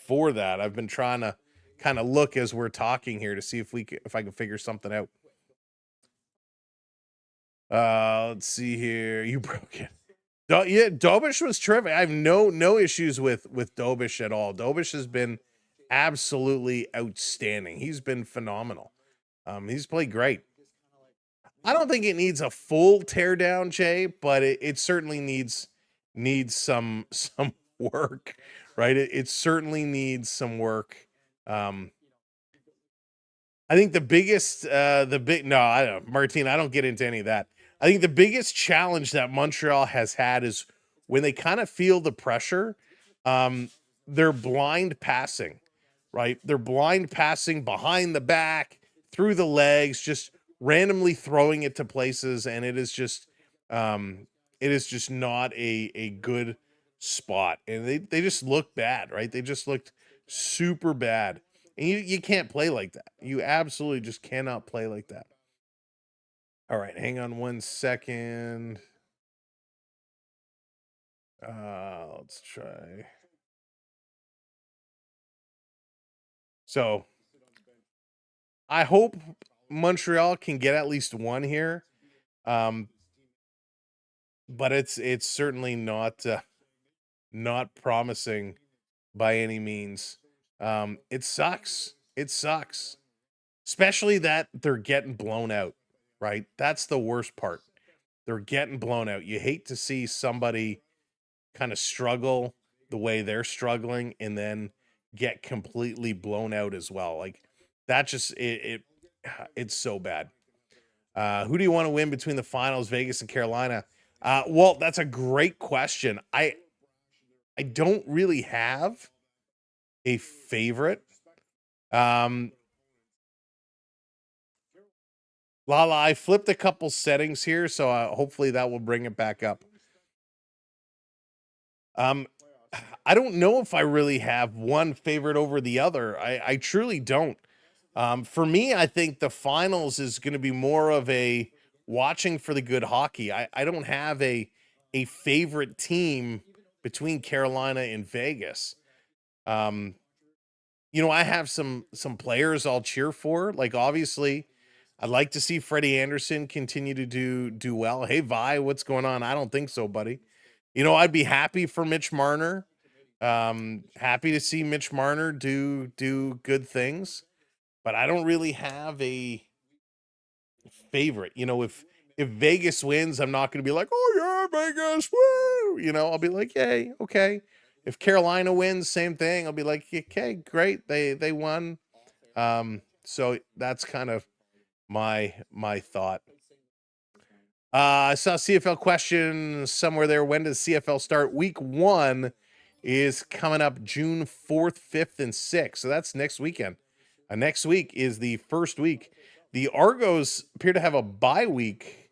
for that. I've been trying to kind of look as we're talking here to see if I can figure something out. Let's see here. You broke it. Yeah, Dobish was terrific. I have no issues with Dobish at all. Dobish has been absolutely outstanding. He's been phenomenal. He's played great. I don't think it needs a full teardown, Jay, but it certainly needs some work, right? It certainly needs some work. I think the biggest, I don't know, Martine, I don't get into any of that. I think the biggest challenge that Montreal has had is when they kind of feel the pressure, they're blind passing, right? They're blind passing behind the back, through the legs, just randomly throwing it to places, and it is just not a good spot. And they just look bad, right? They just looked super bad. And you can't play like that. You absolutely just cannot play like that. All right, hang on 1 second. Let's try. So I hope Montreal can get at least one here. But it's certainly not promising by any means. It sucks. It sucks. Especially that they're getting blown out, right? That's the worst part. They're getting blown out. You hate to see somebody kind of struggle the way they're struggling and then get completely blown out as well. Like that just it's so bad. Who do you want to win between the finals, Vegas and Carolina? Well, that's a great question. I don't really have a favorite. Lala, I flipped a couple settings here, so hopefully that will bring it back up. I don't know if I really have one favorite over the other. I truly don't. For me, I think the finals is going to be more of a watching for the good hockey. I don't have a favorite team between Carolina and Vegas. I have some players I'll cheer for. Like obviously, I'd like to see Freddie Anderson continue to do well. Hey Vi, what's going on? I don't think so, buddy. I'd be happy for Mitch Marner. Happy to see Mitch Marner do good things, but I don't really have a favorite. If Vegas wins, I'm not going to be like, oh yeah, Vegas, woo. I'll be like, yay, okay. If Carolina wins, same thing. I'll be like, okay, great, they won. So that's kind of my thought. I saw CFL question somewhere there. When does CFL start? Week 1 is coming up June 4th, 5th, and 6th. So that's next weekend. Next week is the first week. The Argos appear to have a bye week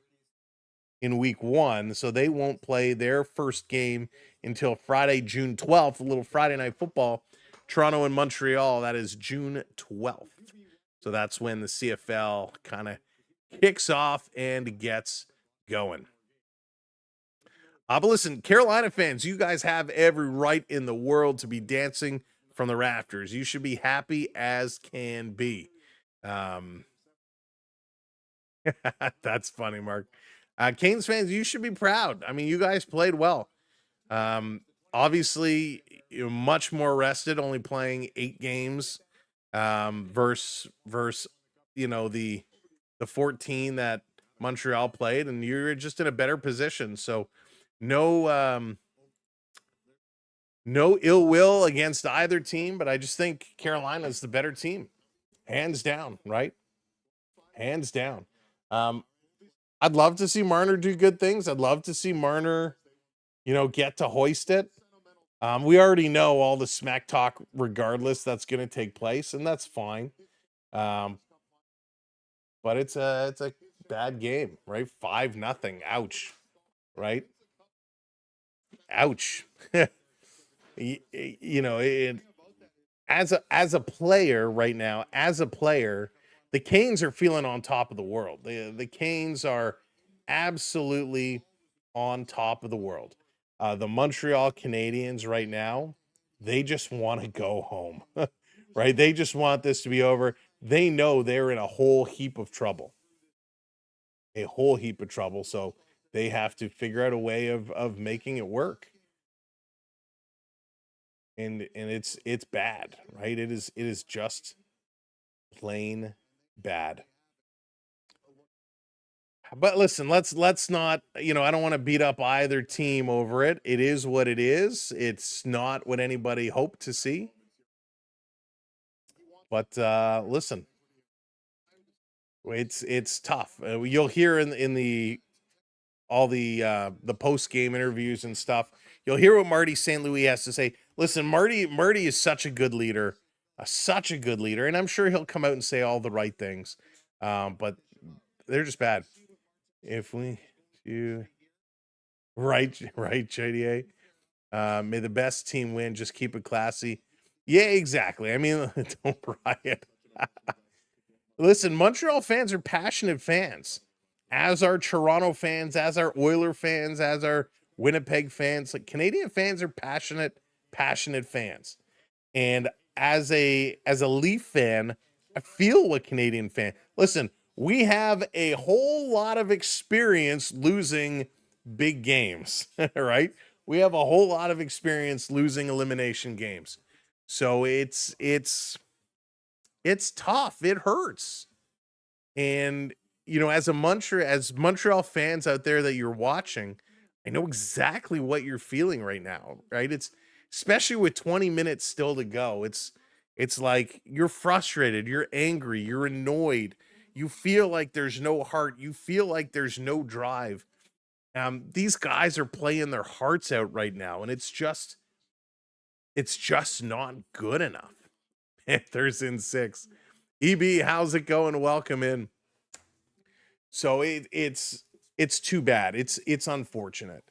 in week 1, so they won't play their first game until Friday, June 12th, a little Friday night football. Toronto and Montreal, that is June 12th. So that's when the CFL kind of kicks off and gets going. But listen, Carolina fans, you guys have every right in the world to be dancing from the rafters. You should be happy as can be. That's funny, Mark. Canes fans, you should be proud. I mean, you guys played well. Obviously, you're much more rested, only playing 8 games versus the 14 that Montreal played, and you're just in a better position. So no ill will against either team, but I just think Carolina's the better team. Hands down, right? Hands down. I'd love to see Marner do good things. I'd love to see Marner, get to hoist it. We already know all the smack talk regardless that's going to take place, and that's fine. But it's a bad game, right? 5-0. Ouch. Right? Ouch. As a player right now, the Canes are feeling on top of the world. The Canes are absolutely on top of the world. The Montreal Canadiens right now, they just want to go home, right? They just want this to be over. They know they're in a whole heap of trouble. So they have to figure out a way of making it work. And it's bad, right? It is just plain bad. But listen, let's not, I don't want to beat up either team over it. It is what it is. It's not what anybody hoped to see. But listen, it's tough. You'll hear in the all the post game interviews and stuff. You'll hear what Marty St. Louis has to say. Listen, Marty is such a good leader, and I'm sure he'll come out and say all the right things. But they're just bad. Right, JDA. May the best team win. Just keep it classy. Yeah, exactly. I mean, don't riot. Listen, Montreal fans are passionate fans, as are Toronto fans, as are Oiler fans, as are Winnipeg fans. Like Canadian fans are passionate fans. And as a Leaf fan, I feel what Canadian fan. Listen, we have a whole lot of experience losing big games, right? We have a whole lot of experience losing elimination games. So it's tough. It hurts. And as Montreal fans out there that you're watching, I know exactly what you're feeling right now, right? It's especially with 20 minutes still to go. It's like you're frustrated, you're angry, you're annoyed. You feel like there's no heart. You feel like there's no drive. These guys are playing their hearts out right now, and it's just not good enough. Panthers in 6. EB, how's it going? Welcome in. So it's too bad. It's unfortunate.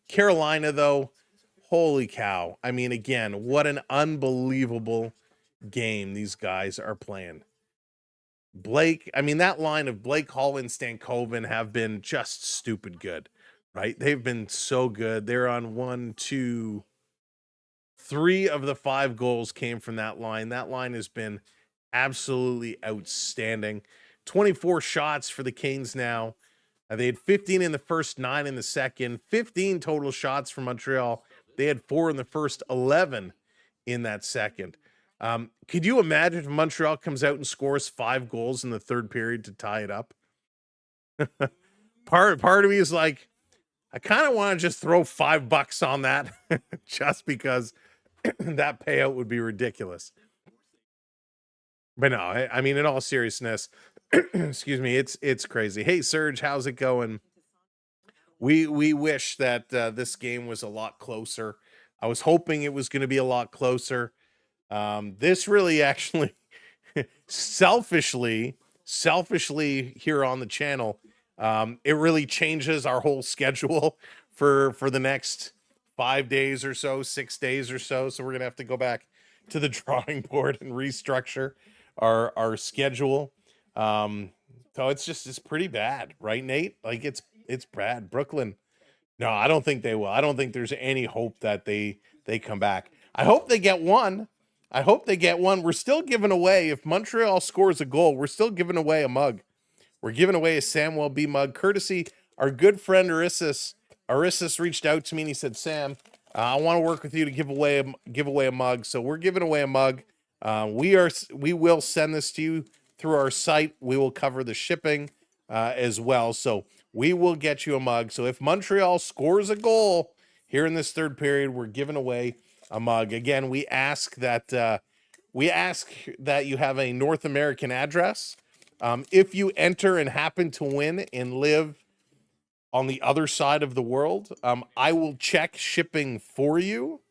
Carolina though, holy cow. I mean, again, what an unbelievable game these guys are playing. Blake, I mean, that line of Blake, Holland, Stankoven have been just stupid good, right? They've been so good. They're on 1, 2, 3 of the 5 goals came from that line. That line has been absolutely outstanding. 24 shots for the Canes now. They had 15 in the first, 9 in the second, 15 total shots for Montreal. They had 4 in the first, 11 in that second. Could you imagine if Montreal comes out and scores 5 goals in the third period to tie it up? Part of me is like, I kind of want to just throw $5 on that just because that payout would be ridiculous. But no, I mean, in all seriousness, excuse me, it's crazy. Hey, Serge, how's it going? We wish that this game was a lot closer. I was hoping it was going to be a lot closer. This really actually selfishly here on the channel, it really changes our whole schedule for the next 5 days or so, 6 days or so. So we're gonna have to go back to the drawing board and restructure our schedule. So it's pretty bad, right, Nate? Like it's bad. Brooklyn. No, I don't think they will. I don't think there's any hope that they come back. I hope they get one. We're still giving away, if Montreal scores a goal, we're still giving away a mug. We're giving away a Samwelb mug, courtesy our good friend Arissus. Arissus reached out to me and he said, Sam, I want to work with you to give away a mug. So we're giving away a mug. We will send this to you through our site. We will cover the shipping as well. So we will get you a mug. So if Montreal scores a goal here in this third period, we're giving away a mug. Again, we ask that you have a North American address. If you enter and happen to win and live on the other side of the world, I will check shipping for you.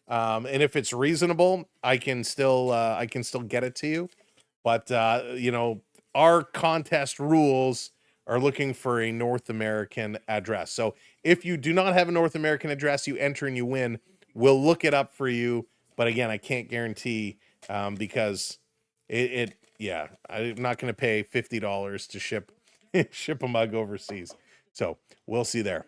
And if it's reasonable, I can still get it to you. But our contest rules are looking for a North American address. So if you do not have a North American address, you enter and you win. We'll look it up for you. But again, I can't guarantee because I'm not going to pay $50 to ship a mug overseas. So we'll see there.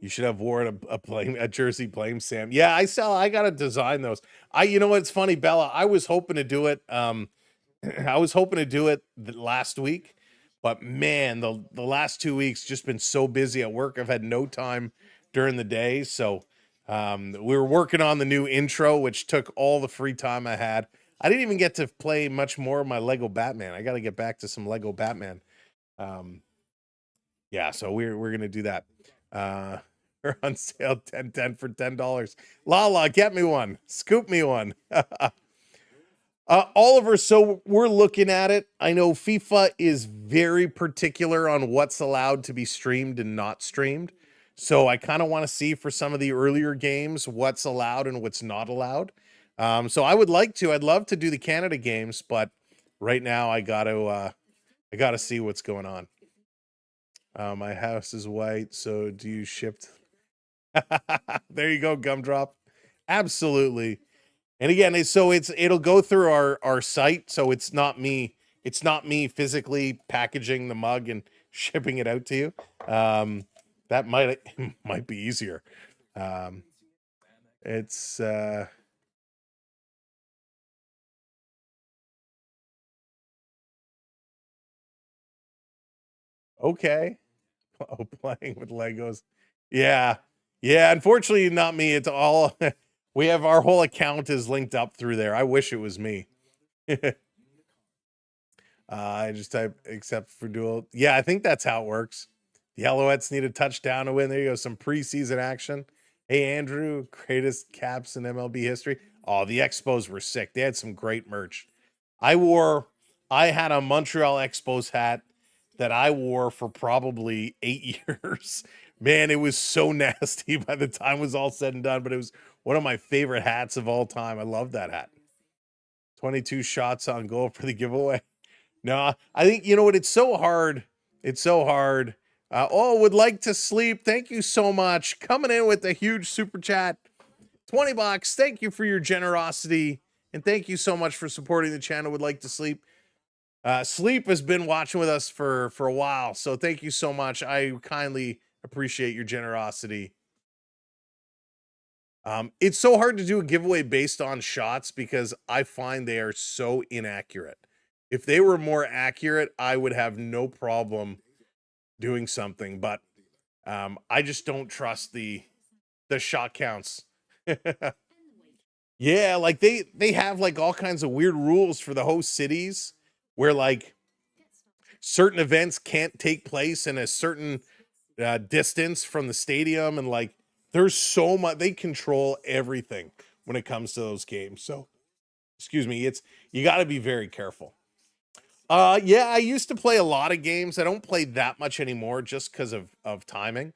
You should have worn a jersey playing Sam. Yeah, I got to design those. What's funny, Bella, I was hoping to do it. I was hoping to do it last week, but man, the last 2 weeks just been so busy at work. I've had no time during the day. So we were working on the new intro, which took all the free time I had. I didn't even get to play much more of my Lego Batman. I got to get back to some Lego Batman. So we're going to do that. We're on sale 10 for $10. Lala, get me one. Scoop me one. Oliver, so we're looking at it. I know FIFA is very particular on what's allowed to be streamed and not streamed. So I kind of want to see for some of the earlier games what's allowed and what's not allowed. So I'd love to do the Canada games, but right now I gotta see what's going on. My house is white, so do you ship? There you go, Gumdrop. Absolutely. And again, it'll go through our site, so it's not me physically packaging the mug and shipping it out to you. That might be easier. It's Okay. Oh, playing with Legos. Yeah. Yeah. Unfortunately, not me. It's all we have. Our whole account is linked up through there. I wish it was me. I just type except for dual. Yeah, I think that's how it works. The Alouettes need a touchdown to win. There you go. Some preseason action. Hey, Andrew, greatest caps in MLB history. Oh, the Expos were sick. They had some great merch. I had a Montreal Expos hat that I wore for probably 8 years. Man, it was so nasty by the time it was all said and done, but it was one of my favorite hats of all time. I love that hat. 22 shots on goal for the giveaway. No, I think, you know what? It's so hard. It's so hard. Would like to sleep. Thank you so much. Coming in with a huge super chat. $20. Thank you for your generosity. And thank you so much for supporting the channel. Would like to sleep. Sleep has been watching with us for a while. So thank you so much. I kindly appreciate your generosity. It's so hard to do a giveaway based on shots because I find they are so inaccurate. If they were more accurate, I would have no problem doing something, but I just don't trust the shot counts. Yeah, like they have like all kinds of weird rules for the host cities where like certain events can't take place in a certain distance from the stadium, and like there's so much, they control everything when it comes to those games. So excuse me, you got to be very careful. Yeah, I used to play a lot of games. I don't play that much anymore just because of timing.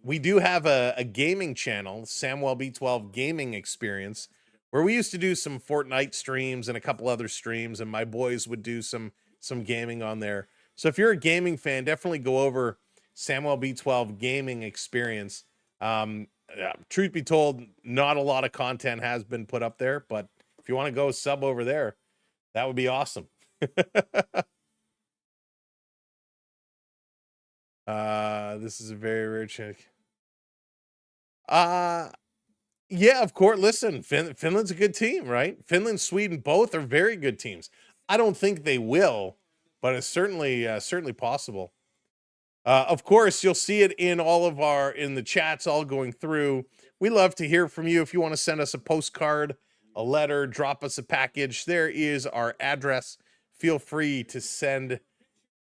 We do have a gaming channel, Samwelb12 Gaming Experience, where we used to do some Fortnite streams and a couple other streams, and my boys would do some gaming on there. So if you're a gaming fan, definitely go over Samwelb12 Gaming Experience. Truth be told, not a lot of content has been put up there, but if you want to go sub over there, that would be awesome. This is a very rare chick. Yeah, of course. Listen, Finland's a good team, right? Finland, Sweden, both are very good teams. I don't think they will, but it's certainly possible. Of course, you'll see it in all of in the chats all going through. We love to hear from you. If you want to send us a postcard, a letter, drop us a package, there is our address. Feel free to send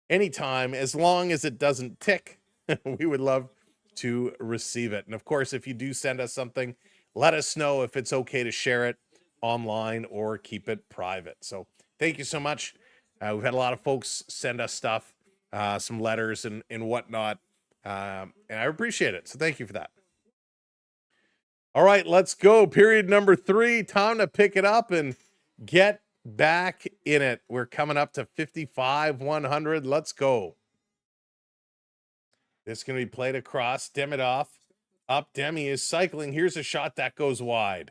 anytime, as long as it doesn't tick. We would love to receive it. And of course, if you do send us something, let us know if it's okay to share it online or keep it private. So thank you so much. We've had a lot of folks send us stuff, some letters and whatnot, and I appreciate it. So thank you for that. All right, let's go. Period number 3. Time to pick it up and get back in it. We're coming up to 55-100. Let's go. This is going to be played across. Demidov up. Demi is cycling. Here's a shot that goes wide.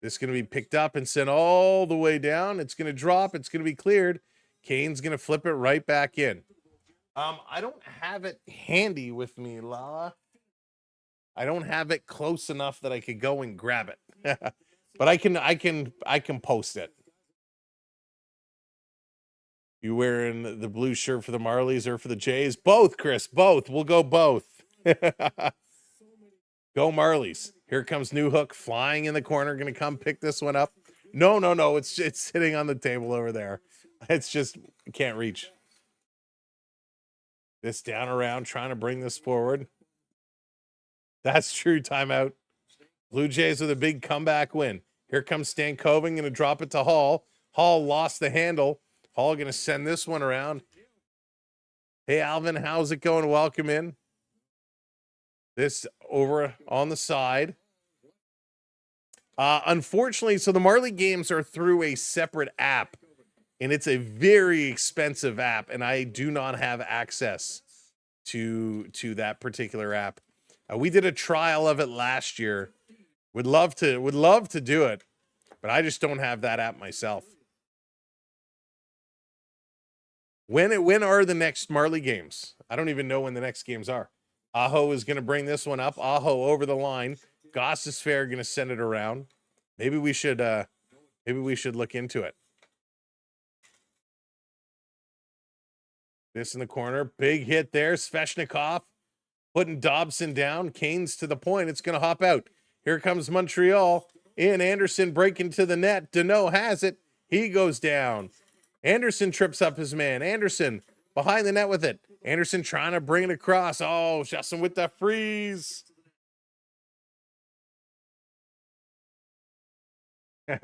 This is going to be picked up and sent all the way down. It's going to drop. It's going to be cleared. Kane's going to flip it right back in. I don't have it handy with me, Lala. I don't have it close enough that I could go and grab it. But I can post it. You wearing the blue shirt for the Marlies or for the Jays? Both, Chris. Both. We'll go both. Go Marlies. Here comes Newhook flying in the corner. Going to come pick this one up. No. It's sitting on the table over there. It's just can't reach. This down around, trying to bring this forward. That's true. Timeout. Blue Jays with a big comeback win. Here comes Stankoven. Going to drop it to Hall. Hall lost the handle. Hall going to send this one around. Hey, Alvin, how's it going? Welcome in. This over on the side. Unfortunately, so the Marley games are through a separate app, and it's a very expensive app, and I do not have access to that particular app. We did a trial of it last year. Would love to do it, but I just don't have that app myself. When are the next Marley games? I don't even know when the next games are. Aho is going to bring this one up. Aho over the line. Goss is fair, going to send it around. Maybe we should look into it. This in the corner. Big hit there. Svechnikov putting Dobson down. Canes to the point. It's going to hop out. Here comes Montreal. In Anderson breaking to the net. Deneau has it. He goes down. Anderson trips up his man. Anderson behind the net with it. Anderson trying to bring it across. Oh, Justin with the freeze.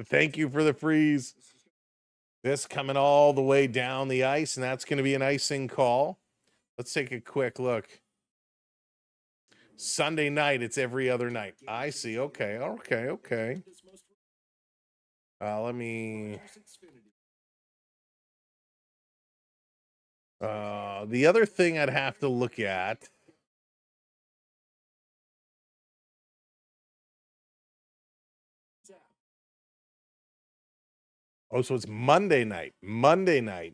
Thank you for the freeze. This coming all the way down the ice, and that's going to be an icing call. Let's take a quick look. Sunday night, it's every other night. I see. Okay. Let me... the other thing I'd have to look at... Oh, so it's Monday night, Monday,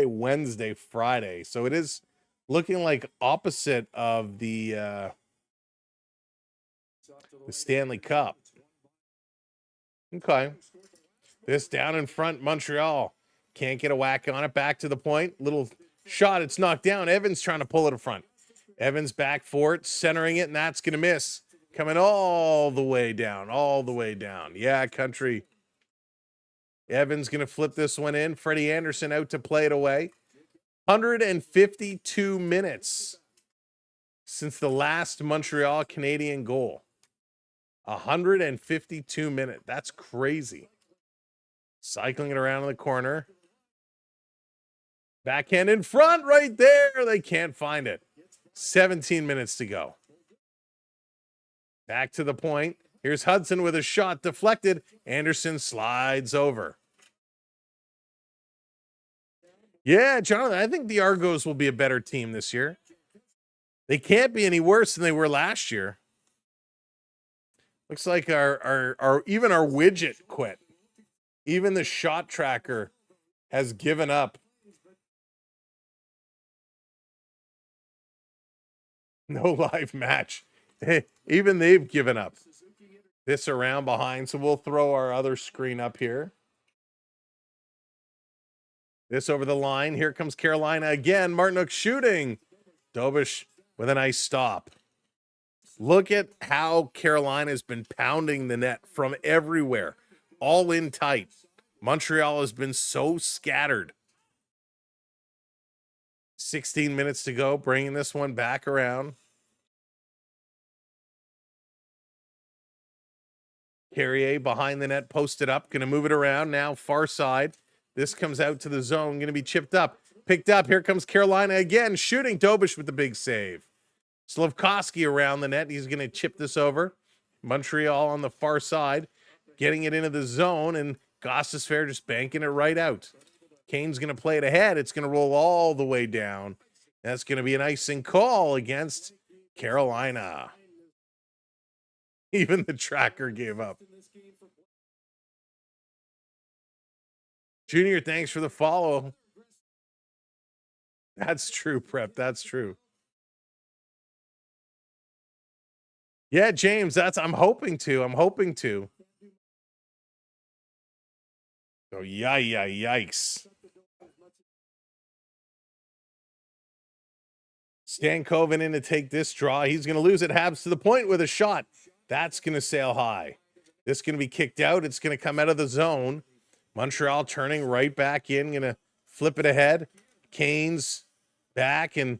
Wednesday, Friday. So it is looking like opposite of the Stanley Cup. Okay. This down in front, Montreal. Can't get a whack on it. Back to the point. Little shot. It's knocked down. Evans trying to pull it in front. Evans back for it, centering it, and that's going to miss. Coming all the way down, Yeah, country. Evans going to flip this one in. Freddie Anderson out to play it away. 152 minutes since the last Montreal Canadian goal. 152 minutes. That's crazy. Cycling it around in the corner. Backhand in front right there. They can't find it. 17 minutes to go. Back to the point. Here's Hudson with a shot deflected. Anderson slides over. Yeah, Jonathan, I think the Argos will be a better team this year. They can't be any worse than they were last year. Looks like our even our widget quit. Even the shot tracker has given up. No live match. Even they've given up. This around behind, so we'll throw our other screen up here. This over the line. Here comes Carolina again. Martinook shooting. Dobish with a nice stop. Look at how Carolina's been pounding the net from everywhere. All in tight. Montreal has been so scattered. 16 minutes to go, bringing this one back around. Carrier behind the net, posted up, going to move it around now, far side. This comes out to the zone, going to be chipped up, picked up. Here comes Carolina again, shooting. Dobish with the big save. Slavkovsky around the net. He's going to chip this over. Montreal on the far side, getting it into the zone, and Gostisbehere just banking it right out. Kane's going to play it ahead. It's going to roll all the way down. That's going to be an icing call against Carolina. Even the tracker gave up. Junior, thanks for the follow. That's true, Prep. That's true. Yeah, James, I'm hoping to. Oh, yikes. Stankoven in to take this draw. He's going to lose it. Habs to the point with a shot. That's going to sail high. This is going to be kicked out. It's going to come out of the zone. Montreal turning right back in. Going to flip it ahead. Canes back, and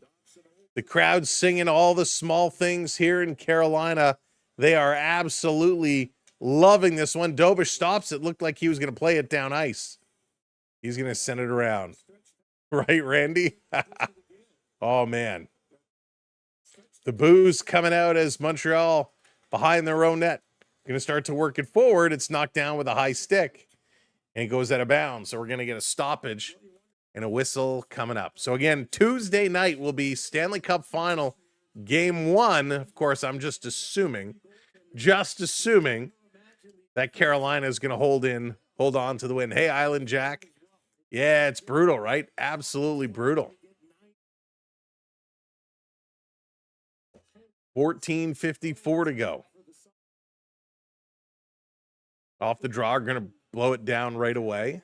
the crowd singing all the small things here in Carolina. They are absolutely loving this one. Dobish stops it. Looked like he was going to play it down ice. He's going to send it around. Right, Randy? Oh, man. The boos coming out as Montreal behind their own net. Going to start to work it forward. It's knocked down with a high stick, and it goes out of bounds. So we're going to get a stoppage and a whistle coming up. So again, Tuesday night will be Stanley Cup Final Game 1. Of course, I'm just assuming that Carolina is going to hold on to the win. Hey, Island Jack. Yeah, it's brutal, right? Absolutely brutal. 14:54 to go. Off the draw, going to blow it down right away.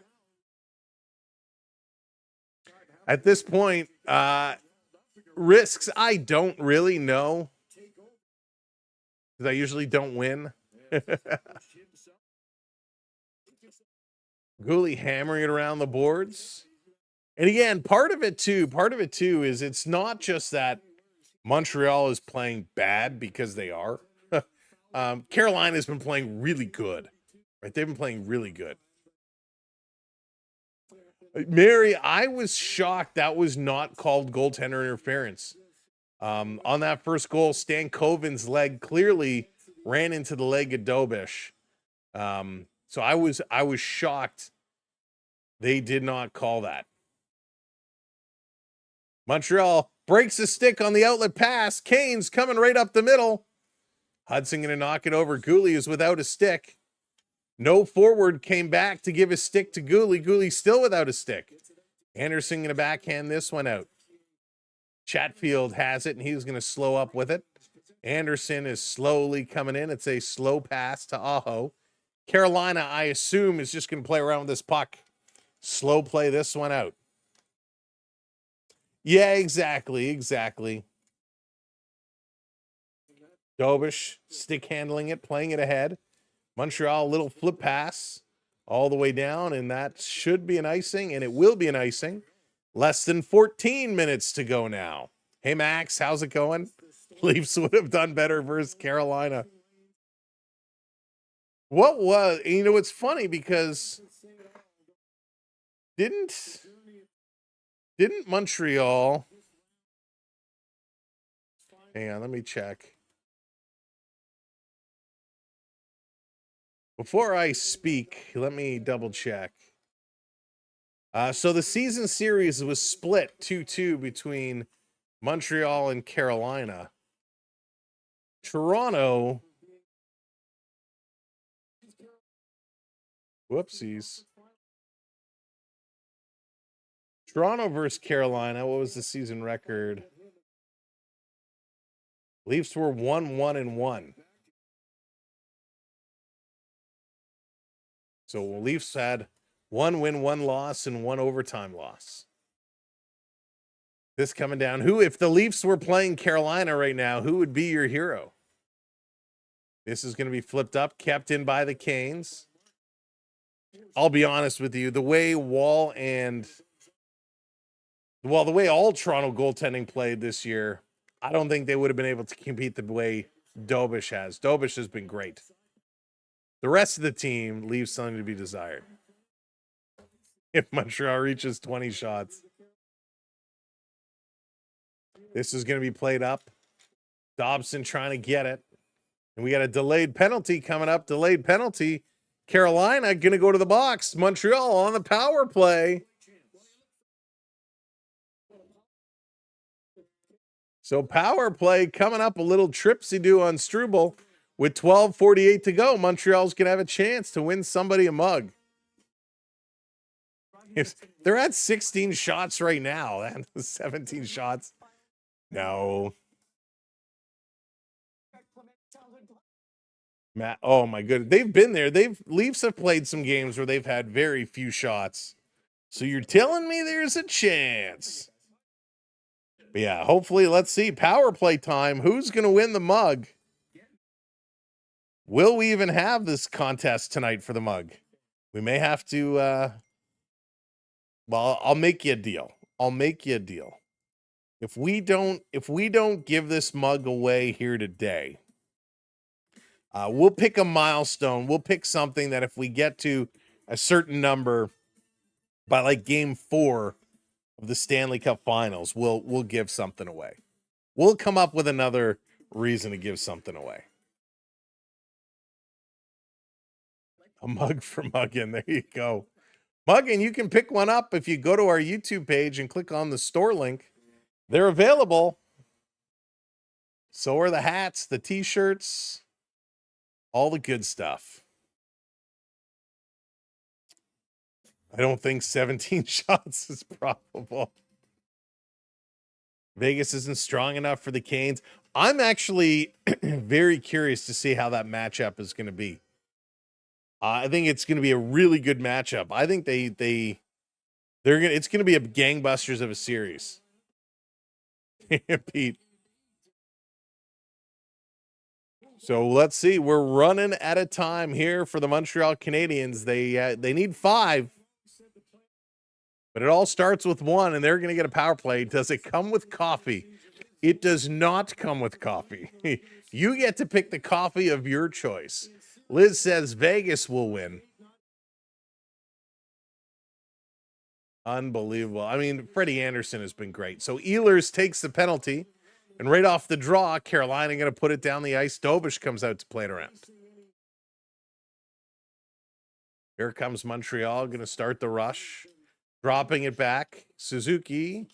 At this point, risks I don't really know because I usually don't win. Gooley hammering it around the boards. And again, part of it too is it's not just that Montreal is playing bad because they are. Carolina's been playing really good, right? They've been playing really good. Mary, I was shocked that was not called goaltender interference. On that first goal, Stan Koven's leg clearly ran into the leg of Dobish. So I was shocked they did not call that. Montreal breaks a stick on the outlet pass. Kane's coming right up the middle. Hudson going to knock it over. Gooley is without a stick. No forward came back to give a stick to Gooley. Gooley still without a stick. Anderson going to backhand this one out. Chatfield has it, and he's going to slow up with it. Anderson is slowly coming in. It's a slow pass to Aho. Carolina, I assume, is just going to play around with this puck. Slow play this one out. Yeah, exactly. Dobish stick handling it, playing it ahead. Montreal, a little flip pass all the way down, and that should be an icing, and it will be an icing. Less than 14 minutes to go now. Hey, Max, how's it going? Leafs would have done better versus Carolina. What was, you know, it's funny because didn't Montreal, hang on, let me check. Before I speak, let me double check. So the season series was split 2-2 between Montreal and Carolina. Toronto, whoopsies. Toronto versus Carolina, what was the season record? Leafs were 1-1-1. So Leafs had 1 win, 1 loss, and 1 overtime loss. This coming down. Who, if the Leafs were playing Carolina right now, who would be your hero? This is going to be flipped up, kept in by the Canes. I'll be honest with you, the way Wall and, well, the way all Toronto goaltending played this year, I don't think they would have been able to compete the way Dobish has. Dobish has been great. The rest of the team leaves something to be desired. If Montreal reaches 20 shots. This is going to be played up. Dobson trying to get it. And we got a delayed penalty coming up. Delayed penalty. Carolina going to go to the box. Montreal on the power play. So power play coming up. A little tripsy-do on Struble. With 12:48 to go, Montreal's going to have a chance to win somebody a mug. If they're at 16 shots right now, and 17 shots. No. Matt, oh my goodness. They've been there. Leafs have played some games where they've had very few shots. So you're telling me there's a chance. But yeah, hopefully, let's see. Power play time. Who's going to win the mug? Will we even have this contest tonight for the mug? We may have to, well, I'll make you a deal. If we don't give this mug away here today, we'll pick a milestone. We'll pick something that if we get to a certain number by like game 4 of the Stanley Cup Finals, we'll give something away. We'll come up with another reason to give something away. A mug for Muggin. There you go. Muggin, you can pick one up if you go to our YouTube page and click on the store link. They're available. So are the hats, the t-shirts, all the good stuff. I don't think 17 shots is probable. Vegas isn't strong enough for the Canes. I'm actually very curious to see how that matchup is going to be. I think it's going to be a really good matchup. I think they It's gonna be a gangbusters of a series. Pete. So let's see. We're running out of time here for the Montreal Canadiens. They need 5, but it all starts with 1, and they're going to get a power play. Does it come with coffee? It does not come with coffee. You get to pick the coffee of your choice. Liz says Vegas will win. Unbelievable. I mean, Freddie Anderson has been great. So Ehlers takes the penalty. And right off the draw, Carolina going to put it down the ice. Dobish comes out to play it around. Here comes Montreal, going to start the rush. Dropping it back. Suzuki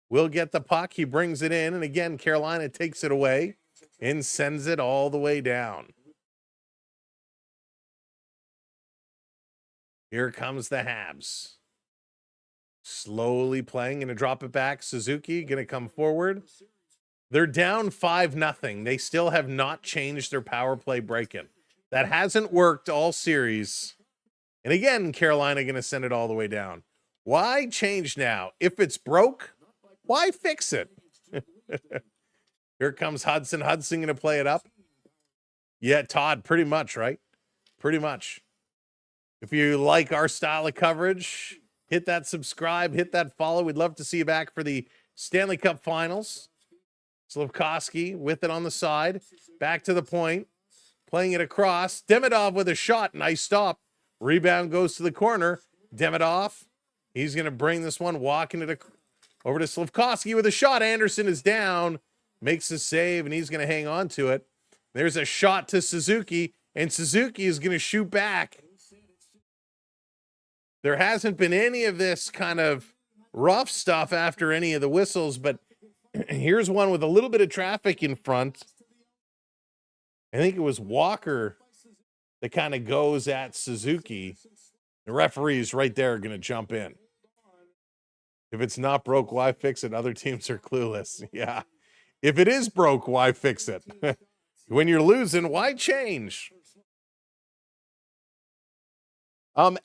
will get the puck. He brings it in. And again, Carolina takes it away and sends it all the way down. Here comes the Habs. Slowly playing, going to drop it back. Suzuki going to come forward. They're down 5-0. They still have not changed their power play break-in. That hasn't worked all series. And again, Carolina going to send it all the way down. Why change now? If it's broke, why fix it? Here comes Hudson. Hudson going to play it up. Yeah, Todd, pretty much, right? Pretty much. If you like our style of coverage, hit that subscribe, hit that follow. We'd love to see you back for the Stanley Cup Finals. Slafkovsky with it on the side. Back to the point. Playing it across. Demidov with a shot. Nice stop. Rebound goes to the corner. Demidov. He's going to bring this one. Walking it over to Slafkovsky with a shot. Anderson is down. Makes a save, and he's going to hang on to it. There's a shot to Suzuki, and Suzuki is going to shoot back. There hasn't been any of this kind of rough stuff after any of the whistles, but here's one with a little bit of traffic in front. I think it was Walker that kind of goes at Suzuki. The referee's right there going to jump in. If it's not broke, why fix it? Other teams are clueless. Yeah. If it is broke, why fix it? When you're losing, why change?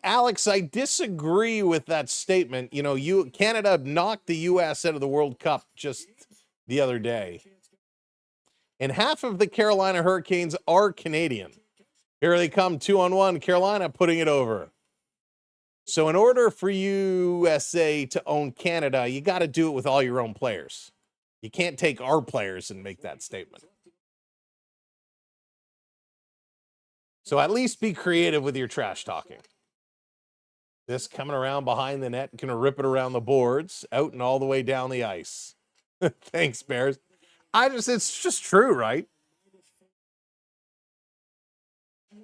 Alex, I disagree with that statement. You know, Canada knocked the U.S. out of the World Cup just the other day. And half of the Carolina Hurricanes are Canadian. Here they come, 2-on-1, Carolina putting it over. So in order for USA to own Canada, you got to do it with all your own players. You can't take our players and make that statement. So at least be creative with your trash talking. This coming around behind the net, going to rip it around the boards, out and all the way down the ice. Thanks, Bears. It's just true, right?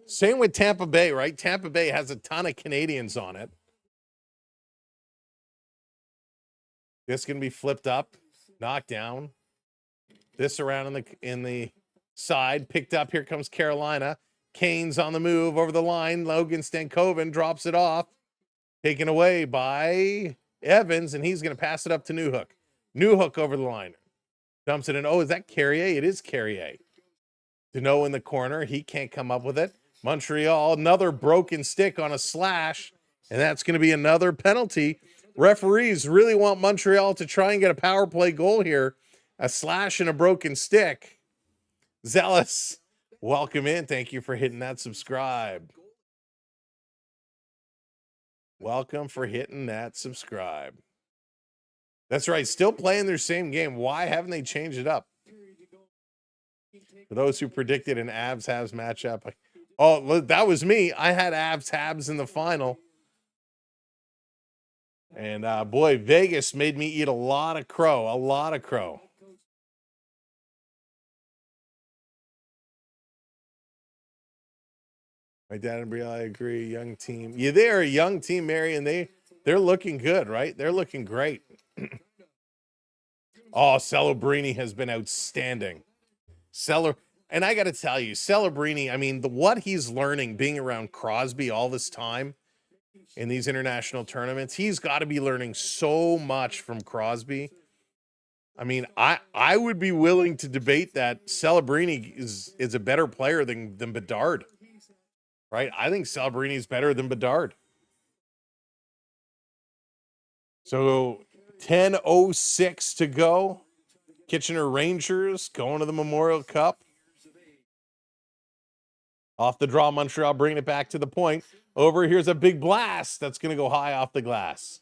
Same with Tampa Bay, right? Tampa Bay has a ton of Canadians on it. This going to be flipped up, knocked down. This around in the side, picked up. Here comes Carolina. Kane's on the move over the line. Logan Stankoven drops it off. Taken away by Evans, and he's going to pass it up to Newhook. Newhook over the line. Dumps it in. Oh, is that Carrier? It is Carrier. Deneau in the corner. He can't come up with it. Montreal, another broken stick on a slash, and that's going to be another penalty. Referees really want Montreal to try and get a power play goal here. A slash and a broken stick. Zealous, welcome in. Thank you for hitting that subscribe. Welcome for hitting that subscribe. That's right. Still playing their same game. Why haven't they changed it up? For those who predicted an Avs-Habs matchup. Oh, that was me. I had Avs-Habs in the final. And boy, Vegas made me eat a lot of crow. A lot of crow. My dad and Bria, I agree. Young team. Yeah, they are a young team, Mary, and they're looking good, right? They're looking great. Oh, Celebrini has been outstanding. And I got to tell you, Celebrini, I mean, what he's learning being around Crosby all this time in these international tournaments, he's got to be learning so much from Crosby. I mean, I would be willing to debate that Celebrini is a better player than Bedard. Right? I think Celebrini is better than Bedard. So 10:06 to go. Kitchener Rangers going to the Memorial Cup. Off the draw, Montreal bringing it back to the point. Over, here's a big blast. That's going to go high off the glass.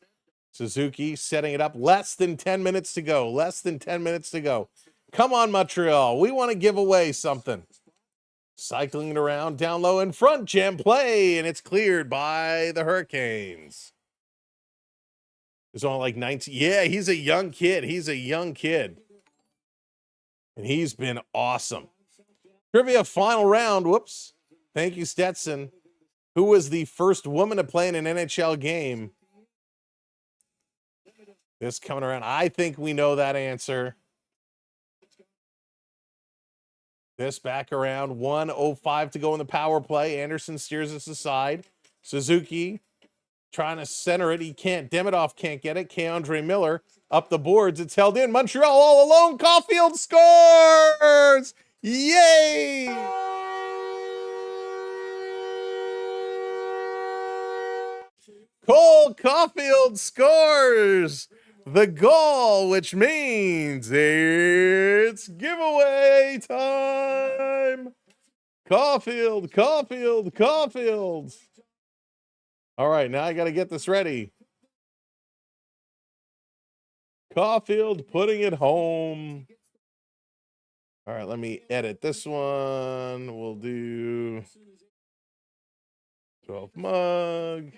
Suzuki setting it up. Less than 10 minutes to go. Less than 10 minutes to go. Come on, Montreal. We want to give away something. Cycling it around, down low in front. Jam play, and it's cleared by the Hurricanes. There's only like 19. Yeah, he's a young kid. He's a young kid. And he's been awesome. Trivia final round. Whoops. Thank you, Stetson. Who was the first woman to play in an NHL game? This coming around. I think we know that answer. This back around. 1:05 to go in the power play. Anderson steers us aside. Suzuki trying to center it. He can't. Demidov can't get it. Keandre Miller up the boards. It's held in. Montreal all alone. Caulfield scores! Yay! Cole Caulfield scores the goal, which means it's giveaway time. Caulfield. All right, now I got to get this ready. Caulfield putting it home. All right, let me edit this one. We'll do 12 mug.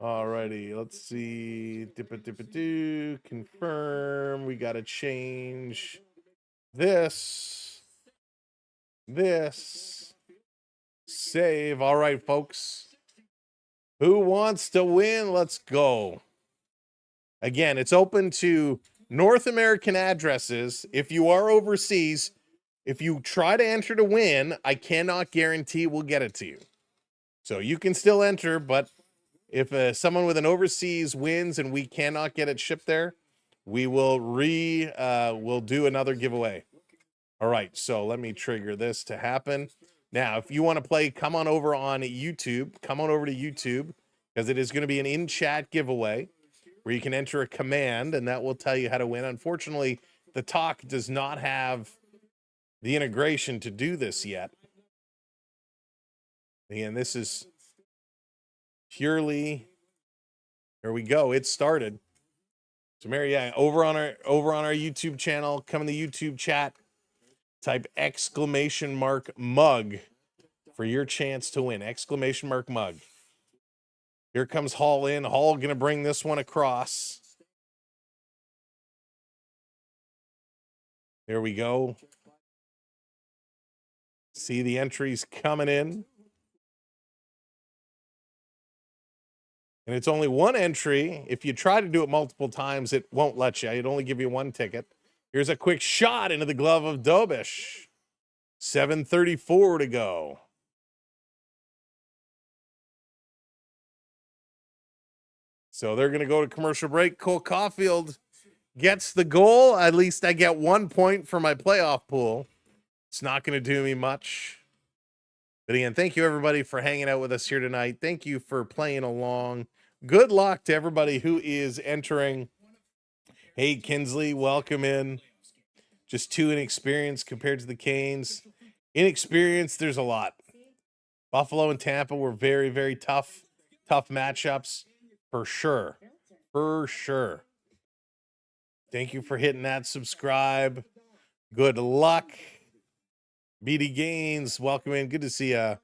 Alrighty, let's see. Confirm. We got to change this. Save. All right, folks. Who wants to win? Let's go. Again, it's open to North American addresses. If you are overseas, if you try to enter to win, I cannot guarantee we'll get it to you. So you can still enter, but if someone with an overseas wins and we cannot get it shipped there, we will we'll do another giveaway. All right, so let me trigger this to happen. Now, if you want to play, come on over on YouTube. Come on over to YouTube, because it is going to be an in-chat giveaway where you can enter a command, and that will tell you how to win. Unfortunately, the talk does not have the integration to do this yet. Again, this is purely, there we go, it started. So Mary, yeah, over on our YouTube channel, come in the YouTube chat, type !mug for your chance to win. !mug. Here comes Hall in. Hall gonna bring this one across. There we go. See the entries coming in. And it's only one entry. If you try to do it multiple times, it won't let you. It'd only give you one ticket. Here's a quick shot into the glove of Dobish. 7:34 to go. So they're going to go to commercial break. Cole Caulfield gets the goal. At least I get 1 point for my playoff pool. It's not going to do me much. But again, thank you everybody for hanging out with us here tonight. Thank you for playing along. Good luck to everybody who is entering. Hey, Kinsley, welcome in. Just too inexperienced compared to the Canes. Inexperienced, there's a lot. Buffalo and Tampa were very, very tough matchups for sure. For sure. Thank you for hitting that subscribe. Good luck. BD Gaines, welcome in. Good to see ya.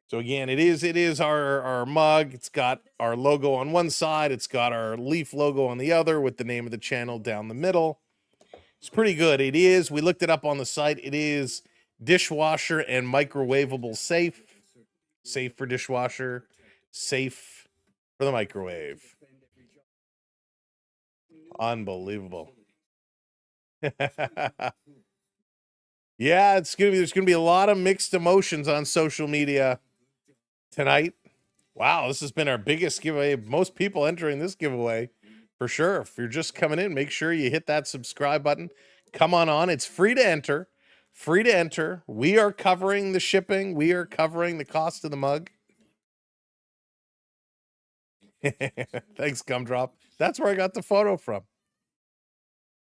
So again, it is our mug. It's got our logo on one side. It's got our Leaf logo on the other with the name of the channel down the middle. It's pretty good. It is. We looked it up on the site. It is dishwasher and microwavable safe. Safe for dishwasher. Safe for the microwave. Unbelievable. Yeah, there's gonna be a lot of mixed emotions on social media tonight. Wow, this has been our biggest giveaway. Most people entering this giveaway for sure. If you're just coming in, make sure you hit that subscribe button. Come on. It's free to enter. Free to enter. We are covering the shipping. We are covering the cost of the mug. Thanks, Gumdrop. That's where I got the photo from.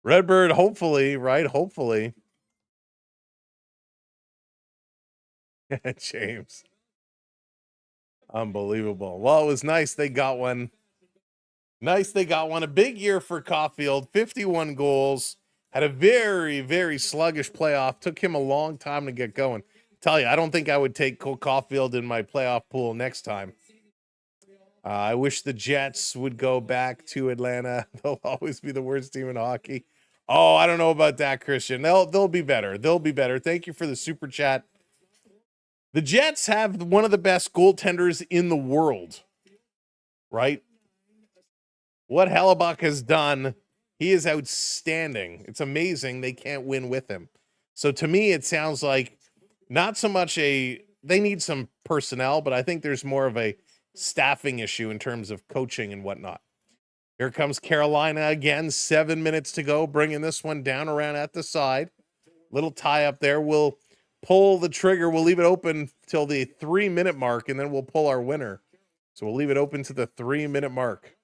Redbird, hopefully, right? Hopefully. James. Unbelievable. Well, it was nice they got one. Nice they got one. A big year for Caulfield. 51 goals. Had a very, very sluggish playoff. Took him a long time to get going. Tell you, I don't think I would take Cole Caulfield in my playoff pool next time. I wish the Jets would go back to Atlanta. They'll always be the worst team in hockey. Oh, I don't know about that, Christian. They'll be better. They'll be better. Thank you for the super chat. The Jets have one of the best goaltenders in the world, right? What Hellebuck has done, he is outstanding. It's amazing they can't win with him. So to me, it sounds like not so much they need some personnel, but I think there's more of a staffing issue in terms of coaching and whatnot. Here comes Carolina again, 7 minutes to go, bringing this one down around at the side. Little tie up there. We'll pull the trigger. We'll leave it open till the 3-minute mark, and then we'll pull our winner. So we'll leave it open to the 3-minute mark.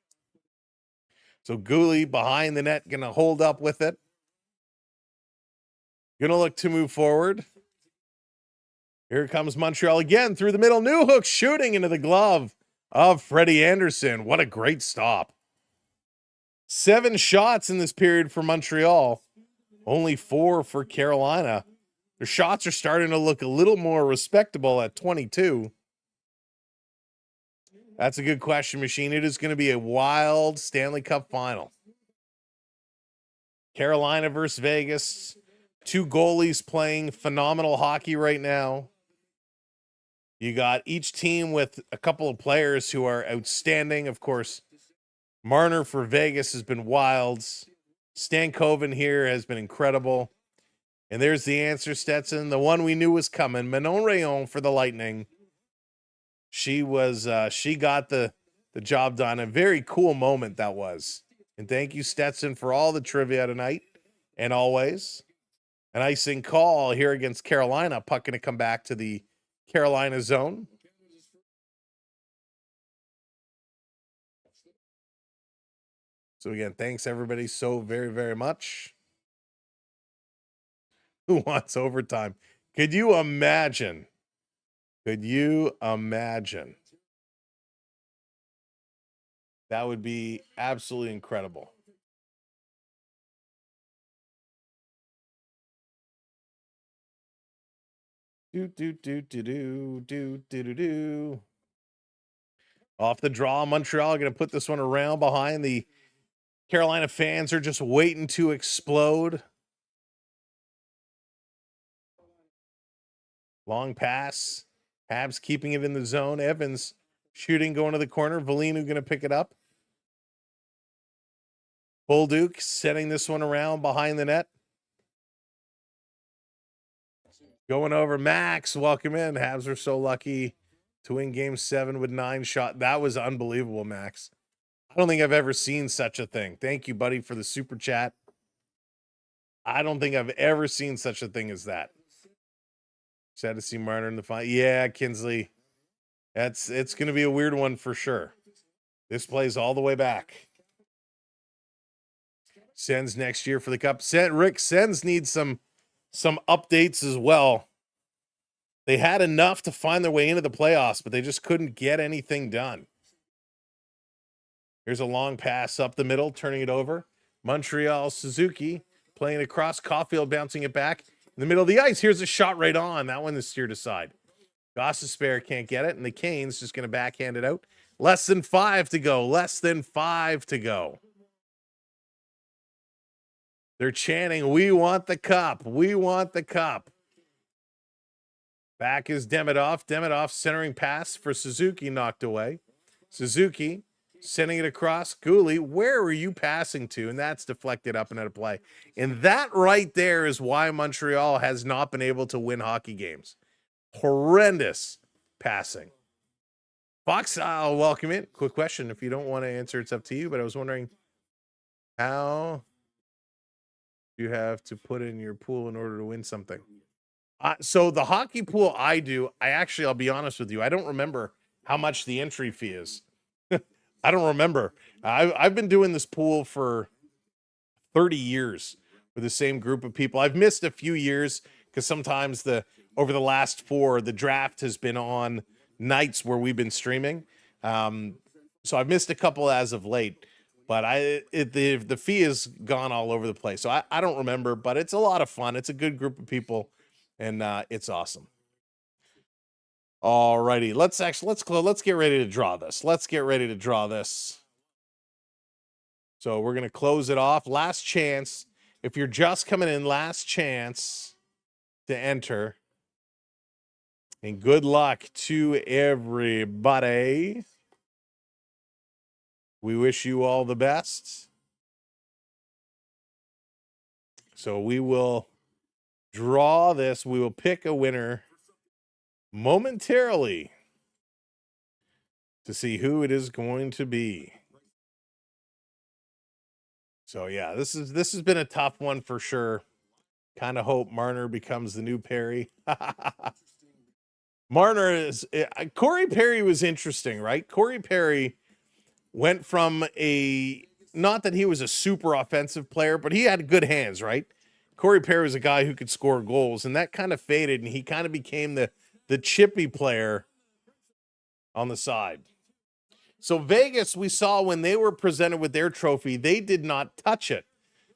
So Gooley behind the net, going to hold up with it. Going to look to move forward. Here comes Montreal again through the middle. Newhook shooting into the glove of Freddie Anderson. What a great stop. 7 shots in this period for Montreal. Only 4 for Carolina. Their shots are starting to look a little more respectable at 22. That's a good question, Machine. It is going to be a wild Stanley Cup final. Carolina versus Vegas. 2 goalies playing phenomenal hockey right now. You got each team with a couple of players who are outstanding. Of course, Marner for Vegas has been wild. Stankoven here has been incredible. And there's the answer, Stetson. The one we knew was coming. Manon Rayon for the Lightning. She got the job done. A very cool moment that was. And thank you, Stetson, for all the trivia tonight and always. An icing call here against Carolina. Puck going to come back to the Carolina zone. So again, thanks everybody so very, very much. Who wants overtime? Could you imagine? Could you imagine? That would be absolutely incredible. Do. Off the draw, Montreal going to put this one around behind. The Carolina fans are just waiting to explode. Long pass. Habs keeping it in the zone. Evans shooting, going to the corner. Valinu going to pick it up. Bolduc setting this one around behind the net. Going over. Max, welcome in. Habs are so lucky to win game 7 with 9 shots. That was unbelievable, Max. I don't think I've ever seen such a thing. Thank you, buddy, for the super chat. I don't think I've ever seen such a thing as that. Sad to see Marner in the final. Yeah, Kinsley. It's going to be a weird one for sure. This plays all the way back. Sens next year for the Cup. Rick, Sens needs some updates as well. They had enough to find their way into the playoffs, but they just couldn't get anything done. Here's a long pass up the middle, turning it over. Montreal Suzuki playing across. Caulfield bouncing it back in the middle of the ice. Here's a shot right on. That one is steered aside. Gostisbehere can't get it, and the Canes just going to backhand it out. Less than 5 to go. Less than 5 to go. They're chanting, "We want the cup. We want the cup." Back is Demidov. Demidov centering pass for Suzuki, knocked away. Suzuki sending it across. Gooley, where are you passing to? And that's deflected up and out of play. And that right there is why Montreal has not been able to win hockey games. Horrendous passing. Fox, I'll welcome in. Quick question. If you don't want to answer, it's up to you. But I was wondering, how you have to put in your pool in order to win something. So the hockey pool I do, I'll be honest with you, I don't remember how much the entry fee is. I don't remember. I've been doing this pool for 30 years with the same group of people. I've missed a few years because sometimes over the last 4, the draft has been on nights where we've been streaming. So I've missed a couple as of late, but the fee has gone all over the place. So I don't remember, but it's a lot of fun. It's a good group of people, and it's awesome. All righty, let's get ready to draw this. So we're gonna close it off. Last chance. If you're just coming in, last chance to enter. And good luck to everybody. We wish you all the best. So we will draw this. We will pick a winner momentarily to see who it is going to be. So yeah, this has been a tough one for sure. Kind of hope Marner becomes the new Perry. Marner is Corey Perry was interesting, right? Corey Perry went from not that he was a super offensive player, but he had good hands, right? Corey Perry was a guy who could score goals, and that kind of faded, and he kind of became the chippy player on the side. So Vegas, we saw when they were presented with their trophy, they did not touch it.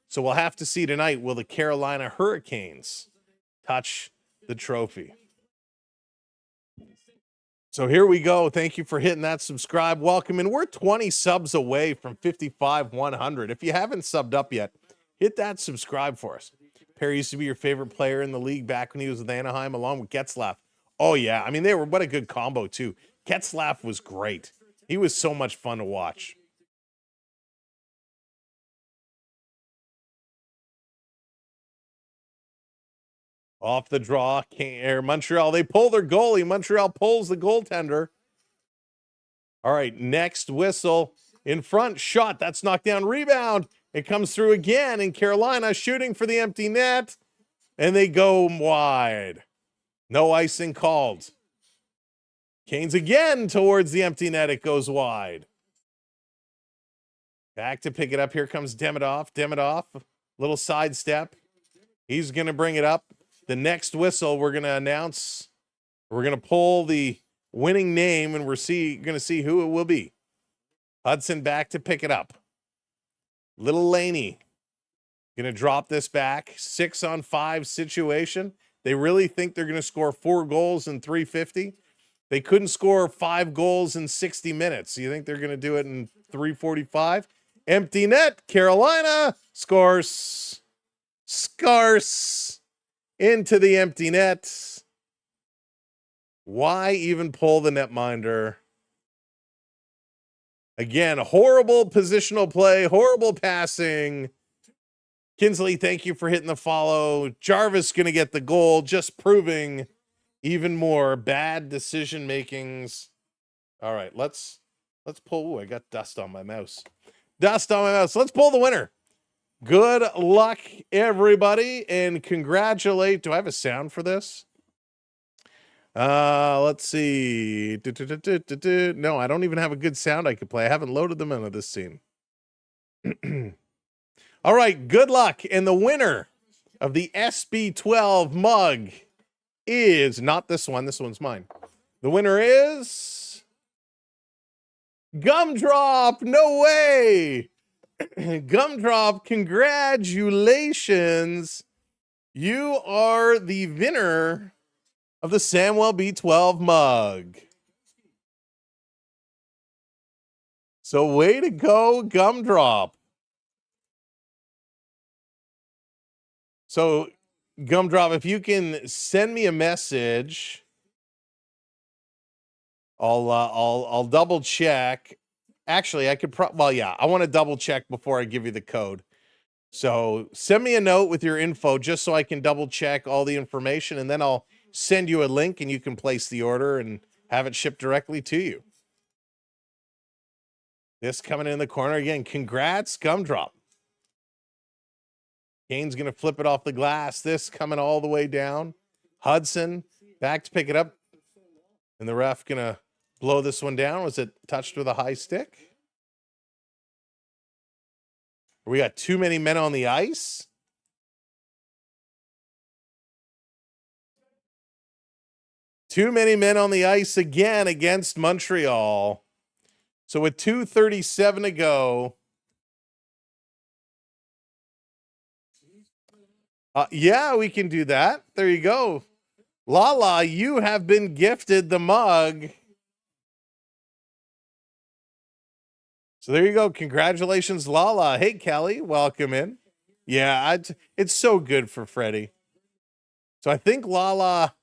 So we'll have to see tonight, will the Carolina Hurricanes touch the trophy? So here we go. Thank you for hitting that subscribe. Welcome. And we're 20 subs away from 55,100. If you haven't subbed up yet, hit that subscribe for us. Perry used to be your favorite player in the league back when he was with Anaheim, along with Getzlaf. Oh, yeah. I mean, what a good combo, too. Getzlaf was great. He was so much fun to watch. Off the draw, Montreal. They pull their goalie. Montreal pulls the goaltender. All right, next whistle. In front, shot. That's knocked down. Rebound. It comes through again, and Carolina shooting for the empty net. And they go wide. No icing called. Canes again towards the empty net. It goes wide. Back to pick it up. Here comes Demidov. Demidov, little sidestep. He's going to bring it up. The next whistle, we're going to announce. We're going to pull the winning name, and we're going to see who it will be. Hudson back to pick it up. Little Laney going to drop this back. 6-on-5 situation. They really think they're going to score 4 goals in 350. They couldn't score 5 goals in 60 minutes. You think they're going to do it in 345? Empty net. Carolina scores. Scarce into the empty net. Why even pull the netminder? Again, horrible positional play, horrible passing. Kinsley, thank you for hitting the follow. Jarvis going to get the goal, just proving even more bad decision makings. All right, let's pull. Ooh, I got dust on my mouse. Dust on my mouse. Let's pull the winner. Good luck, everybody, and congratulate. Do I have a sound for this? Let's see. No, I don't even have a good sound I could play. I haven't loaded them into this scene. All right, good luck. And the winner of the SB12 mug is not this one. This one's mine. The winner is Gumdrop. No way. Gumdrop, congratulations. You are the winner of the Samwelb12 mug. So way to go, Gumdrop. So Gumdrop, if you can send me a message, I'll double check. Actually, I could I want to double check before I give you the code. So send me a note with your info just so I can double check all the information, and then I'll send you a link and you can place the order and have it shipped directly to you. This coming in the corner again. Congrats, Gumdrop. Kane's going to flip it off the glass. This coming all the way down. Hudson back to pick it up. And the ref going to blow this one down. Was it touched with a high stick? We got too many men on the ice. Too many men on the ice again against Montreal. So with 2:37 to go. Yeah, we can do that. There you go. Lala, you have been gifted the mug. So there you go. Congratulations, Lala. Hey, Kelly, welcome in. Yeah, it's so good for Freddie. So I think Lala,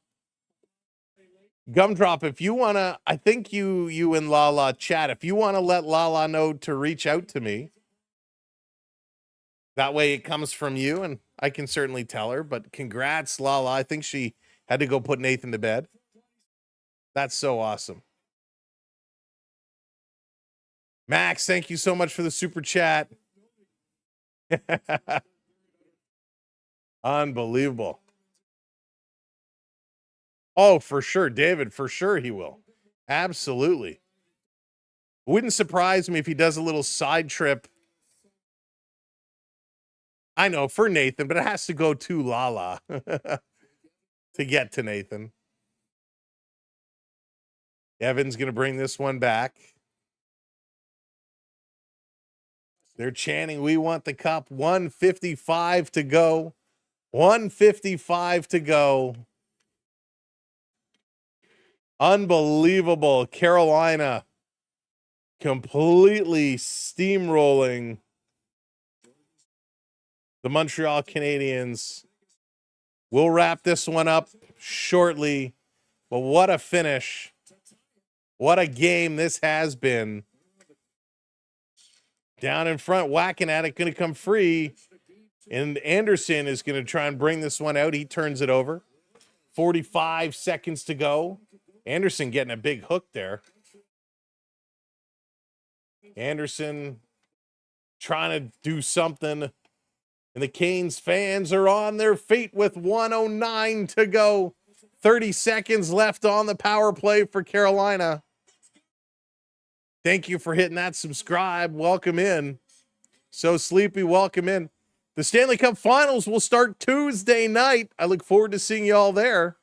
Gumdrop, if you want to, I think you and Lala chat. If you want to let Lala know to reach out to me, that way it comes from you, and I can certainly tell her. But congrats, Lala. I think she had to go put Nathan to bed. That's so awesome. Max, thank you so much for the super chat. Unbelievable. Oh, for sure. David, for sure he will. Absolutely. Wouldn't surprise me if he does a little side trip. I know, for Nathan, but it has to go to Lala to get to Nathan. Evan's going to bring this one back. They're chanting, "We want the cup." 1:55 to go. 1:55 to go. Unbelievable. Carolina completely steamrolling the Montreal Canadiens. We'll wrap this one up shortly, but what a finish. What a game this has been. Down in front, whacking at it, going to come free. And Anderson is going to try and bring this one out. He turns it over. 45 seconds to go. Anderson getting a big hook there. Anderson trying to do something. And the Canes fans are on their feet with 1:09 to go. 30 seconds left on the power play for Carolina. Thank you for hitting that subscribe. Welcome in. So Sleepy, welcome in. The Stanley Cup Finals will start Tuesday night. I look forward to seeing you all there.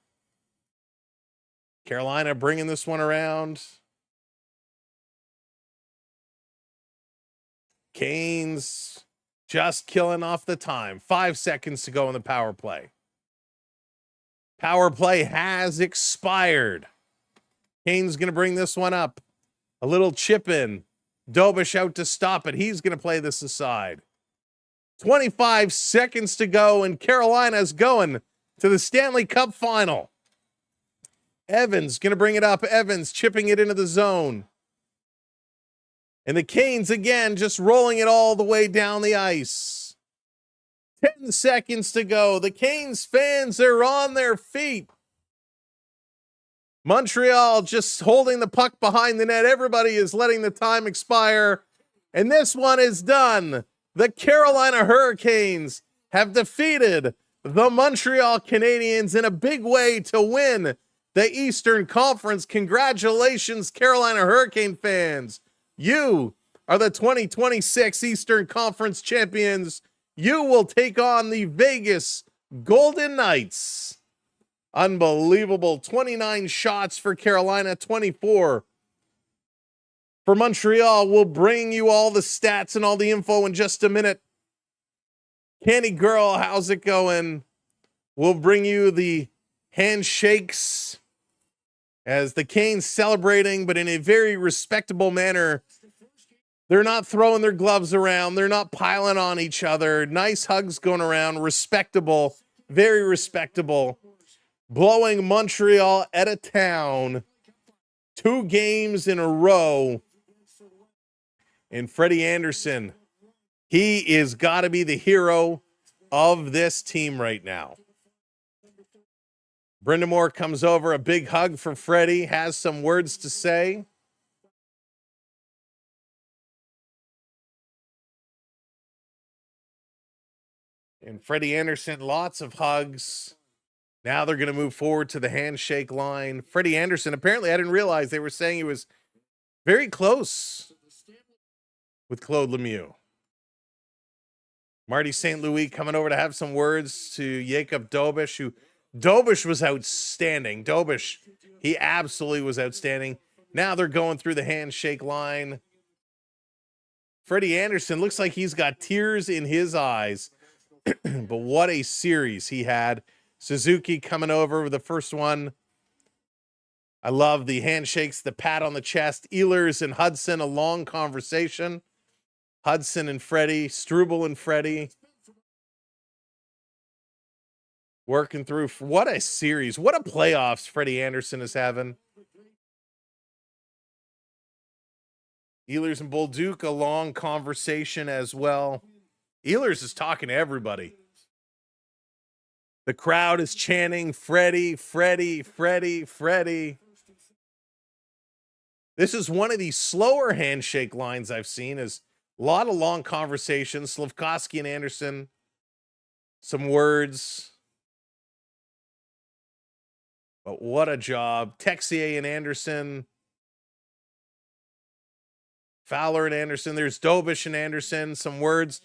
Carolina bringing this one around. Canes just killing off the time. 5 seconds to go in the power play. Power play has expired. Canes going to bring this one up. A little chip in. Dobish out to stop it. He's going to play this aside. 25 seconds to go, and Carolina's going to the Stanley Cup Final. Evans going to bring it up. Evans chipping it into the zone. And the Canes, again, just rolling it all the way down the ice. 10 seconds to go. The Canes fans are on their feet. Montreal just holding the puck behind the net. Everybody is letting the time expire. And this one is done. The Carolina Hurricanes have defeated the Montreal Canadiens in a big way to win the Eastern Conference. Congratulations, Carolina Hurricane fans. You are the 2026 Eastern Conference champions. You will take on the Vegas Golden Knights. Unbelievable. 29 shots for Carolina, 24 for Montreal. We'll bring you all the stats and all the info in just a minute. Candy Girl, how's it going? We'll bring you the handshakes as the Canes celebrating, but in a very respectable manner. They're not throwing their gloves around. They're not piling on each other. Nice hugs going around. Respectable. Very respectable. Blowing Montreal out of town 2 games in a row. And Freddie Anderson, he is got to be the hero of this team right now. Brenda Moore comes over, a big hug for Freddie, has some words to say. And Freddie Anderson, lots of hugs. Now they're going to move forward to the handshake line. Freddie Anderson, apparently I didn't realize they were saying he was very close with Claude Lemieux. Marty St. Louis coming over to have some words to Jacob Dobish, who Dobish was outstanding. Dobish, he absolutely was outstanding. Now they're going through the handshake line. Freddie Anderson looks like he's got tears in his eyes, but what a series he had. Suzuki coming over with the first one. I love the handshakes, the pat on the chest. Ehlers and Hudson, a long conversation. Hudson and Freddie, Struble and Freddie. Working through. What a series. What a playoffs Freddie Anderson is having. Ehlers and Bolduc, a long conversation as well. Ehlers is talking to everybody. The crowd is chanting, Freddie, Freddie, Freddie, Freddie. This is one of the slower handshake lines I've seen. Is a lot of long conversations. Slafkovsky and Anderson, some words. But what a job. Texier and Anderson. Fowler and Anderson. There's Dobish and Anderson. Some words.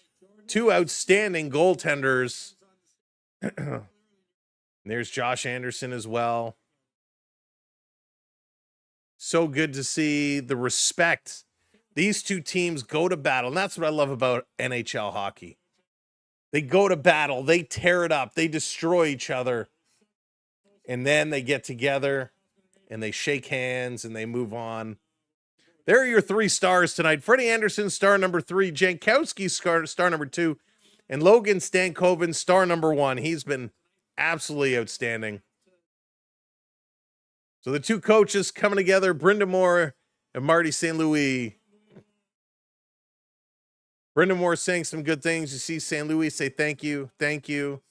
Two outstanding goaltenders. There's Josh Anderson as well. So good to see the respect. These two teams go to battle. And that's what I love about NHL hockey. They go to battle. They tear it up. They destroy each other. And then they get together and they shake hands and they move on. There are your three stars tonight. Freddie Anderson, star number 3. Jankowski, star number 2. And Logan Stankoven, star number 1. He's been absolutely outstanding. So the two coaches coming together, Brindamore and Marty St. Louis. Brindamore saying some good things. You see St. Louis say thank you, thank you.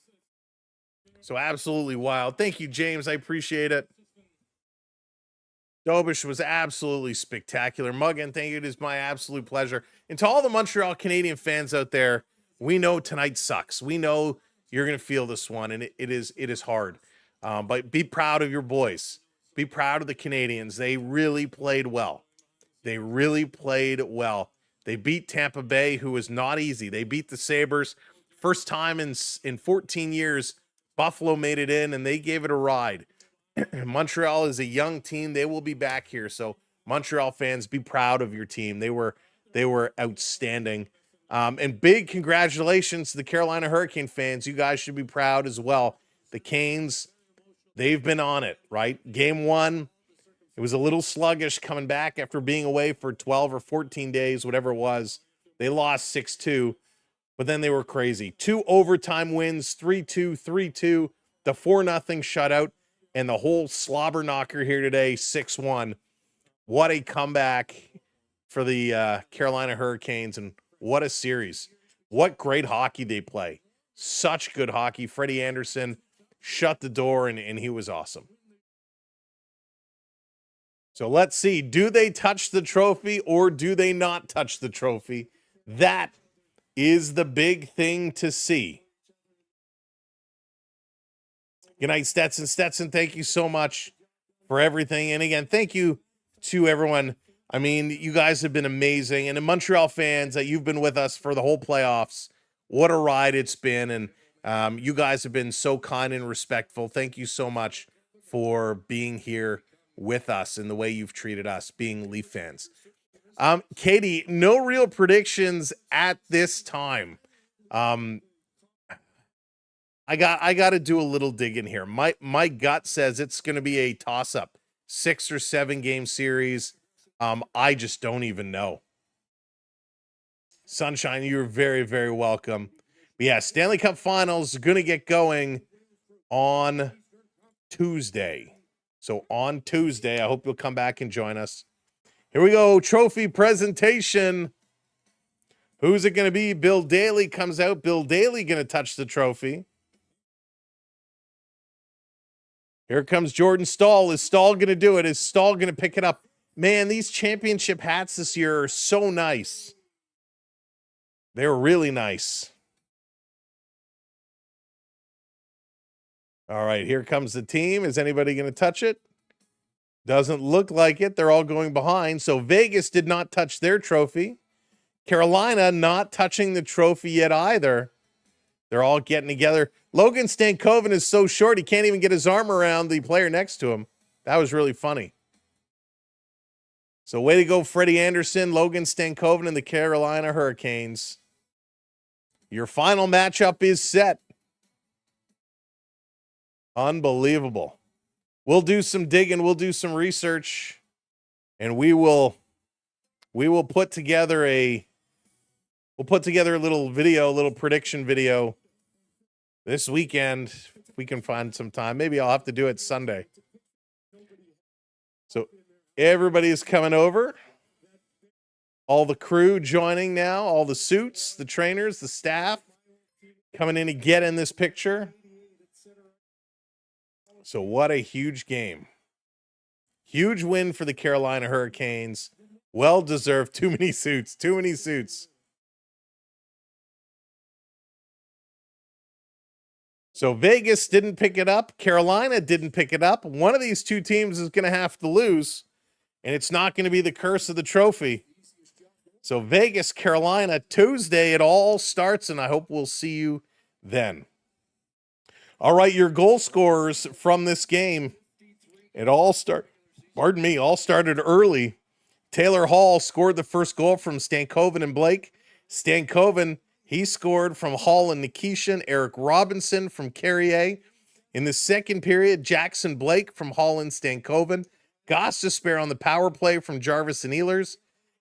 So absolutely wild. Thank you, James. I appreciate it. Dobish was absolutely spectacular. Muggan, thank you. It is my absolute pleasure. And to all the Montreal Canadian fans out there, we know tonight sucks. We know you're going to feel this one, and it is hard. But be proud of your boys. Be proud of the Canadians. They really played well. They really played well. They beat Tampa Bay, who was not easy. They beat the Sabres. First time in 14 years, Buffalo made it in, and they gave it a ride. Montreal is a young team. They will be back here. So Montreal fans, be proud of your team. They were outstanding. And big congratulations to the Carolina Hurricane fans. You guys should be proud as well. The Canes, they've been on it, right? Game 1, it was a little sluggish coming back after being away for 12 or 14 days, whatever it was. They lost 6-2, but then they were crazy. 2 overtime wins, 3-2, 3-2, the 4-0 shutout, and the whole slobber knocker here today, 6-1. What a comeback for the Carolina Hurricanes, and what a series. What great hockey they play. Such good hockey. Freddie Anderson shut the door, and he was awesome. So let's see. Do they touch the trophy or do they not touch the trophy? That is the big thing to see. Good night, Stetson. Stetson, thank you so much for everything. And again, thank you to everyone. I mean, you guys have been amazing. And the Montreal fans, that you've been with us for the whole playoffs. What a ride it's been. And you guys have been so kind and respectful. Thank you so much for being here with us and the way you've treated us, being Leaf fans. Katie, no real predictions at this time. I got to do a little digging here. My gut says it's going to be a toss-up, 6 or 7 game series. I just don't even know. Sunshine, you're very, very welcome. But yeah, Stanley Cup Finals are going to get going on Tuesday. So on Tuesday, I hope you'll come back and join us. Here we go, trophy presentation. Who's it going to be? Bill Daly comes out. Bill Daly going to touch the trophy. Here comes Jordan Stahl. Is Stahl going to do it? Is Stahl going to pick it up? Man, these championship hats this year are so nice. They're really nice. All right, here comes the team. Is anybody going to touch it? Doesn't look like it. They're all going behind. So Vegas did not touch their trophy. Carolina not touching the trophy yet either. They're all getting together. Logan Stankoven is so short he can't even get his arm around the player next to him. That was really funny. So way to go, Freddie Anderson, Logan Stankoven, and the Carolina Hurricanes. Your final matchup is set. Unbelievable. We'll do some digging, we'll do some research, and we will put together a little video, a little prediction video this weekend if we can find some time. Maybe I'll have to do it Sunday. So everybody is coming over. All the crew joining now, all the suits, the trainers, the staff coming in to get in this picture. So what a huge game. Huge win for the Carolina Hurricanes. Well-deserved. Too many suits. Too many suits. So Vegas didn't pick it up. Carolina didn't pick it up. One of these two teams is going to have to lose, and it's not going to be the curse of the trophy. So Vegas, Carolina, Tuesday, it all starts, and I hope we'll see you then. All right, your goal scorers from this game. It all started early. Taylor Hall scored the first goal from Stankoven and Blake. Stankoven, he scored from Hall and Nikishin. Eric Robinson from Carrier. In the second period, Jackson Blake from Hall and Stankoven. Gostisbehere on the power play from Jarvis and Ehlers.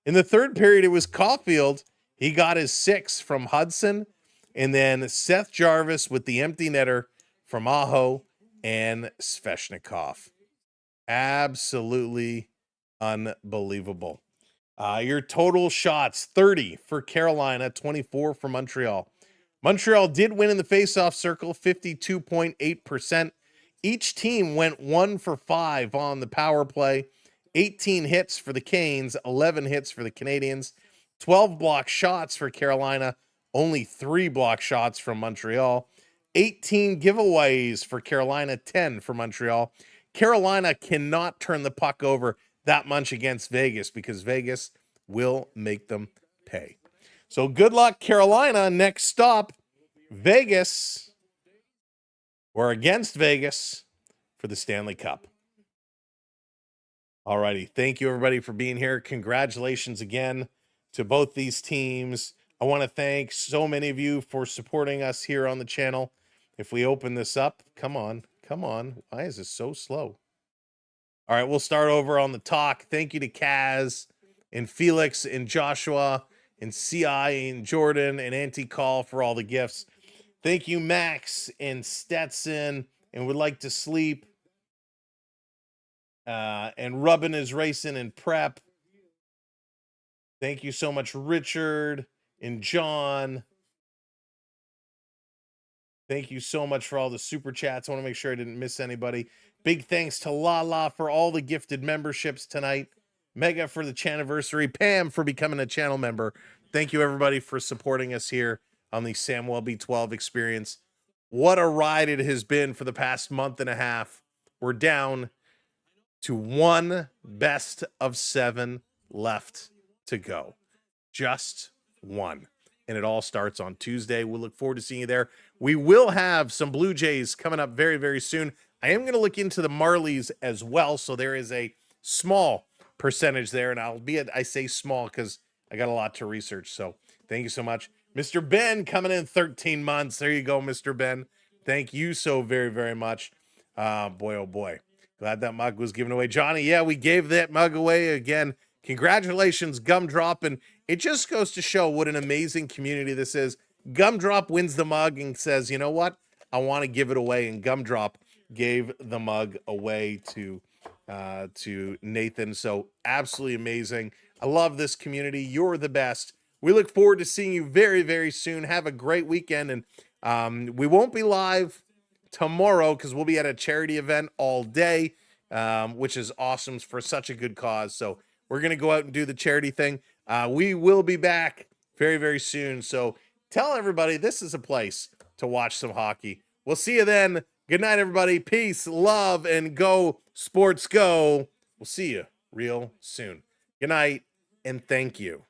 In the third period, it was Caulfield. He got his 6 from Hudson. And then Seth Jarvis with the empty netter from Aho and Svechnikov. Absolutely unbelievable. Your total shots, 30 for Carolina, 24 for Montreal. Montreal did win in the faceoff circle, 52.8%. Each team went 1 for 5 on the power play. 18 hits for the Canes, 11 hits for the Canadiens. 12 block shots for Carolina, only 3 block shots from Montreal. 18 giveaways for Carolina, 10 for Montreal. Carolina cannot turn the puck over that much against Vegas because Vegas will make them pay. So good luck, Carolina. Next stop, Vegas. We're against Vegas for the Stanley Cup. All righty. Thank you, everybody, for being here. Congratulations again to both these teams. I want to thank so many of you for supporting us here on the channel. If we open this up, come on. Why is this so slow? All right, we'll start over on the talk. Thank you to Kaz and Felix and Joshua and CI and Jordan and Auntie Call for all the gifts. Thank you, Max and Stetson and Would Like to Sleep. And Rubbin is Racing and Prep. Thank you so much, Richard and John. Thank you so much for all the super chats. I want to make sure I didn't miss anybody. Big thanks to Lala for all the gifted memberships tonight. Mega for the chaniversary. Pam for becoming a channel member. Thank you, everybody, for supporting us here on the Samwelb12 Experience. What a ride it has been for the past month and a half. We're down to 1 best of 7 left to go. Just 1. And it all starts on Tuesday. We'll look forward to seeing you there. We will have some Blue Jays coming up very, very soon. I am going to look into the Marlies as well, so there is a small percentage there, and I say small because I got a lot to research, so thank you so much. Mr. Ben coming in 13 months. There you go, Mr. Ben. Thank you so very, very much. Boy, oh boy. Glad that mug was given away. Johnny, yeah, we gave that mug away again. Congratulations, Gumdrop, and it just goes to show what an amazing community this is. Gumdrop wins the mug and says, you know what? I want to give it away, and Gumdrop gave the mug away to Nathan. So absolutely amazing. I love this community. You're the best. We look forward to seeing you very, very soon. Have a great weekend, and we won't be live tomorrow because we'll be at a charity event all day, which is awesome for such a good cause. So we're going to go out and do the charity thing. We will be back very, very soon. So tell everybody this is a place to watch some hockey. We'll see you then. Good night, everybody. Peace, love, and go sports go. We'll see you real soon. Good night, and thank you.